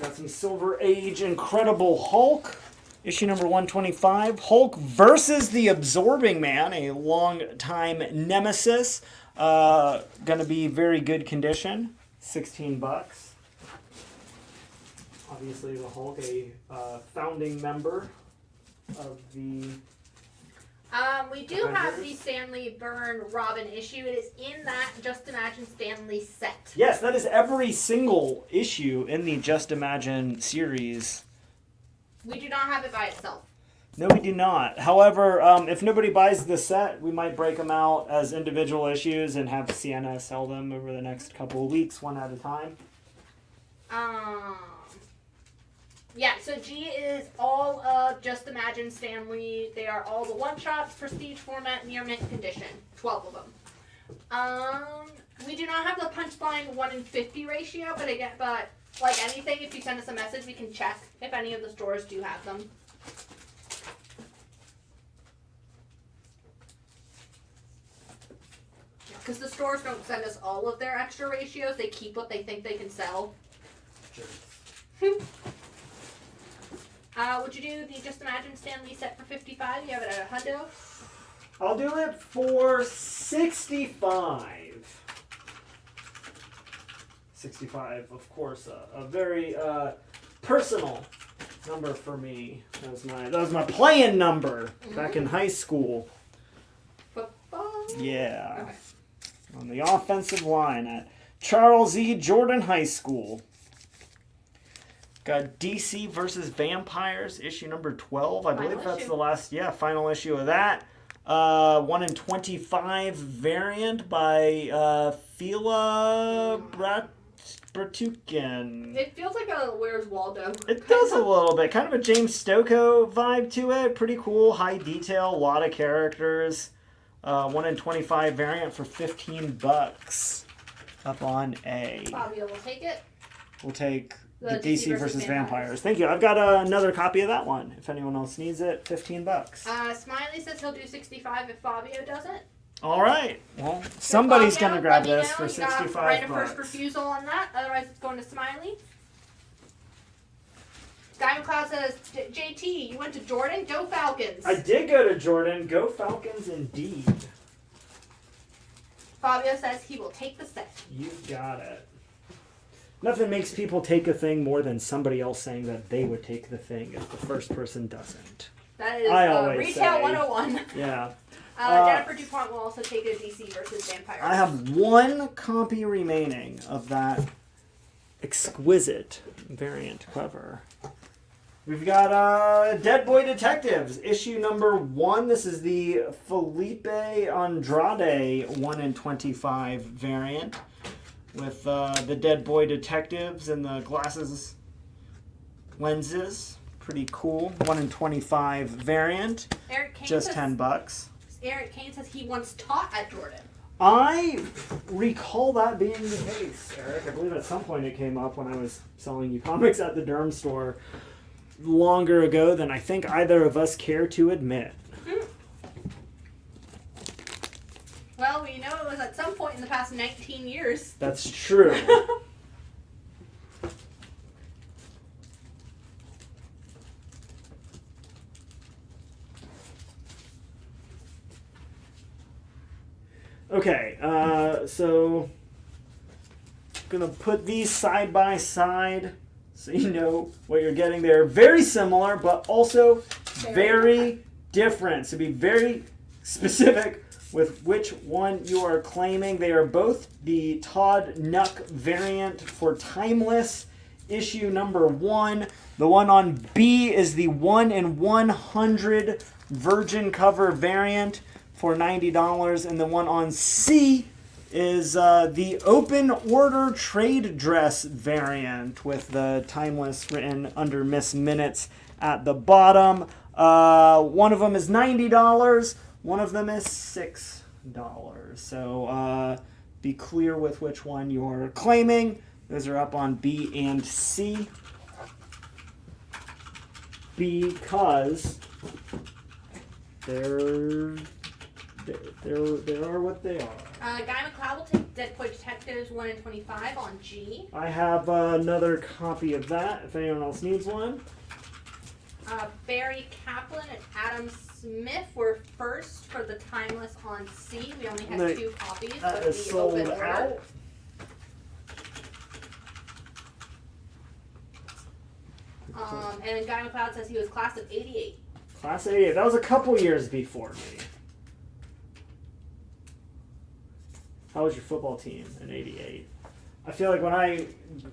Got some Silver Age Incredible Hulk. Issue number 125, Hulk versus the Absorbing Man, a long-time nemesis. Gonna be very good condition, $16. Obviously the Hulk, a founding member of the We do have the Stanley Byrne Robin issue. It is in that Just Imagine Stanley set. Yes, that is every single issue in the Just Imagine series. We do not have it by itself. No, we do not. However, if nobody buys the set, we might break them out as individual issues and have Sienna sell them over the next couple of weeks, one at a time. Yeah, so G is all of Just Imagine Stanley. They are all the one-shots, prestige format, near mint condition. 12 of them. We do not have the punchline 1-in-50 ratio, but like anything, if you send us a message, we can check if any of the stores do have them. Because the stores don't send us all of their extra ratios. They keep what they think they can sell. Would you do the Just Imagine Stanley set for 55? You have it at a hundo? I'll do it for 65. 65, of course, a very personal number for me. That was my playing number back in high school. Football? Yeah. Okay. On the offensive line at Charles E. Jordan High School. Got DC versus Vampires, issue number 12. I believe that's the last, final issue of that. 1 in 25 variant by Fila Bratukin. It feels like a Where's Waldo. It does a little bit. Kind of a James Stokoe vibe to it. Pretty cool, high detail, a lot of characters. 1 in 25 variant for $15 up on A. Fabio will take it. We'll take the DC versus Vampires. Thank you. I've got another copy of that one. If anyone else needs it, $15. Smiley says he'll do 65 if Fabio doesn't. All right. Well, somebody's Fabio, going to grab let me this know. for You got $65. right of first refusal on that. Otherwise, it's going to Smiley. Guy McLeod says, JT, you went to Jordan? Go Falcons. I did go to Jordan. Go Falcons indeed. Fabio says he will take the set. You got it. Nothing makes people take a thing more than somebody else saying that they would take the thing if the first person doesn't. That is Retail 101. Yeah. Jennifer DuPont will also take a DC versus Vampires. I have one copy remaining of that exquisite variant cover. We've got Dead Boy Detectives, issue number 1. This is the Felipe Andrade 1 in 25 variant with the Dead Boy Detectives and the glasses lenses. Pretty cool. 1 in 25 variant. Eric Kane just says, $10. Eric Kane says he once taught at Jordan. I recall that being the case, Eric. I believe at some point it came up when I was selling you comics at the Derm store longer ago than I think either of us care to admit. Well, we know it was at some point in the past 19 years. That's true. Okay, so I'm gonna put these side by side so you know what you're getting. They're very similar, but also very different. So be very specific with which one you are claiming. They are both the Todd Nuck variant for Timeless, issue number 1. The one on B is the 1 in 100 virgin cover variant for $90, and the one on C is the open order trade dress variant with the Timeless written under Miss Minutes at the bottom. One of them is $90, one of them is $6. So be clear with which one you're claiming. Those are up on B and C because they are what they are. Guy McLeod will take Dead Boy Detectives 1 in 25 on G. I have another copy of that if anyone else needs one. Barry Kaplan and Adam Smith were first for the Timeless on C. We only had 2 copies. That so is sold open out. order. And Guy McLeod says he was class of 88. Class 88. That was a couple years before me. How was your football team in '88? I feel like when I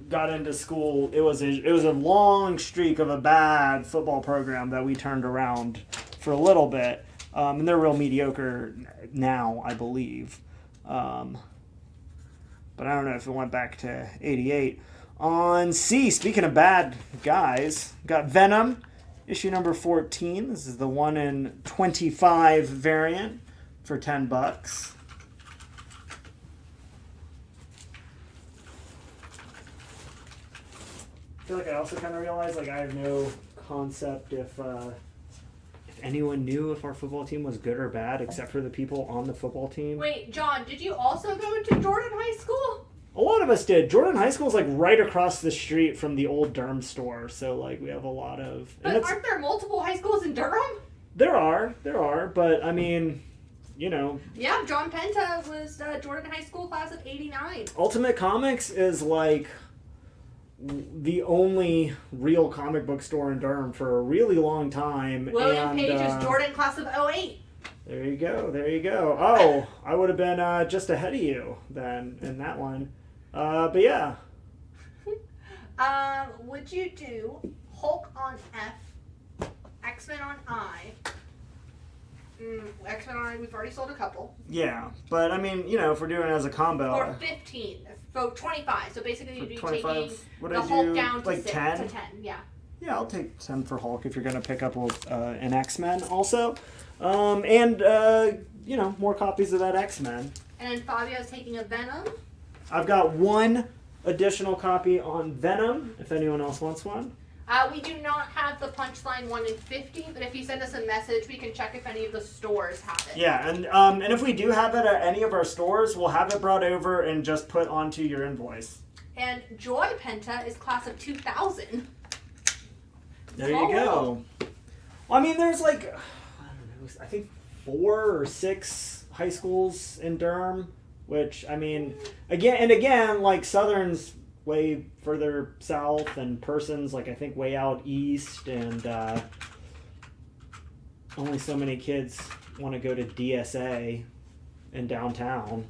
got into school, it was a long streak of a bad football program that we turned around for a little bit, and they're real mediocre now, I believe. But I don't know if it went back to '88. On C, speaking of bad guys, got Venom, issue number 14. This is the 1 in 25 variant for $10. I feel like I also kind of realized I have no concept if anyone knew if our football team was good or bad except for the people on the football team. Wait, John, did you also go to Jordan High School? A lot of us did. Jordan High School is like right across the street from the old Durham store, so like we have a lot of. But aren't there multiple high schools in Durham? There are, but I mean, you know. Yeah, John Penta was Jordan High School class of '89. Ultimate Comics is like the only real comic book store in Durham for a really long time. William and, Page is Jordan, class of 08. There you go. Oh, I would have been just ahead of you then in that one. But yeah. Would you do Hulk on F, X-Men on I? X-Men on I, we've already sold a couple. Yeah, but I mean, you know, if we're doing it as a combo. Or 15. So 25. So basically you'd be 25, taking what the I do, Hulk down to like 10? To 10, yeah. Yeah, I'll take 10 for Hulk if you're going to pick up an X-Men also. You know, more copies of that X-Men. And then Fabio's taking a Venom. I've got one additional copy on Venom, if anyone else wants one. We do not have the Punchline 1 in 50, but if you send us a message, we can check if any of the stores have it. Yeah, and if we do have it at any of our stores, we'll have it brought over and just put onto your invoice. And Joy Penta is class of 2000. There you go. Well, I mean, there's like, I don't know, I think 4 or 6 high schools in Durham, which, I mean, again, like Southern's way further south and Person's like I think way out east, and only so many kids want to go to DSA in downtown,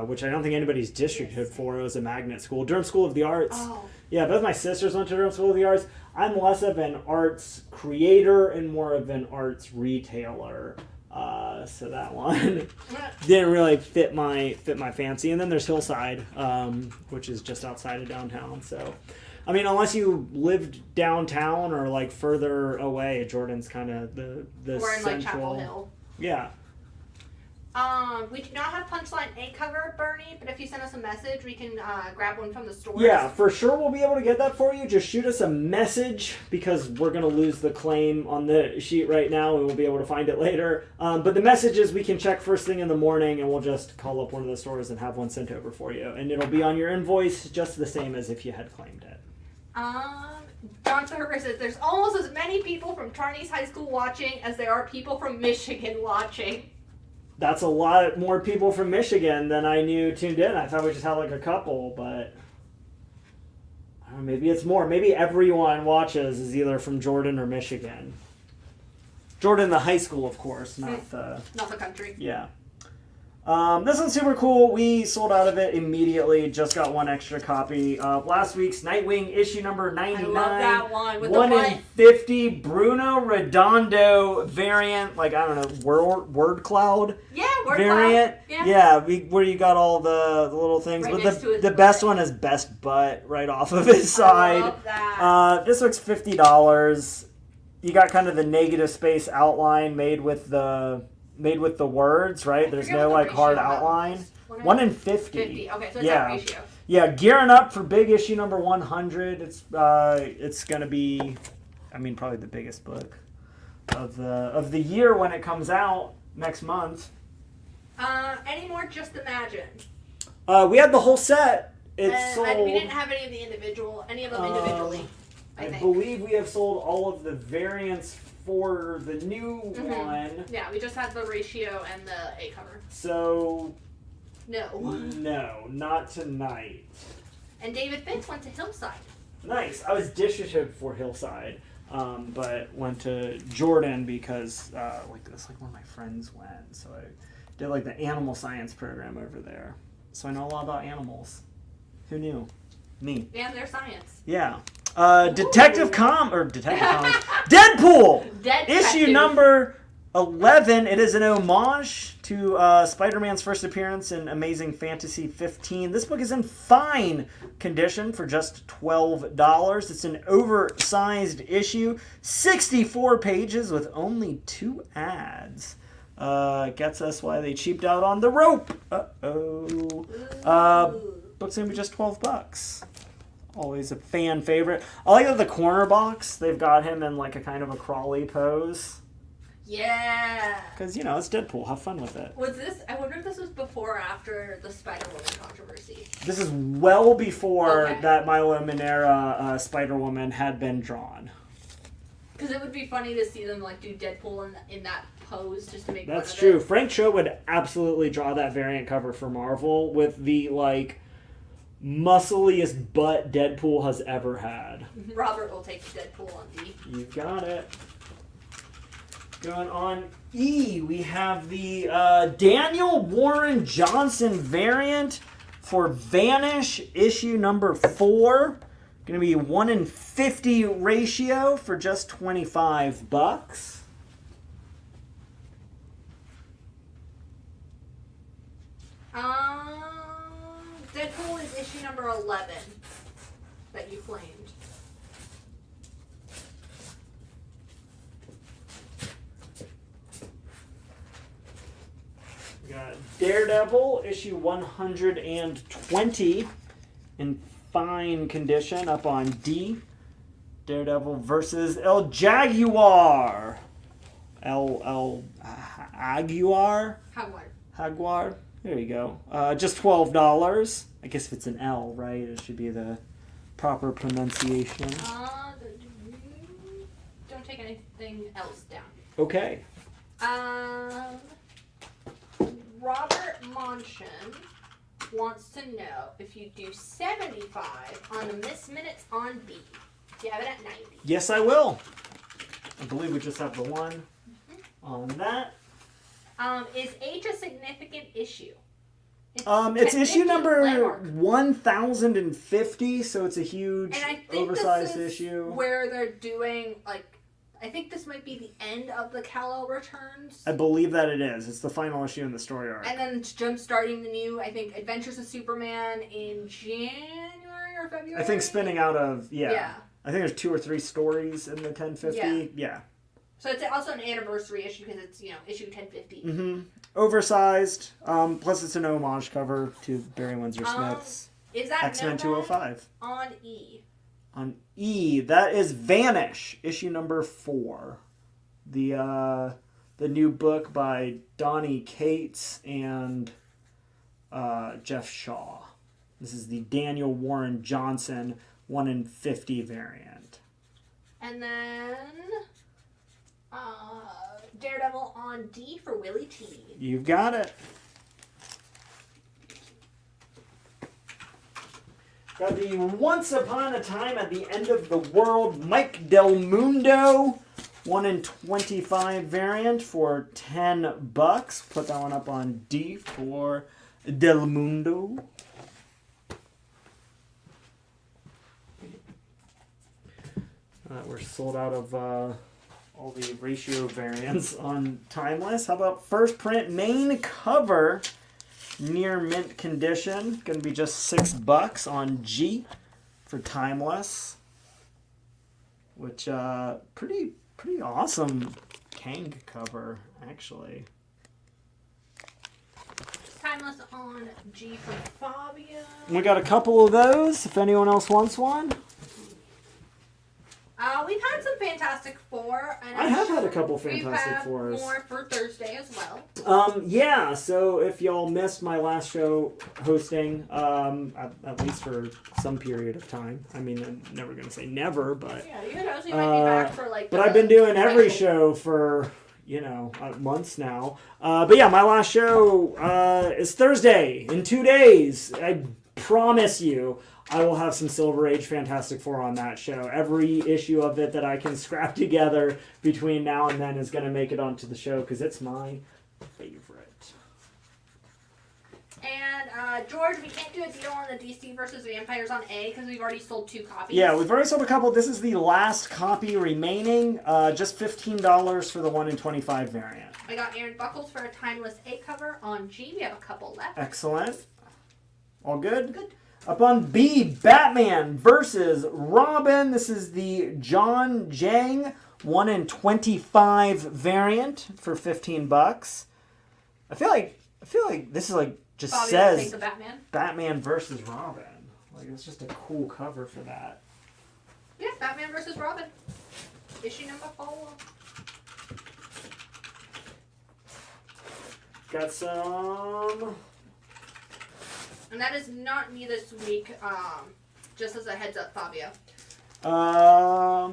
which I don't think anybody's districted for. It was a magnet school, Durham School of the Arts. Oh. Yeah, both my sisters went to Durham School of the Arts. I'm less of an arts creator and more of an arts retailer. So that one didn't really fit my fancy. And then there's Hillside, which is just outside of downtown. So, I mean, unless you lived downtown or like further away, Jordan's kind of the We're in central. like Chapel Hill. Yeah. We do not have Punchline A cover, Bernie, but if you send us a message, we can grab one from the stores. Yeah, for sure we'll be able to get that for you. Just shoot us a message because we're going to lose the claim on the sheet right now and we'll be able to find it later. But the messages we can check first thing in the morning and we'll just call up one of the stores and have one sent over for you. And it'll be on your invoice just the same as if you had claimed it. John Thurber says there's almost as many people from Charney's High School watching as there are people from Michigan watching. That's a lot more people from Michigan than I knew tuned in. I thought we just had like a couple, but I don't know, maybe it's more. Maybe everyone watches is either from Jordan or Michigan. Jordan, the high school, of course, not the country. Yeah. This one's super cool. We sold out of it immediately. Just got one extra copy. Last week's Nightwing issue number 99. I love that one. With 1 the in 50 Bruno Redondo variant. Like, I don't know, word cloud Yeah, word variant. cloud. Yeah, where you got all the little things. Right but next to his the best one is best butt right off of his side. I love that. This looks $50. You got kind of the negative space outline made with the words, right? There's no like hard outline. 1 in 50. 50. Okay, so it's Yeah. that ratio. Yeah, gearing up for big issue number 100. It's gonna be, I mean, probably the biggest book of the year when it comes out next month. Any more Just Imagine? We had the whole set. It's sold. We didn't have any of any of them individually. I think. believe we have sold all of the variants for the new one. Yeah, we just had the ratio and the A cover. So No, not tonight. And David Fitz went to Hillside. Nice. I was distributed for Hillside, but went to Jordan because like one of my friends went. So I did like the animal science program over there. So I know a lot about animals. Who knew? Me. And their science. Yeah. Detective Comics. Deadpool! Issue number 11. It is an homage to Spider-Man's first appearance in Amazing Fantasy 15. This book is in fine condition for just $12. It's an oversized issue. 64 pages with only 2 ads. Gets us why they cheaped out on the rope. Book's gonna be just $12. Always a fan favorite. I like that the corner box, they've got him in like a kind of a crawly pose. Yeah. Because, you know, it's Deadpool. Have fun with it. I wonder if this was before or after the Spider-Woman controversy. This is well before Okay. that Milo Manera Spider-Woman had been drawn. Because it would be funny to see them like do Deadpool in that pose just to make That's fun of true. Frank Cho would absolutely draw that variant cover for Marvel with the, like, muscliest butt Deadpool has ever had. Robert will take Deadpool on D. You got it. Going on E, we have the Daniel Warren Johnson variant for Vanish, issue number 4. Going to be 1 in 50 ratio for just $25. Deadpool is issue number 11 that you claimed. We got Daredevil, issue 120 in fine condition up on D. Daredevil versus El Jaguar. El Aguiar? Jaguar. There you go. Just $12. I guess if it's an L, right? It should be the proper pronunciation. Don't take anything else down. Okay. Robert Monchen wants to know if you do 75 on the missed minutes on B. Do you have it at 90? Yes, I will. I believe we just have the one on that. Is H a significant issue? It's issue number 1050, so it's a huge, and I think oversized this is issue. where they're doing, I think this might be the end of the Kal-El returns. I believe that it is. It's the final issue in the story arc. And then jump starting the new, I think, Adventures of Superman in January or February? I think spinning out of, Yeah. I think there's 2 or 3 stories in the 1050. Yeah. So it's also an anniversary issue because it's, issue 1050. Mm-hmm. Oversized. Plus it's an homage cover to Barry Windsor Smith's Is that X-Men 205. On E. On E, that is Vanish, issue number 4. The new book by Donnie Cates and Jeff Shaw. This is the Daniel Warren Johnson 1 in 50 variant. And then Daredevil on D for Willie T. You've got it. Got the Once Upon a Time at the End of the World Mike Del Mundo 1 in 25 variant for $10. Put that one up on D for Del Mundo. We're sold out of all the ratio variants on Timeless. How about first print main cover? Near mint condition. Going to be just $6 on G for Timeless. Which, pretty awesome Kang cover, actually. Timeless on G for Fabio. We got a couple of those, if anyone else wants one. We've had some Fantastic Four. And I have had a couple Fantastic Fours. Fours. We have more for Thursday as well. Yeah, so if y'all missed my last show hosting, at least for some period of time. I mean, I'm never going to say never, but... Yeah, you might be back for But I've been doing every show for, months now. But yeah, my last show is Thursday, in 2 days. I promise you, I will have some Silver Age Fantastic Four on that show. Every issue of it that I can scrap together between now and then is going to make it onto the show because it's my favorite. And George, we can't do a deal on the DC versus Vampires on A because we've already sold 2 copies. Yeah, we've already sold a couple. This is the last copy remaining. Just $15 for the 1 in 25 variant. I got Aaron Buckles for a Timeless A cover on G. We have a couple left. Excellent. All good? Good. Up on B, Batman versus Robin. This is the John Jang 1 in 25 variant for $15. I feel like this is just Bobby says take the Batman. Batman versus Robin. It's just a cool cover for that. Yeah, Batman versus Robin. Issue number 4. Got some. And that is not me this week, just as a heads up, Fabio. Uh,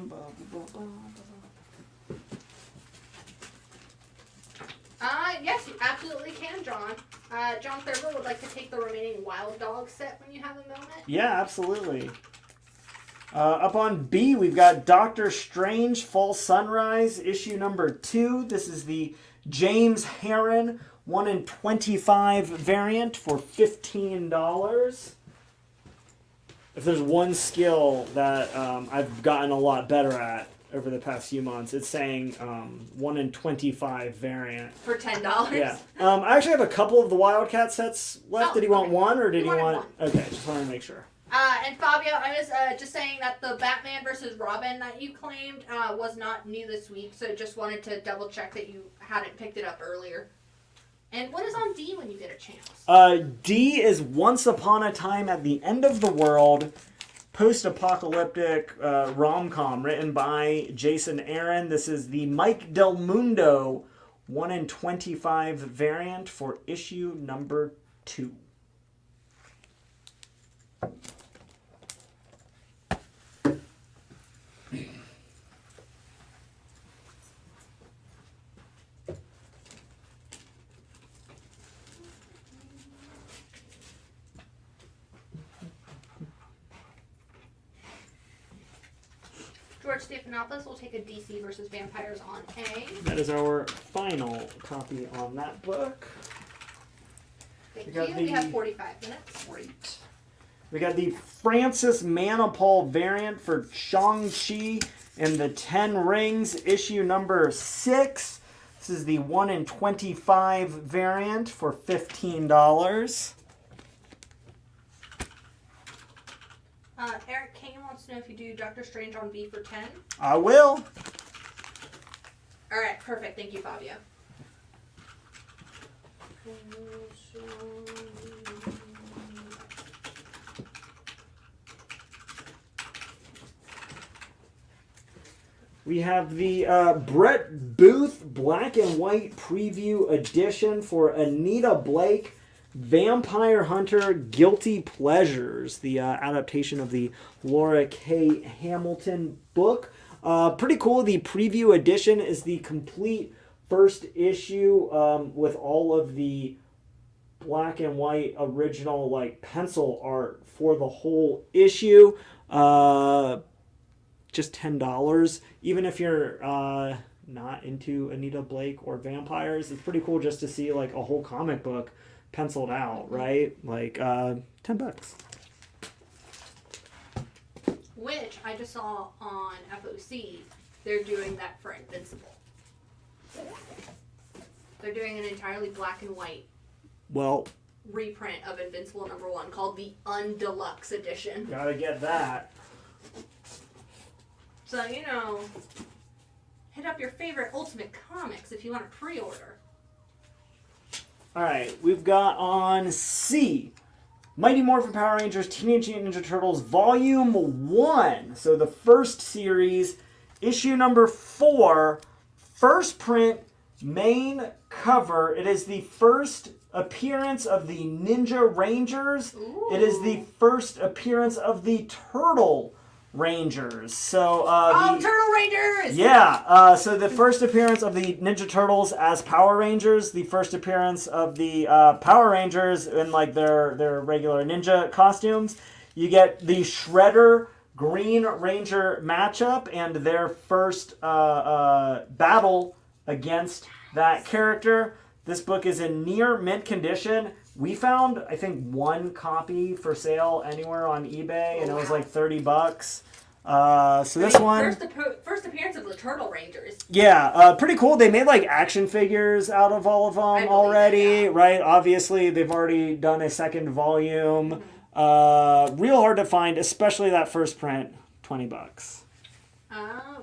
Yes, you absolutely can, John. John Thurber would like to take the remaining Wild Dog set when you have a moment. Yeah, absolutely. Up on B, we've got Doctor Strange Fall Sunrise, issue number 2. This is the James Herron 1 in 25 variant for $15. If there's one skill that I've gotten a lot better at over the past few months, it's saying 1 in 25 variant. For $10? Yeah. I actually have a couple of the Wildcat sets left. Oh, did he want okay. one or did he wanted want... one. Okay, just wanted to make sure. And Fabio, I was just saying that the Batman versus Robin that you claimed was not new this week, so just wanted to double check that you hadn't picked it up earlier. And what is on D when you get a chance? D is Once Upon a Time at the End of the World, post-apocalyptic rom-com written by Jason Aaron. This is the Mike Del Mundo 1 in 25 variant for issue number 2. George Stephanopoulos will take a DC versus Vampires on A. That is our final copy on that book. Thank you. We have 45 minutes. Great. We got the Francis Manipul variant for Shang-Chi and the 10 Rings, issue number 6. This is the 1 in 25 variant for $15. Eric Kane wants to know if you do Doctor Strange on B for 10. I will. All right, perfect. Thank you, Fabio. We have the Brett Booth Black and White Preview Edition for Anita Blake, Vampire Hunter Guilty Pleasures, the adaptation of the Laura K. Hamilton book. Pretty cool. The Preview Edition is the complete first issue with all of the black and white original like pencil art for the whole issue. Just $10. Even if you're not into Anita Blake or vampires, it's pretty cool just to see like a whole comic book penciled out, right? Like $10. Which I just saw on FOC. They're doing that for Invincible. They're doing an entirely black and white reprint of Invincible #1 called the Undeluxe Edition. Gotta get that. So, hit up your favorite Ultimate Comics if you want to pre-order. Alright, we've got on C, Mighty Morphin Power Rangers Teenage Mutant Ninja Turtles Volume 1. So the first series, issue number 4, first print, main cover. It is the first appearance of the Ninja Rangers. Ooh. It is the first appearance of the Turtle Rangers. So Turtle Rangers! Yeah, so the first appearance of the Ninja Turtles as Power Rangers, the first appearance of the Power Rangers in like their regular ninja costumes. You get the Shredder Green Ranger matchup and their first battle against that character. This book is in near mint condition. We found, I think, one copy for sale anywhere on eBay, and it was like $30. So this one... First appearance of the Turtle Rangers. Yeah, pretty cool. They made like action figures out of all of them already, right? Obviously, they've already done a second volume. Real hard to find, especially that first print. $20.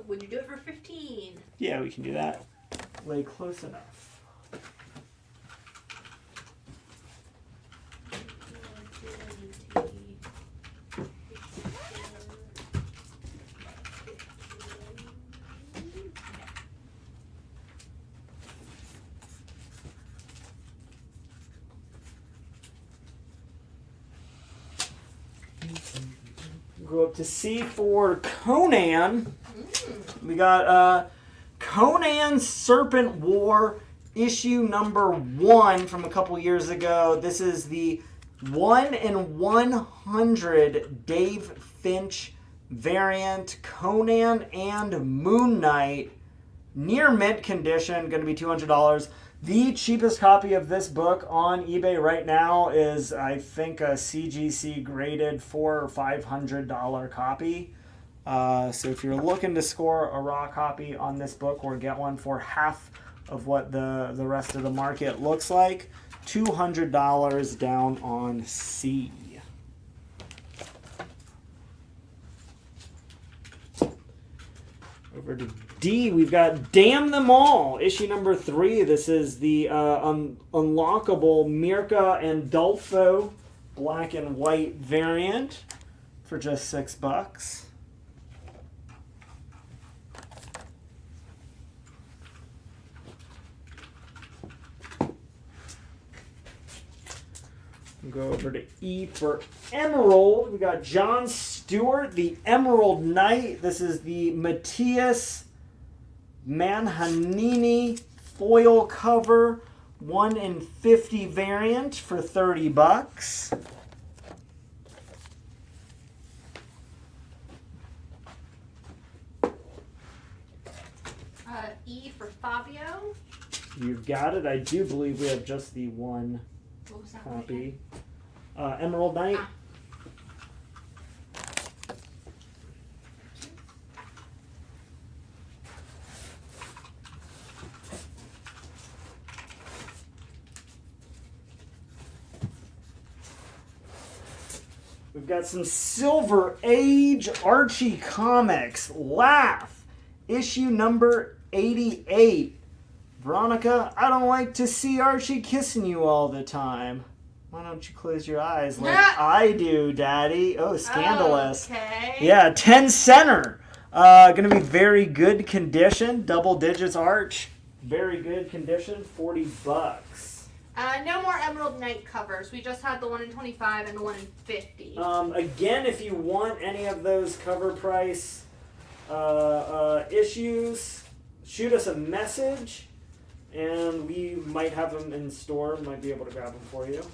Would you do it for 15? Yeah, we can do that. Lay close enough. Go up to C for Conan. We got Conan Serpent War issue number 1 from a couple years ago. This is the 1 in 100 Dave Finch variant, Conan and Moon Knight. Near mint condition, going to be $200. The cheapest copy of this book on eBay right now is, I think, a CGC graded $400 or $500 copy. So if you're looking to score a raw copy on this book or get one for half of what the rest of the market looks like, $200 down on C. Over to D, we've got Damn Them All, issue number 3. This is the unlockable Mirka and Dolfo black and white variant for just $6. We'll go over to E for Emerald. We got John Stewart, the Emerald Knight. This is the Matthias Manhanini foil cover, 1 in 50 variant for $30. E for Fabio. You've got it. I do believe we have just the one What was that copy. Emerald Knight. We've got some Silver Age Archie comics. Laugh, issue number 88. Veronica, I don't like to see Archie kissing you all the time. Why don't you close your eyes like I do, Daddy? Oh, scandalous. Okay. Yeah, 10 center. Going to be very good condition. Double digits Arch. Very good condition. $40. No more Emerald Knight covers. We just had the 1 in 25 and the 1 in 50. Again, if you want any of those cover price issues, shoot us a message, and we might have them in store. Might be able to grab them for you.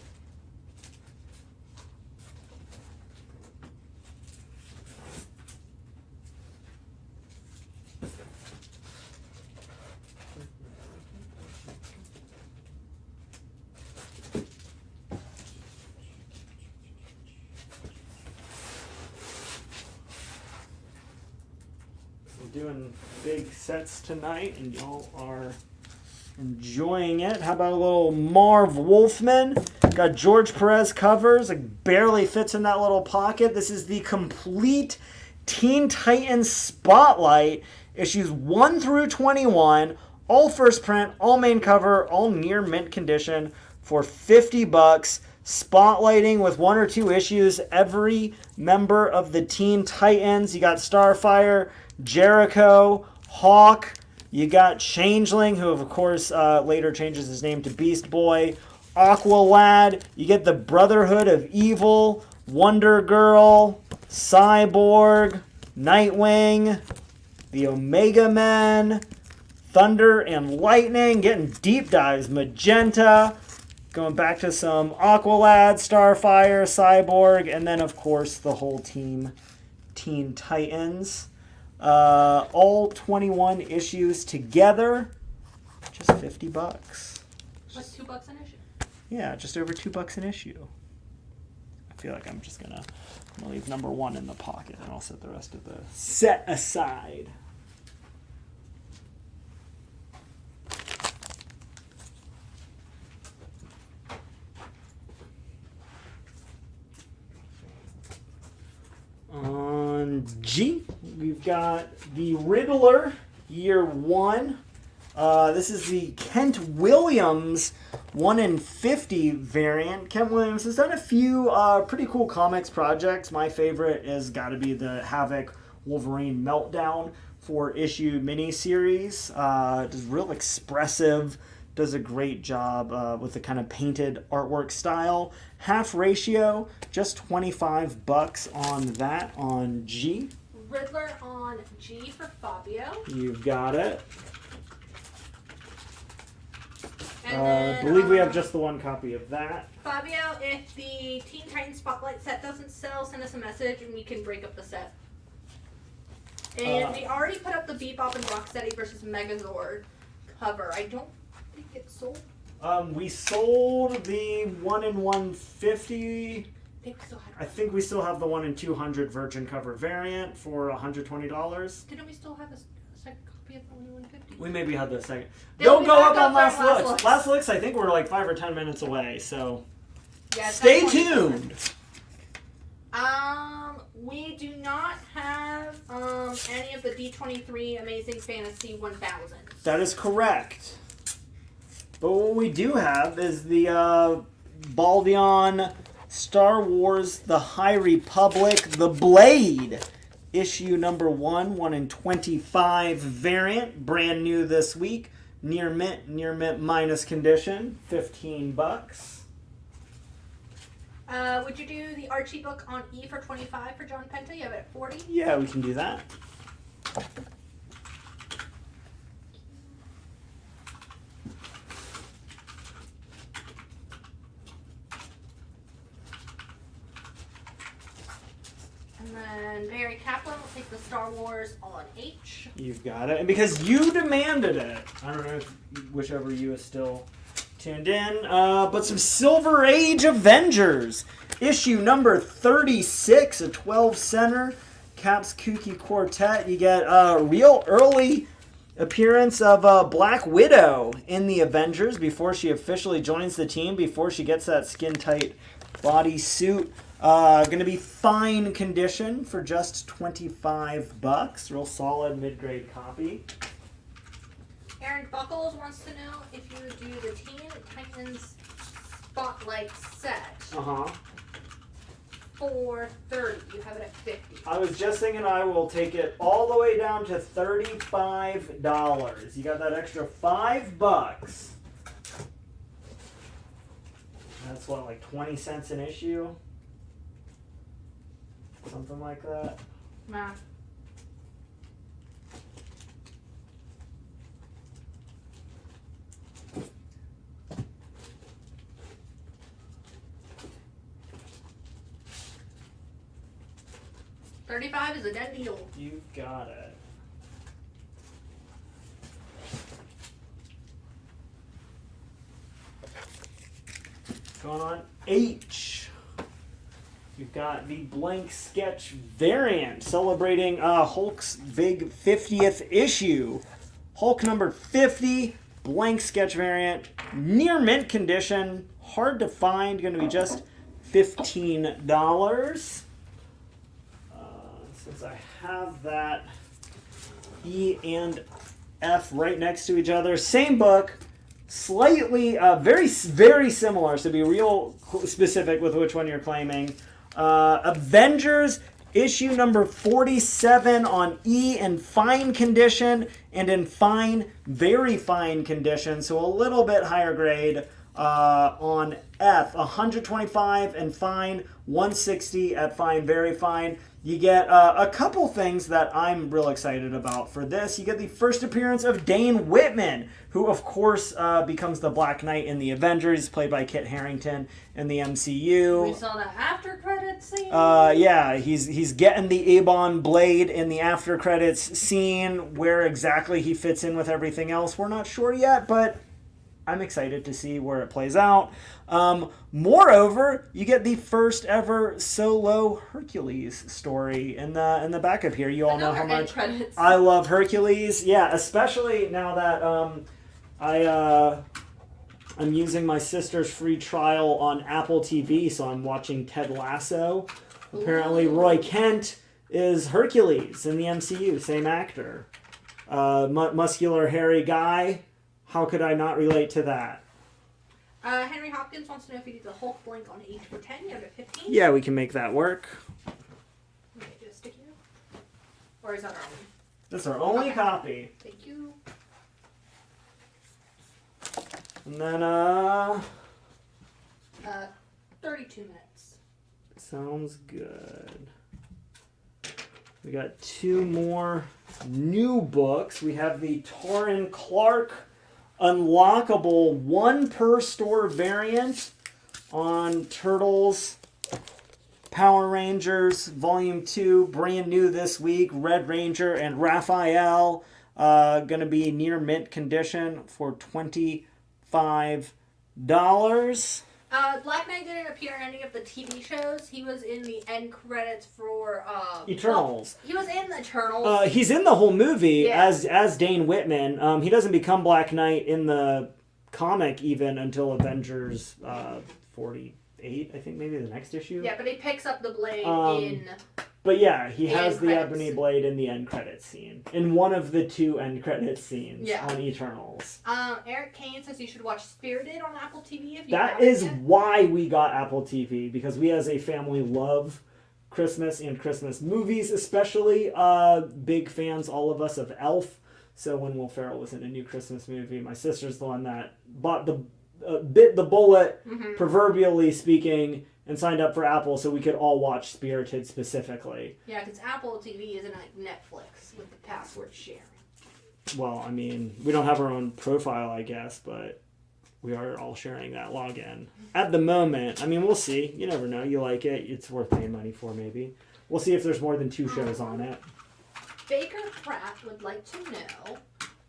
Doing big sets tonight, and y'all are enjoying it. How about a little Marv Wolfman? Got George Perez covers. It barely fits in that little pocket. This is the complete Teen Titans Spotlight, issues 1 through 21. All first print, all main cover, all near mint condition for $50. Spotlighting with 1 or 2 issues every member of the Teen Titans. You got Starfire, Jericho, Hawk, you got Changeling, who of course later changes his name to Beast Boy, Aqualad, you get the Brotherhood of Evil, Wonder Girl, Cyborg, Nightwing, the Omega Men, Thunder and Lightning, getting deep dives, Magenta, going back to some Aqualad, Starfire, Cyborg, and then of course the whole team, Teen Titans. All 21 issues together, just $50. What's $2 an issue? Yeah, just over $2 an issue. I feel like I'm just gonna leave number 1 in the pocket, and I'll set the rest of the set aside. On G, we've got the Riddler, year 1. This is the Kent Williams 1 in 50 variant. Kent Williams has done a few pretty cool comics projects. My favorite has got to be the Havoc Wolverine Meltdown 4-issue miniseries. Just real expressive. Does a great job with the kind of painted artwork style. Half ratio, just $25 on that on G. Riddler on G for Fabio. You've got it. And I believe we have just the one copy of that. Fabio, if the Teen Titans Spotlight set doesn't sell, send us a message and we can break up the set. And we already put up the Bebop and Rocksteady versus Megazord cover. I don't think it's sold. We sold the 1 in 150. I think we still have the 1 in 200 Virgin cover variant for $120. Didn't we still have a second copy of the 1 in 150? We maybe had the second. They'll Don't be go back up on on last Last looks. Looks. Last looks, I think we're like 5 or 10 minutes away. So Yeah, stay that's tuned. We do not have any of the D23 Amazing Fantasy 1000. That is correct. But what we do have is the Baldion Star Wars The High Republic The Blade issue number 1 in 25 variant, brand new this week, near mint minus condition, $15. Would you do the Archie book on E for 25 for John Penta? You have it at 40. Yeah, we can do that. And then Barry Kaplan will take the Star Wars on H. You've got it. And because you demanded it, I don't know if whichever you is still tuned in, but some Silver Age Avengers. Issue number 36, a 12 center. Cap's Kooky Quartet. You get a real early appearance of Black Widow in the Avengers before she officially joins the team, before she gets that skin-tight bodysuit. Going to be fine condition for just $25. Real solid mid-grade copy. Aaron Buckles wants to know if you do the Teen Titans Spotlight set for $30. You have it at $50. I was just thinking I will take it all the way down to $35. You got that extra $5. That's what, like 20 cents an issue? Something like that. Math. $35 is a dead deal. You got it. Going on H. You've got the blank sketch variant celebrating Hulk's big 50th issue. Hulk number 50, blank sketch variant, near mint condition, hard to find, going to be just $15. Since I have that E and F right next to each other, same book, slightly, very similar, so be real specific with which one you're claiming. Avengers issue number 47 on E in fine condition and in fine, very fine condition, so a little bit higher grade on F. 125 and fine, 160 at fine, very fine. You get a couple things that I'm real excited about for this. You get the first appearance of Dane Whitman, who of course becomes the Black Knight in the Avengers, played by Kit Harington in the MCU. We saw that after credits scene. Yeah, he's getting the Avon blade in the after credits scene. Where exactly he fits in with everything else, we're not sure yet, but I'm excited to see where it plays out. Moreover, you get the first ever solo Hercules story in the backup here. You all know how much I love Hercules. Yeah, especially now that I'm using my sister's free trial on Apple TV, so I'm watching Ted Lasso. Apparently, Roy Kent is Hercules in the MCU, same actor. Muscular, hairy guy. How could I not relate to that? Henry Hopkins wants to know if you do the Hulk blank on H for 10. You have it 15. Yeah, we can make that work. Okay, do a sticky note. Or is that our only? That's our only Okay. copy. Thank you. And then, 32 minutes. sounds good. We got 2 more new books. We have the Torrin Clark unlockable 1 per store variant on Turtles, Power Rangers Volume 2, brand new this week. Red Ranger and Raphael, going to be near mint condition for $25. Black Knight didn't appear in any of the TV shows. He was in the end credits for Eternals. He was in the Eternals. He's in the whole movie Yeah. as Dane Whitman. He doesn't become Black Knight in the comic even until Avengers 48, I think, maybe the next issue. Yeah, but he picks up the blade in... But yeah, he has the credits. ebony blade in the end credits scene. In one of the 2 end credits scenes Yeah. on Eternals. Eric Kane says you should watch Spirited on Apple TV if you That haven't is yet. why we got Apple TV, because we as a family love Christmas and Christmas movies, especially. Big fans, all of us, of Elf. So when Will Ferrell was in a new Christmas movie, my sister's the one that bit the bullet, proverbially speaking, and signed up for Apple so we could all watch Spirited specifically. Yeah, because Apple TV isn't like Netflix with the password sharing. Well, I mean, we don't have our own profile, I guess, but we are all sharing that login. At the moment, I mean, we'll see. You never know. You like it. It's worth paying money for, maybe. We'll see if there's more than 2 shows on it. Baker Pratt would like to know,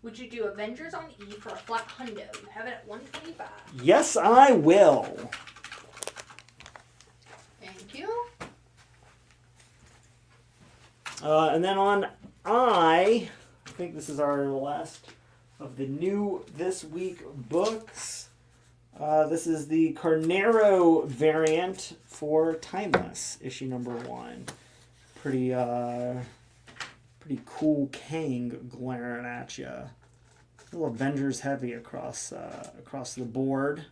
would you do Avengers on E for a flat hundo? You have it at $125. Yes, I will. Thank you. And then on I think this is our last of the new this week books. This is the Carnero variant for Timeless, issue number 1. Pretty cool Kang glaring at you. A little Avengers heavy across the board.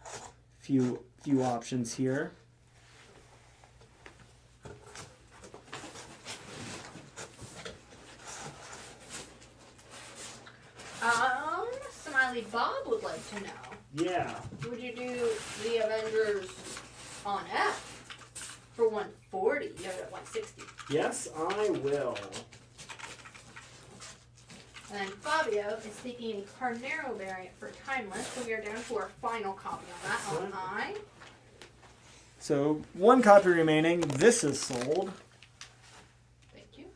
Few options here. Smiley Bob would like to know, Yeah. would you do the Avengers on F for $140? You have it at $160. Yes, I will. And then Fabio is taking a Carnero variant for Timeless, so we are down to our final copy on that on I. So 1 copy remaining. This is sold. Thank you.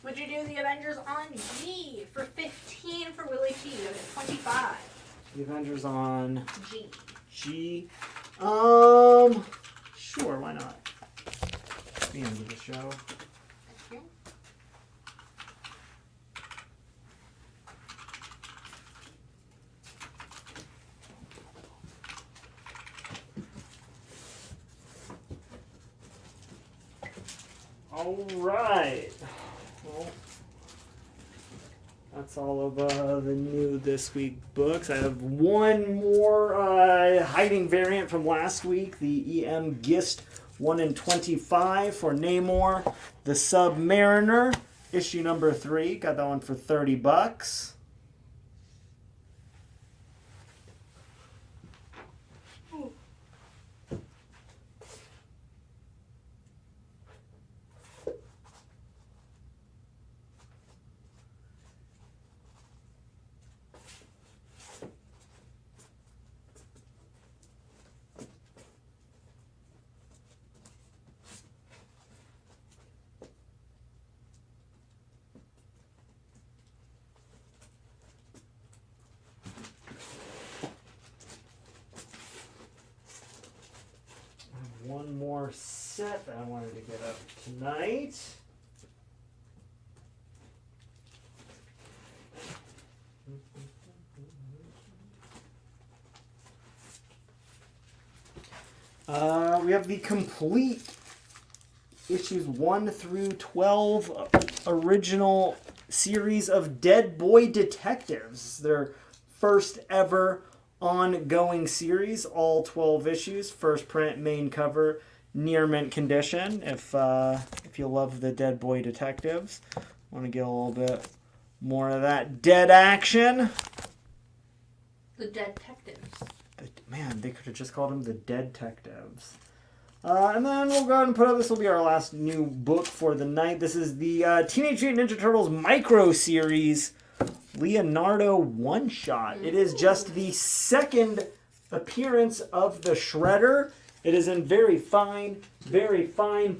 Would you do the Avengers on G for $15 for Willie T? You have it at $25. The Avengers on G. G. Sure, why not? The end of the show. Thank you. All right. Well, that's all of the new this week books. I have one more hiding variant from last week, the EM Gist 1 in 25 for Namor, the Submariner, issue number 3. Got that one for $30. One more set that I wanted to get up tonight. We have the complete issues 1 through 12 original series of Dead Boy Detectives. Their first ever ongoing series, all 12 issues, first print, main cover, near mint condition. If you love the Dead Boy Detectives, want to get a little bit more of that dead action. The Detectives. Man, they could have just called them the Dead Detectives. And then we'll go ahead and put up, this will be our last new book for the night. This is the Teenage Mutant Ninja Turtles Micro Series Leonardo one-shot. It is just the second appearance of the Shredder. It is in very fine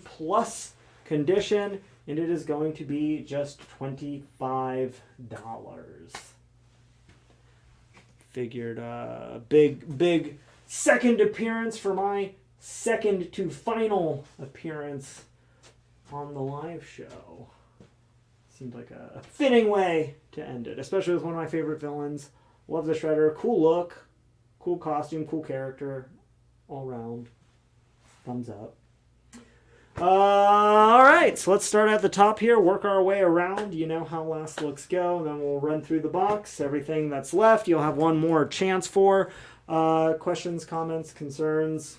plus condition, and it is going to be just $25. Figured big second appearance for my second to final appearance on the live show. Seems like a fitting way to end it, especially with one of my favorite villains. Love the Shredder. Cool look, cool costume, cool character, all around. Thumbs up. All right, so let's start at the top here, work our way around. You know how last looks go, and then we'll run through the box. Everything that's left, you'll have one more chance for. Questions, comments, concerns,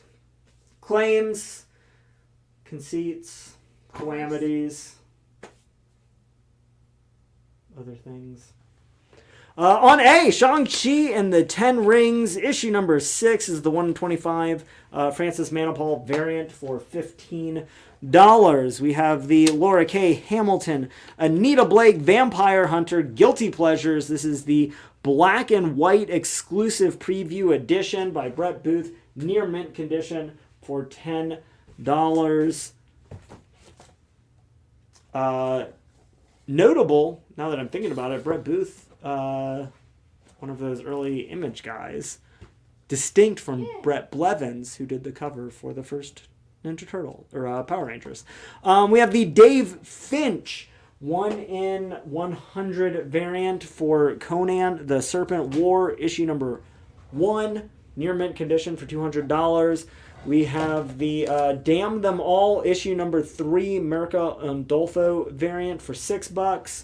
claims, conceits, calamities, other things. On A, Shang-Chi and the Ten Rings, issue number 6 is the 1 in 25 Francis Manapul variant for $15. We have the Laura K. Hamilton, Anita Blake Vampire Hunter Guilty Pleasures. This is the black and white exclusive preview edition by Brett Booth, near mint condition for $10. Notable, now that I'm thinking about it, Brett Booth, one of those early Image guys, distinct from Brett Blevins, who did the cover for the first Ninja Turtle, or Power Rangers. We have the Dave Finch 1 in 100 variant for Conan the Serpent War, issue number 1, near mint condition for $200. We have the Damn Them All, issue number 3, Mirka Undolfo variant for $6.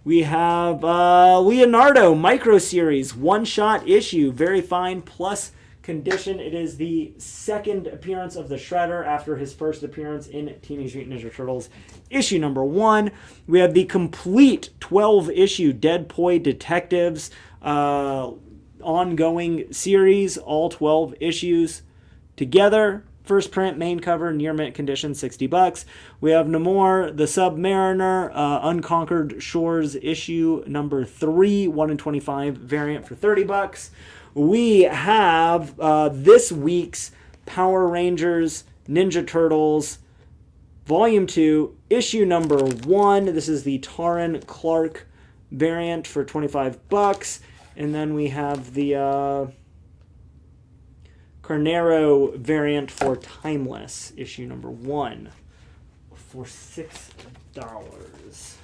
We have Leonardo Micro Series, one-shot issue, very fine, plus condition. It is the second appearance of the Shredder after his first appearance in Teenage Mutant Ninja Turtles, issue number 1. We have the complete 12-issue Dead Boy Detectives ongoing series, all 12 issues together. First print, main cover, near mint condition, $60. We have Namor, the Submariner, Unconquered Shores, issue number 3, 1 in 25 variant for $30. We have this week's Power Rangers Ninja Turtles Volume 2, issue number 1. This is the Taran Clark variant for $25. And then we have the Carnero variant for Timeless, issue number 1, for $6.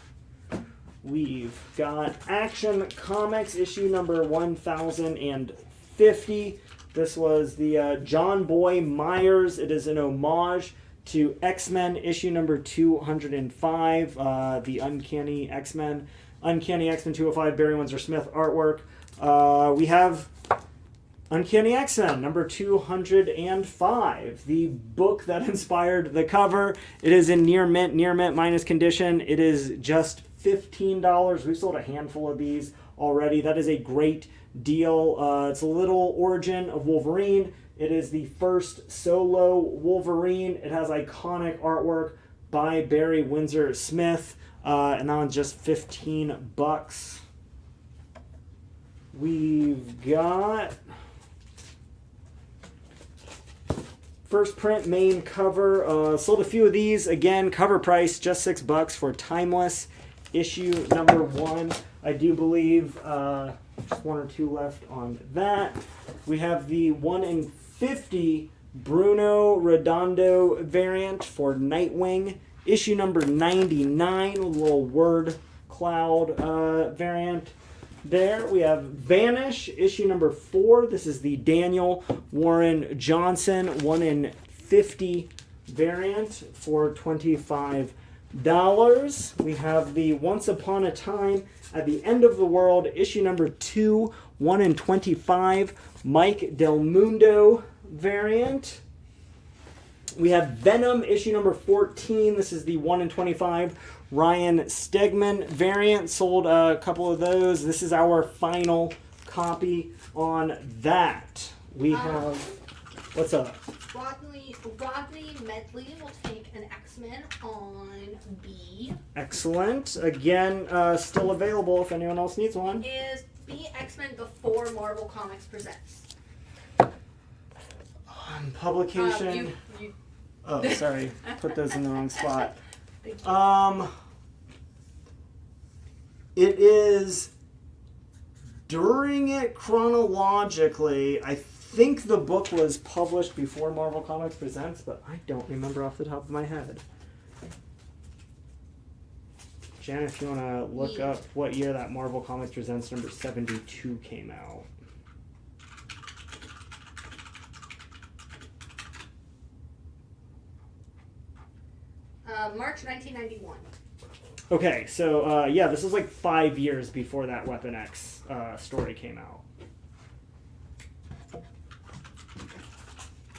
We've got Action Comics, issue number 1050. This was the John Boy Myers. It is an homage to X-Men, issue number 205, the Uncanny X-Men 205, Barry Windsor Smith artwork. We have Uncanny X-Men, number 205, the book that inspired the cover. It is in near mint minus condition. It is just $15. We've sold a handful of these already. That is a great deal. It's a little origin of Wolverine. It is the first solo Wolverine. It has iconic artwork by Barry Windsor Smith, and that one's just $15. We've got first print main cover. Sold a few of these. Again, cover price just $6 for Timeless, issue number 1. I do believe just 1 or 2 left on that. We have the 1 in 50 Bruno Redondo variant for Nightwing, issue number 99. A little word cloud variant. There we have Vanish, issue number 4. This is the Daniel Warren Johnson 1 in 50 variant for $25. We have the Once Upon a Time at the End of the World, issue number 2, 1 in 25, Mike Del Mundo variant. We have Venom, issue number 14. This is the 1 in 25 Ryan Stegman variant. Sold a couple of those. This is our final copy on that. We have... What's up? Rodney Medley will take an X-Men on B. Excellent. Again, still available if anyone else needs one. Is B X-Men before Marvel Comics presents? On publication... Oh, sorry. Put those in the wrong spot. It is during it chronologically. I think the book was published before Marvel Comics Presents, but I don't remember off the top of my head. Jan, if you want to look up what year that Marvel Comics Presents number 72 came out. March 1991. Okay, so yeah, this is like 5 years before that Weapon X story came out.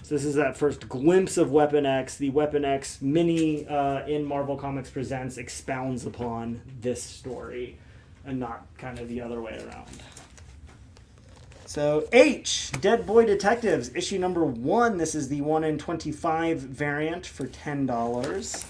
So this is that first glimpse of Weapon X. The Weapon X mini in Marvel Comics Presents expounds upon this story and not kind of the other way around. So H, Dead Boy Detectives, issue number 1. This is the 1 in 25 variant for $10.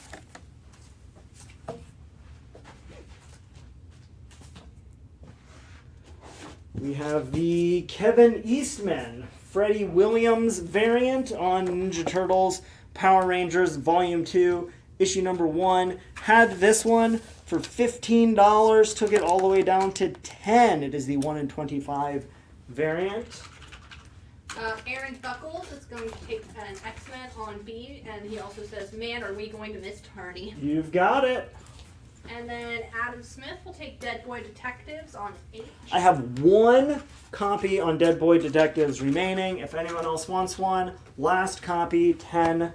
We have the Kevin Eastman, Freddie Williams variant on Ninja Turtles, Power Rangers, Volume 2, issue number 1. Had this one for $15, took it all the way down to $10. It is the 1 in 25 variant. Aaron Buckles is going to take an X-Men on B, and he also says, man, are we going to miss Turney? You've got it. And then Adam Smith will take Dead Boy Detectives on H. I have one copy on Dead Boy Detectives remaining. If anyone else wants one, last copy, $10.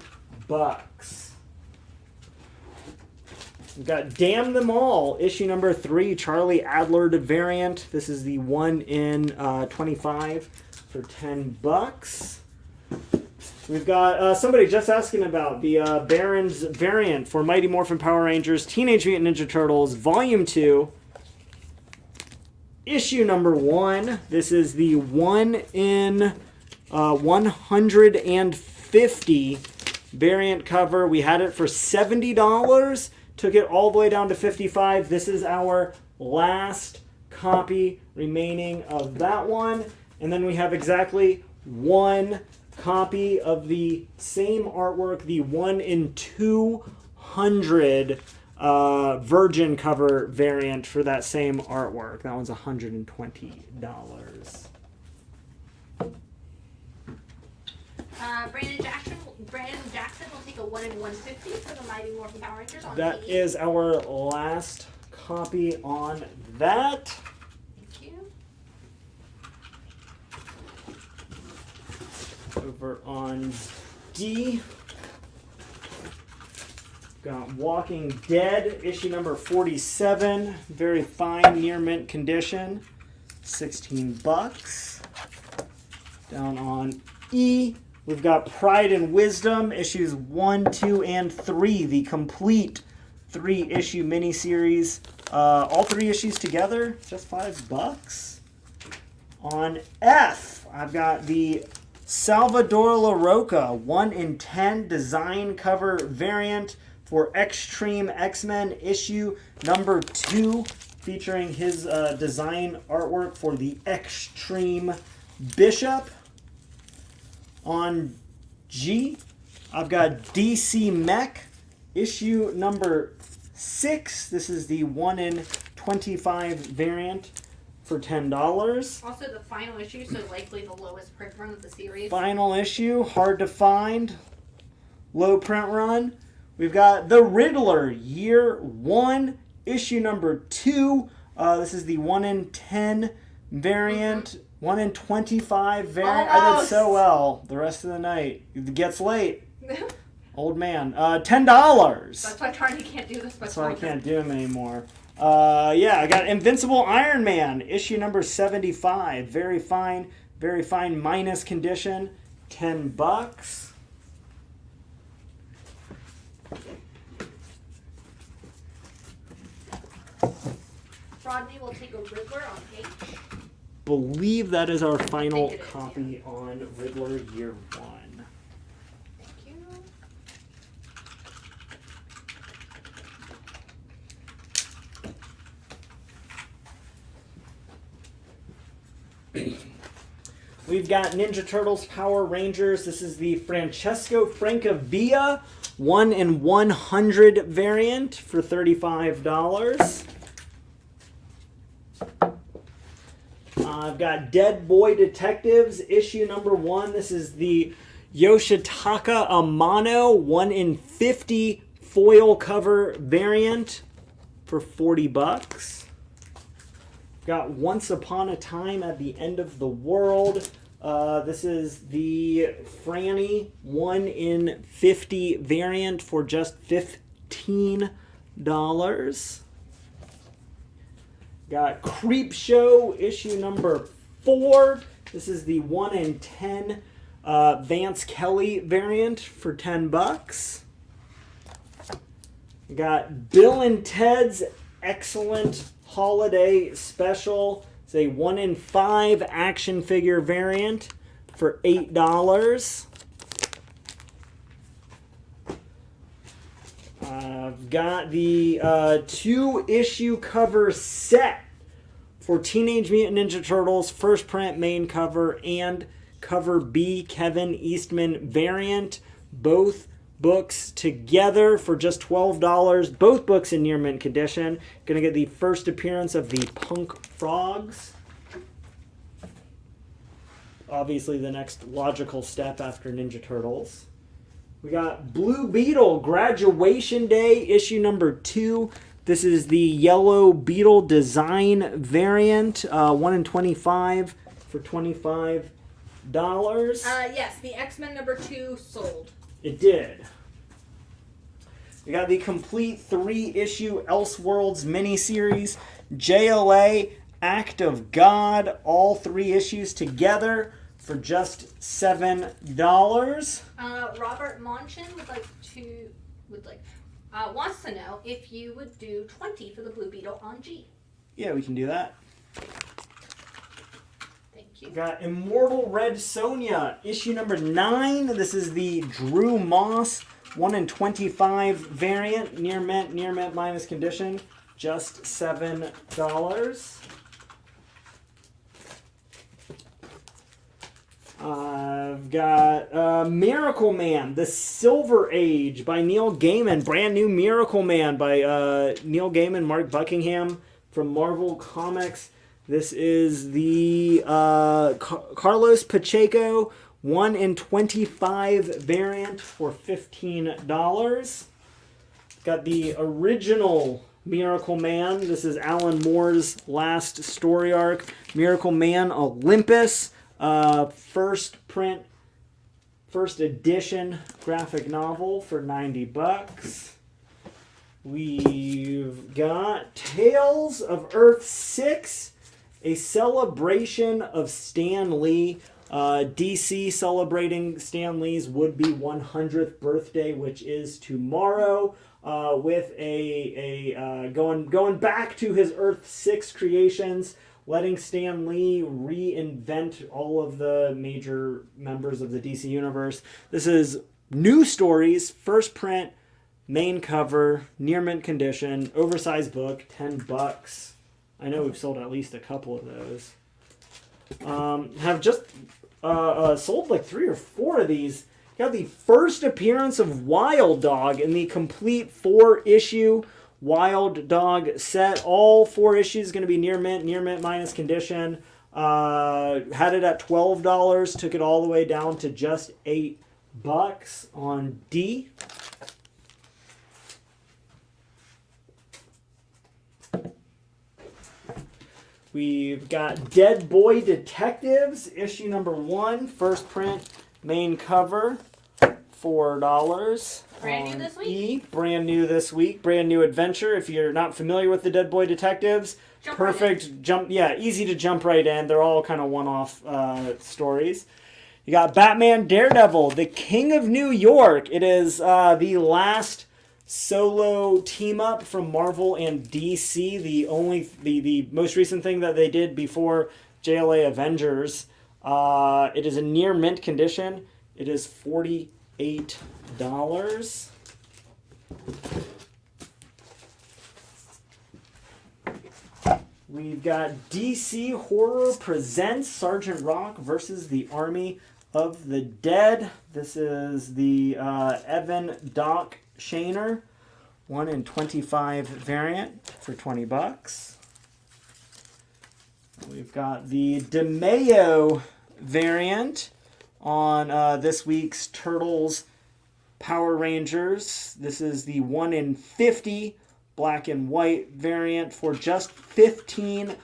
We've got Damn Them All, issue number 3, Charlie Adler variant. This is the 1 in 25 for $10. We've got somebody just asking about the Barron's variant for Mighty Morphin Power Rangers, Teenage Mutant Ninja Turtles, Volume 2, issue number 1. This is the 1 in 150 variant cover. We had it for $70, took it all the way down to $55. This is our last copy remaining of that one. And then we have exactly one copy of the same artwork, the 1 in 200 Virgin cover variant for that same artwork. That one's $120. Brandon Jackson will take a 1 in 150 for the Mighty Morphin Power Rangers on That B. is our last copy on that. Thank you. Over on D, got Walking Dead, issue number 47. Very fine, near mint condition. $16. Down on E, we've got Pride and Wisdom, issues 1, 2, and 3. The complete 3-issue miniseries. All 3 issues together, just $5. On F, I've got the Salvador LaRocca 1 in 10 design cover variant for Extreme X-Men issue number 2, featuring his design artwork for the Extreme Bishop. On G, I've got DC Mech issue number 6. This is the 1 in 25 variant for $10. Also the final issue, so likely the lowest print run of the series. Final issue, hard to find, low print run. We've got The Riddler, year 1, issue number 2. This is the 1 in 10 variant, 1 in 25 variant. I did so well the rest of the night. It gets late. Old man. $10. That's why Charlie can't do this. That's why I can't do them anymore. Yeah, I got Invincible Iron Man, issue number 75. Very fine minus condition. $10. Rodney will take a Riddler on page. Believe that is our final Think it is, copy on Riddler Year 1. Thank you. We've got Ninja Turtles Power Rangers. This is the Francesco Francavilla 1 in 100 variant for $35. I've got Dead Boy Detectives issue number 1. This is the Yoshitaka Amano 1 in 50 foil cover variant for $40. Got Once Upon a Time at the End of the World. This is the Franny 1 in 50 variant for just $15. Got Creep Show issue number 4. This is the 1 in 10 Vance Kelly variant for $10. Got Bill and Ted's Excellent Holiday Special. It's a 1 in 5 action figure variant for $8. I've got the 2-issue cover set for Teenage Mutant Ninja Turtles first print main cover and cover B Kevin Eastman variant. Both books together for just $12. Both books in near mint condition. Gonna get the first appearance of the Punk Frogs. Obviously the next logical step after Ninja Turtles. We got Blue Beetle Graduation Day issue number 2. This is the Yellow Beetle design variant, 1 in 25 for $25. Yes, the X-Men number 2 sold. It did. We got the complete 3-issue Elseworlds miniseries, JLA Act of God, all 3 issues together for just $7. Robert Monchin wants to know if you would do 20 for the Blue Beetle on G. Yeah, we can do that. Thank you. We got Immortal Red Sonja, issue number 9. This is the Drew Moss 1 in 25 variant, near mint minus condition, just $7. I've got Miracle Man, The Silver Age by Neil Gaiman. Brand new Miracle Man by Neil Gaiman, Mark Buckingham from Marvel Comics. This is the Carlos Pacheco 1 in 25 variant for $15. Got the original Miracle Man. This is Alan Moore's last story arc. Miracle Man Olympus. First edition graphic novel for $90. We've got Tales of Earth 6, a celebration of Stan Lee. DC celebrating Stan Lee's would-be 100th birthday, which is tomorrow, with a going back to his Earth 6 creations, letting Stan Lee reinvent all of the major members of the DC universe. This is new stories, first print, main cover, near mint condition, oversized book, $10. I know we've sold at least a couple of those. Have just sold like 3 or 4 of these. Got the first appearance of Wild Dog in the complete 4-issue Wild Dog set. All 4 issues going to be near mint minus condition. Had it at $12, took it all the way down to just $8 on D. We've got Dead Boy Detectives, issue number 1, first print, main cover, $4. Brand new this week. E, brand new this week, brand new adventure. If you're not familiar with the Dead Boy Detectives, perfect jump. Yeah, easy to jump right in. They're all kind of one-off stories. You got Batman Daredevil, the King of New York. It is the last solo team up from Marvel and DC. The most recent thing that they did before JLA Avengers. It is a near mint condition. It is $48. We've got DC Horror Presents Sergeant Rock versus the Army of the Dead. This is the Evan Doc Shaner 1 in 25 variant for $20. We've got the DeMayo variant on this week's Turtles Power Rangers. This is the 1 in 50 black and white variant for just $15.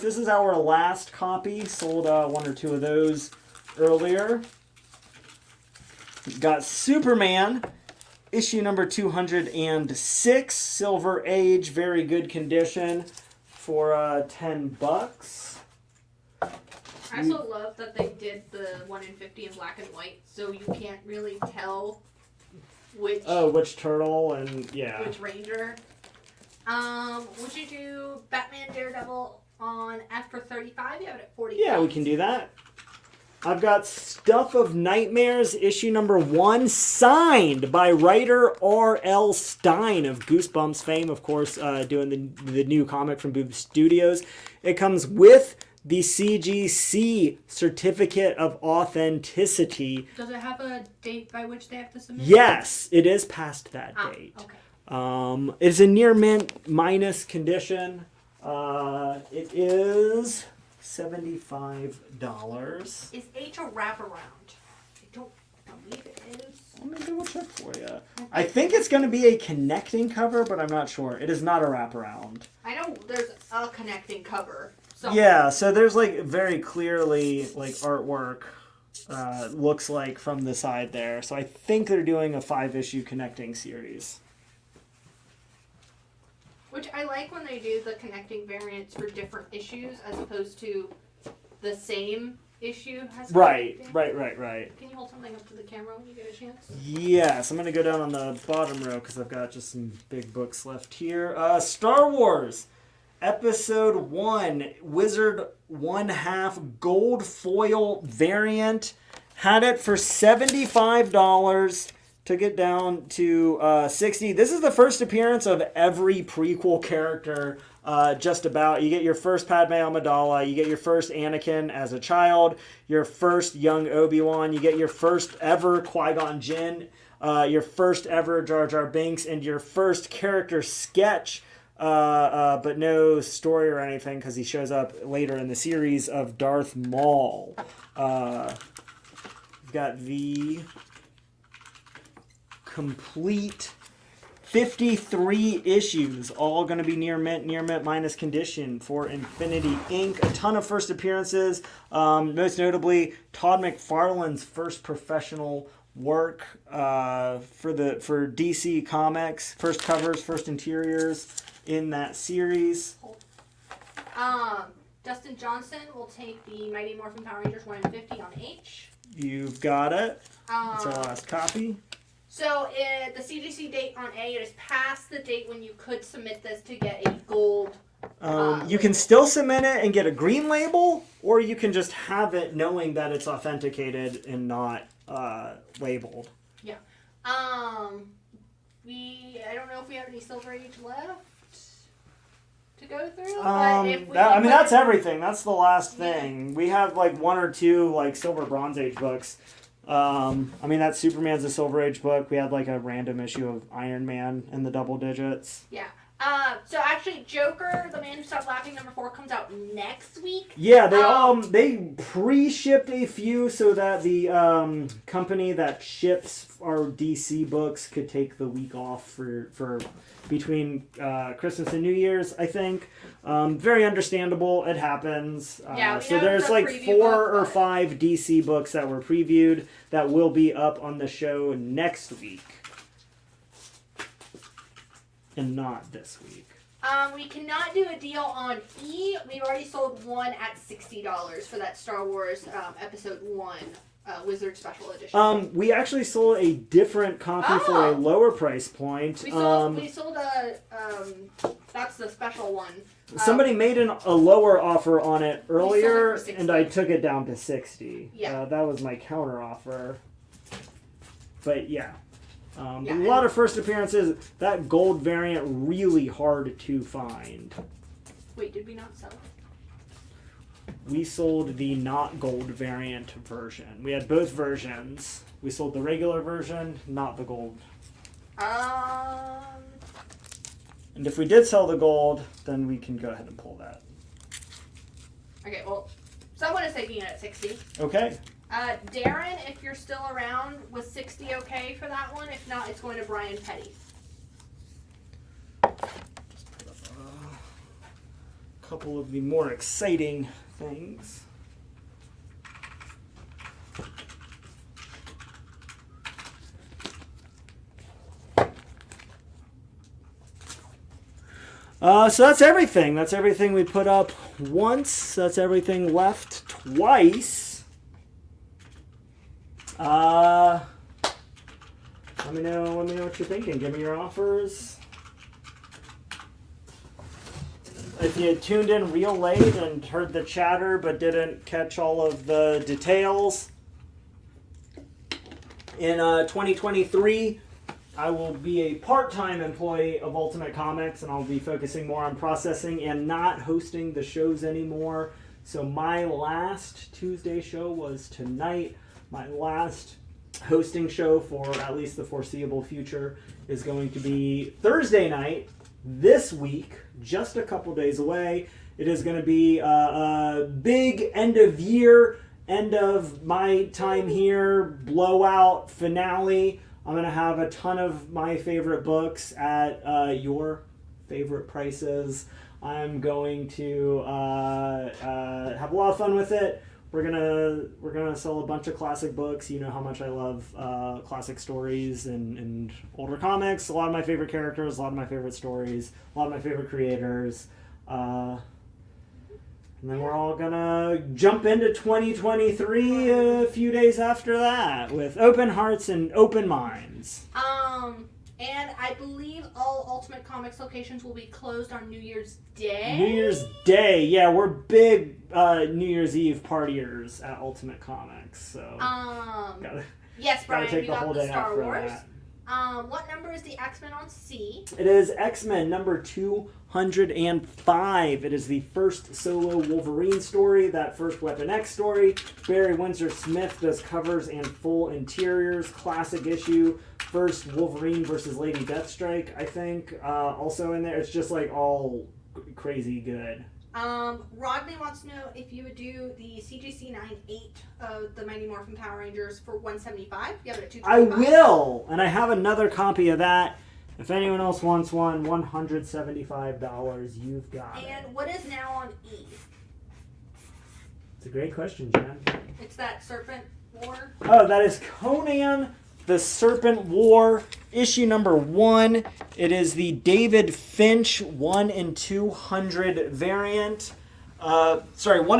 This is our last copy. Sold 1 or 2 of those earlier. We've got Superman, issue number 206, Silver Age, very good condition for $10. I also love that they did the 1 in 50 in black and white, so you can't really tell which turtle and which ranger. Would you do Batman Daredevil on F for 35? You have it at 40. Yeah, we can do that. I've got Stuff of Nightmares, issue number 1, signed by writer R.L. Stine of Goosebumps fame, of course, doing the new comic from Boom Studios. It comes with the CGC Certificate of Authenticity. Does it have a date by which they have to submit? Yes, it is past that date. Okay. It's a near mint minus condition. It is $75. Is H a wraparound? I don't believe it is. Let me double check for you. I think it's going to be a connecting cover, but I'm not sure. It is not a wraparound. I know there's a connecting cover. Yeah, so there's like very clearly like artwork looks like from the side there. So I think they're doing a 5-issue connecting series. Which I like when they do the connecting variants for different issues as opposed to the same issue has Right. Can you hold something up to the camera when you get a chance? Yes, I'm going to go down on the bottom row because I've got just some big books left here. Star Wars, Episode 1, Wizard 1/2 gold foil variant. Had it for $75. Took it down to $60. This is the first appearance of every prequel character, just about. You get your first Padme Amidala, you get your first Anakin as a child, your first young Obi-Wan, you get your first ever Qui-Gon Jinn, your first ever Jar Jar Binks, and your first character sketch, but no story or anything because he shows up later in the series, of Darth Maul. We've got the complete 53 issues, all going to be near mint minus condition for Infinity Inc. A ton of first appearances, most notably Todd McFarlane's first professional work for DC Comics, first covers, first interiors in that series. Dustin Johnson will take the Mighty Morphin Power Rangers 1 in 50 on H. You've got it. That's our last copy. So the CGC date on A is past the date when you could submit this to get a gold. You can still submit it and get a green label, or you can just have it knowing that it's authenticated and not labeled. Yeah. I don't know if we have any Silver Age left to go through. But if we that's everything. That's the last thing. We have like 1 or 2 like Silver Bronze Age books. That Superman's a Silver Age book. We had like a random issue of Iron Man in the double digits. Yeah. So actually, Joker, The Man Who Stopped Laughing, number 4 comes out next week. Yeah, they pre-shipped a few so that the company that ships our DC books could take the week off for between Christmas and New Year's, I think. Very understandable. It happens. So there's like 4 or 5 DC books that were previewed that will be up on the show next week. And not this week. We cannot do a deal on E. We've already sold one at $60 for that Star Wars Episode 1 Wizard Special Edition. We actually sold a different copy for a lower price point. We sold a that's the special one. Somebody made a lower offer on it earlier, for 60. and I took it down to 60. Yeah. That was my counter offer. But yeah. Yeah, a lot of first appearances. That gold variant really hard to find. Wait, did we not sell it? We sold the not gold variant version. We had both versions. We sold the regular version, not the gold. And if we did sell the gold, then we can go ahead and pull that. Okay, well, someone is taking it at 60. Okay. Darren, if you're still around, was 60 okay for that one? If not, it's going to Brian Petty. Just put up a couple of the more exciting things. So that's everything. That's everything we put up once. That's everything left twice. Let me know what you're thinking. Give me your offers. If you tuned in real late and heard the chatter but didn't catch all of the details, in 2023, I will be a part-time employee of Ultimate Comics, and I'll be focusing more on processing and not hosting the shows anymore. So my last Tuesday show was tonight. My last hosting show for at least the foreseeable future is going to be Thursday night this week, just a couple days away. It is going to be a big end of year, end of my time here, blowout finale. I'm going to have a ton of my favorite books at your favorite prices. I'm going to have a lot of fun with it. We're gonna sell a bunch of classic books. You know how much I love classic stories and older comics. A lot of my favorite characters, a lot of my favorite stories, a lot of my favorite creators. And then we're all gonna jump into 2023 a few days after that with open hearts and open minds. And I believe all Ultimate Comics locations will be closed on New Year's Day. New Year's Day, yeah, we're big New Year's Eve partiers at Ultimate Comics. So yes, Brian, take you the got whole the day Star out for Wars. that. What number is the X-Men on C? It is X-Men number 205. It is the first solo Wolverine story, that first Weapon X story. Barry Windsor Smith does covers and full interiors. Classic issue. First Wolverine versus Lady Deathstrike, I think. Also in there. It's just like all crazy good. Rodney wants to know if you would do the CGC 9-8 of the Mighty Morphin Power Rangers for $175. You have it at $225. I will! And I have another copy of that. If anyone else wants one, $175. You've got it. And what is now on E? It's a great question, Jen. It's that Serpent War. Oh, that is Conan the Serpent War, issue number 1. It is the David Finch 1 in 200 variant. 1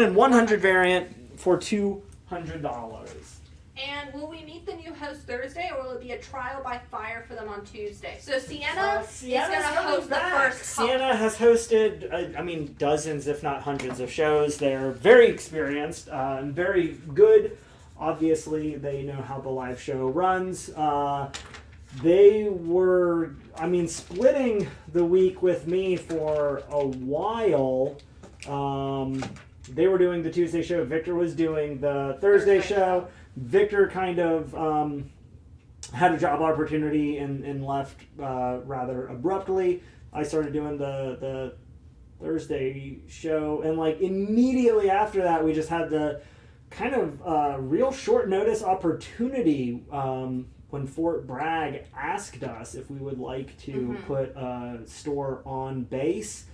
in 100 variant for $200. And will we meet the new host Thursday, or will it be a trial by fire for them on Tuesday? So Sienna is going to host the first couple. Sienna has hosted, dozens, if not hundreds of shows. They're very experienced and very good. Obviously, they know how the live show runs. They were, splitting the week with me for a while. They were doing the Tuesday show. Victor was doing the Thursday show. Victor kind of had a job opportunity and left rather abruptly. I started doing the Thursday show, and immediately after that, we just had the kind of real short notice opportunity when Fort Bragg asked us if we would like to put a store on base.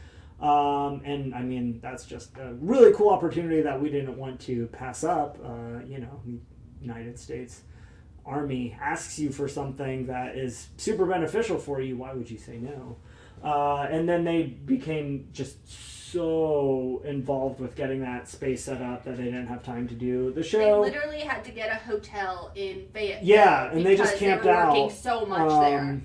And that's just a really cool opportunity that we didn't want to pass up. United States Army asks you for something that is super beneficial for you. Why would you say no? And then they became just so involved with getting that space set up that they didn't have time to do the show. They literally had to get a hotel in Fayetteville. Yeah, and they just camped they were out. working so much there.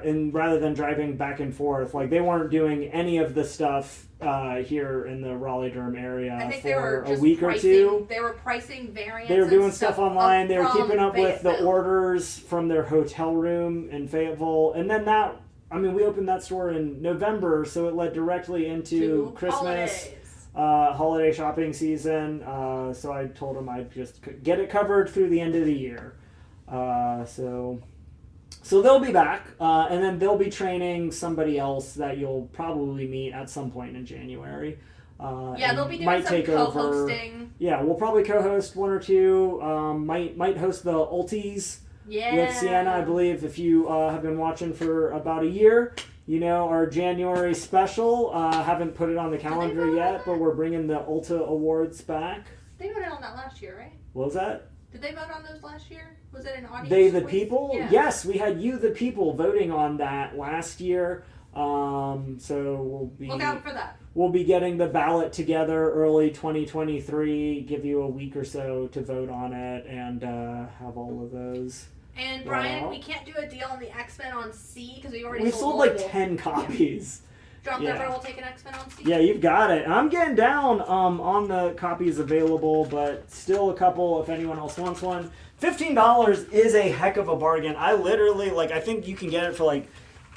And rather than driving back and forth, like they weren't doing any of the stuff here in the Raleigh-Durham area I think for they were a just week or two. They were pricing variants. They were doing and stuff online. They were keeping up with the Fayetteville. orders from their hotel room in Fayetteville, and then we opened that store in November, so it led directly into Christmas. Holiday shopping season, so I told them I'd just get it covered through the end of the year. So they'll be back, and then they'll be training somebody else that you'll probably meet at some point in January. They'll be doing might some take over. co-hosting. Yeah, we'll probably co-host one or two. Might host the Ulties with Sienna, I believe. If you have been watching for about a year. You know, our January special, haven't put it on the calendar yet, but we're bringing the Ulta Awards back. They voted on that last year, right? What was that? Did they vote on those last year? Was it an audience They the quiz? People? Yeah. Yes, we had You the People voting on that last year. So Look out for that. We'll be getting the ballot together early 2023, give you a week or so to vote on it, and have all of those. And Brian, we can't do a deal on the X-Men on C because we already We sold like multiple. 10 copies. John Yeah. Thurber will take an X-Men on C. Yeah, you've got it. I'm getting down on the copies available, but still a couple if anyone else wants one. $15 is a heck of a bargain. I literally, I think you can get it for like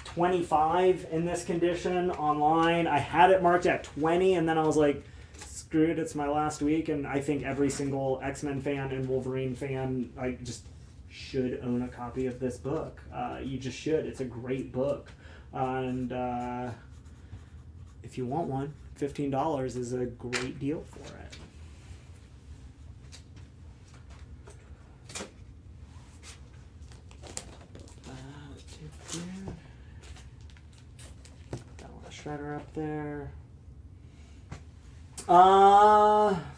$25 in this condition online. I had it marked at $20, and then I was like, screw it, it's my last week, and I think every single X-Men fan and Wolverine fan, just should own a copy of this book. You just should. It's a great book. And if you want one, $15 is a great deal for it. Got a shredder up there.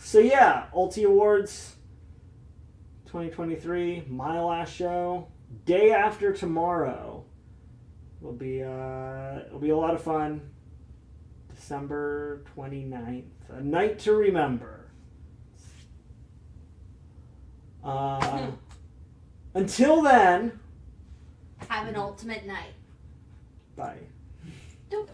So yeah, Ulti Awards 2023, my last show, day after tomorrow. It'll be a lot of fun. December 29th, a night to remember. Until then, Have an ultimate night. bye. Doop.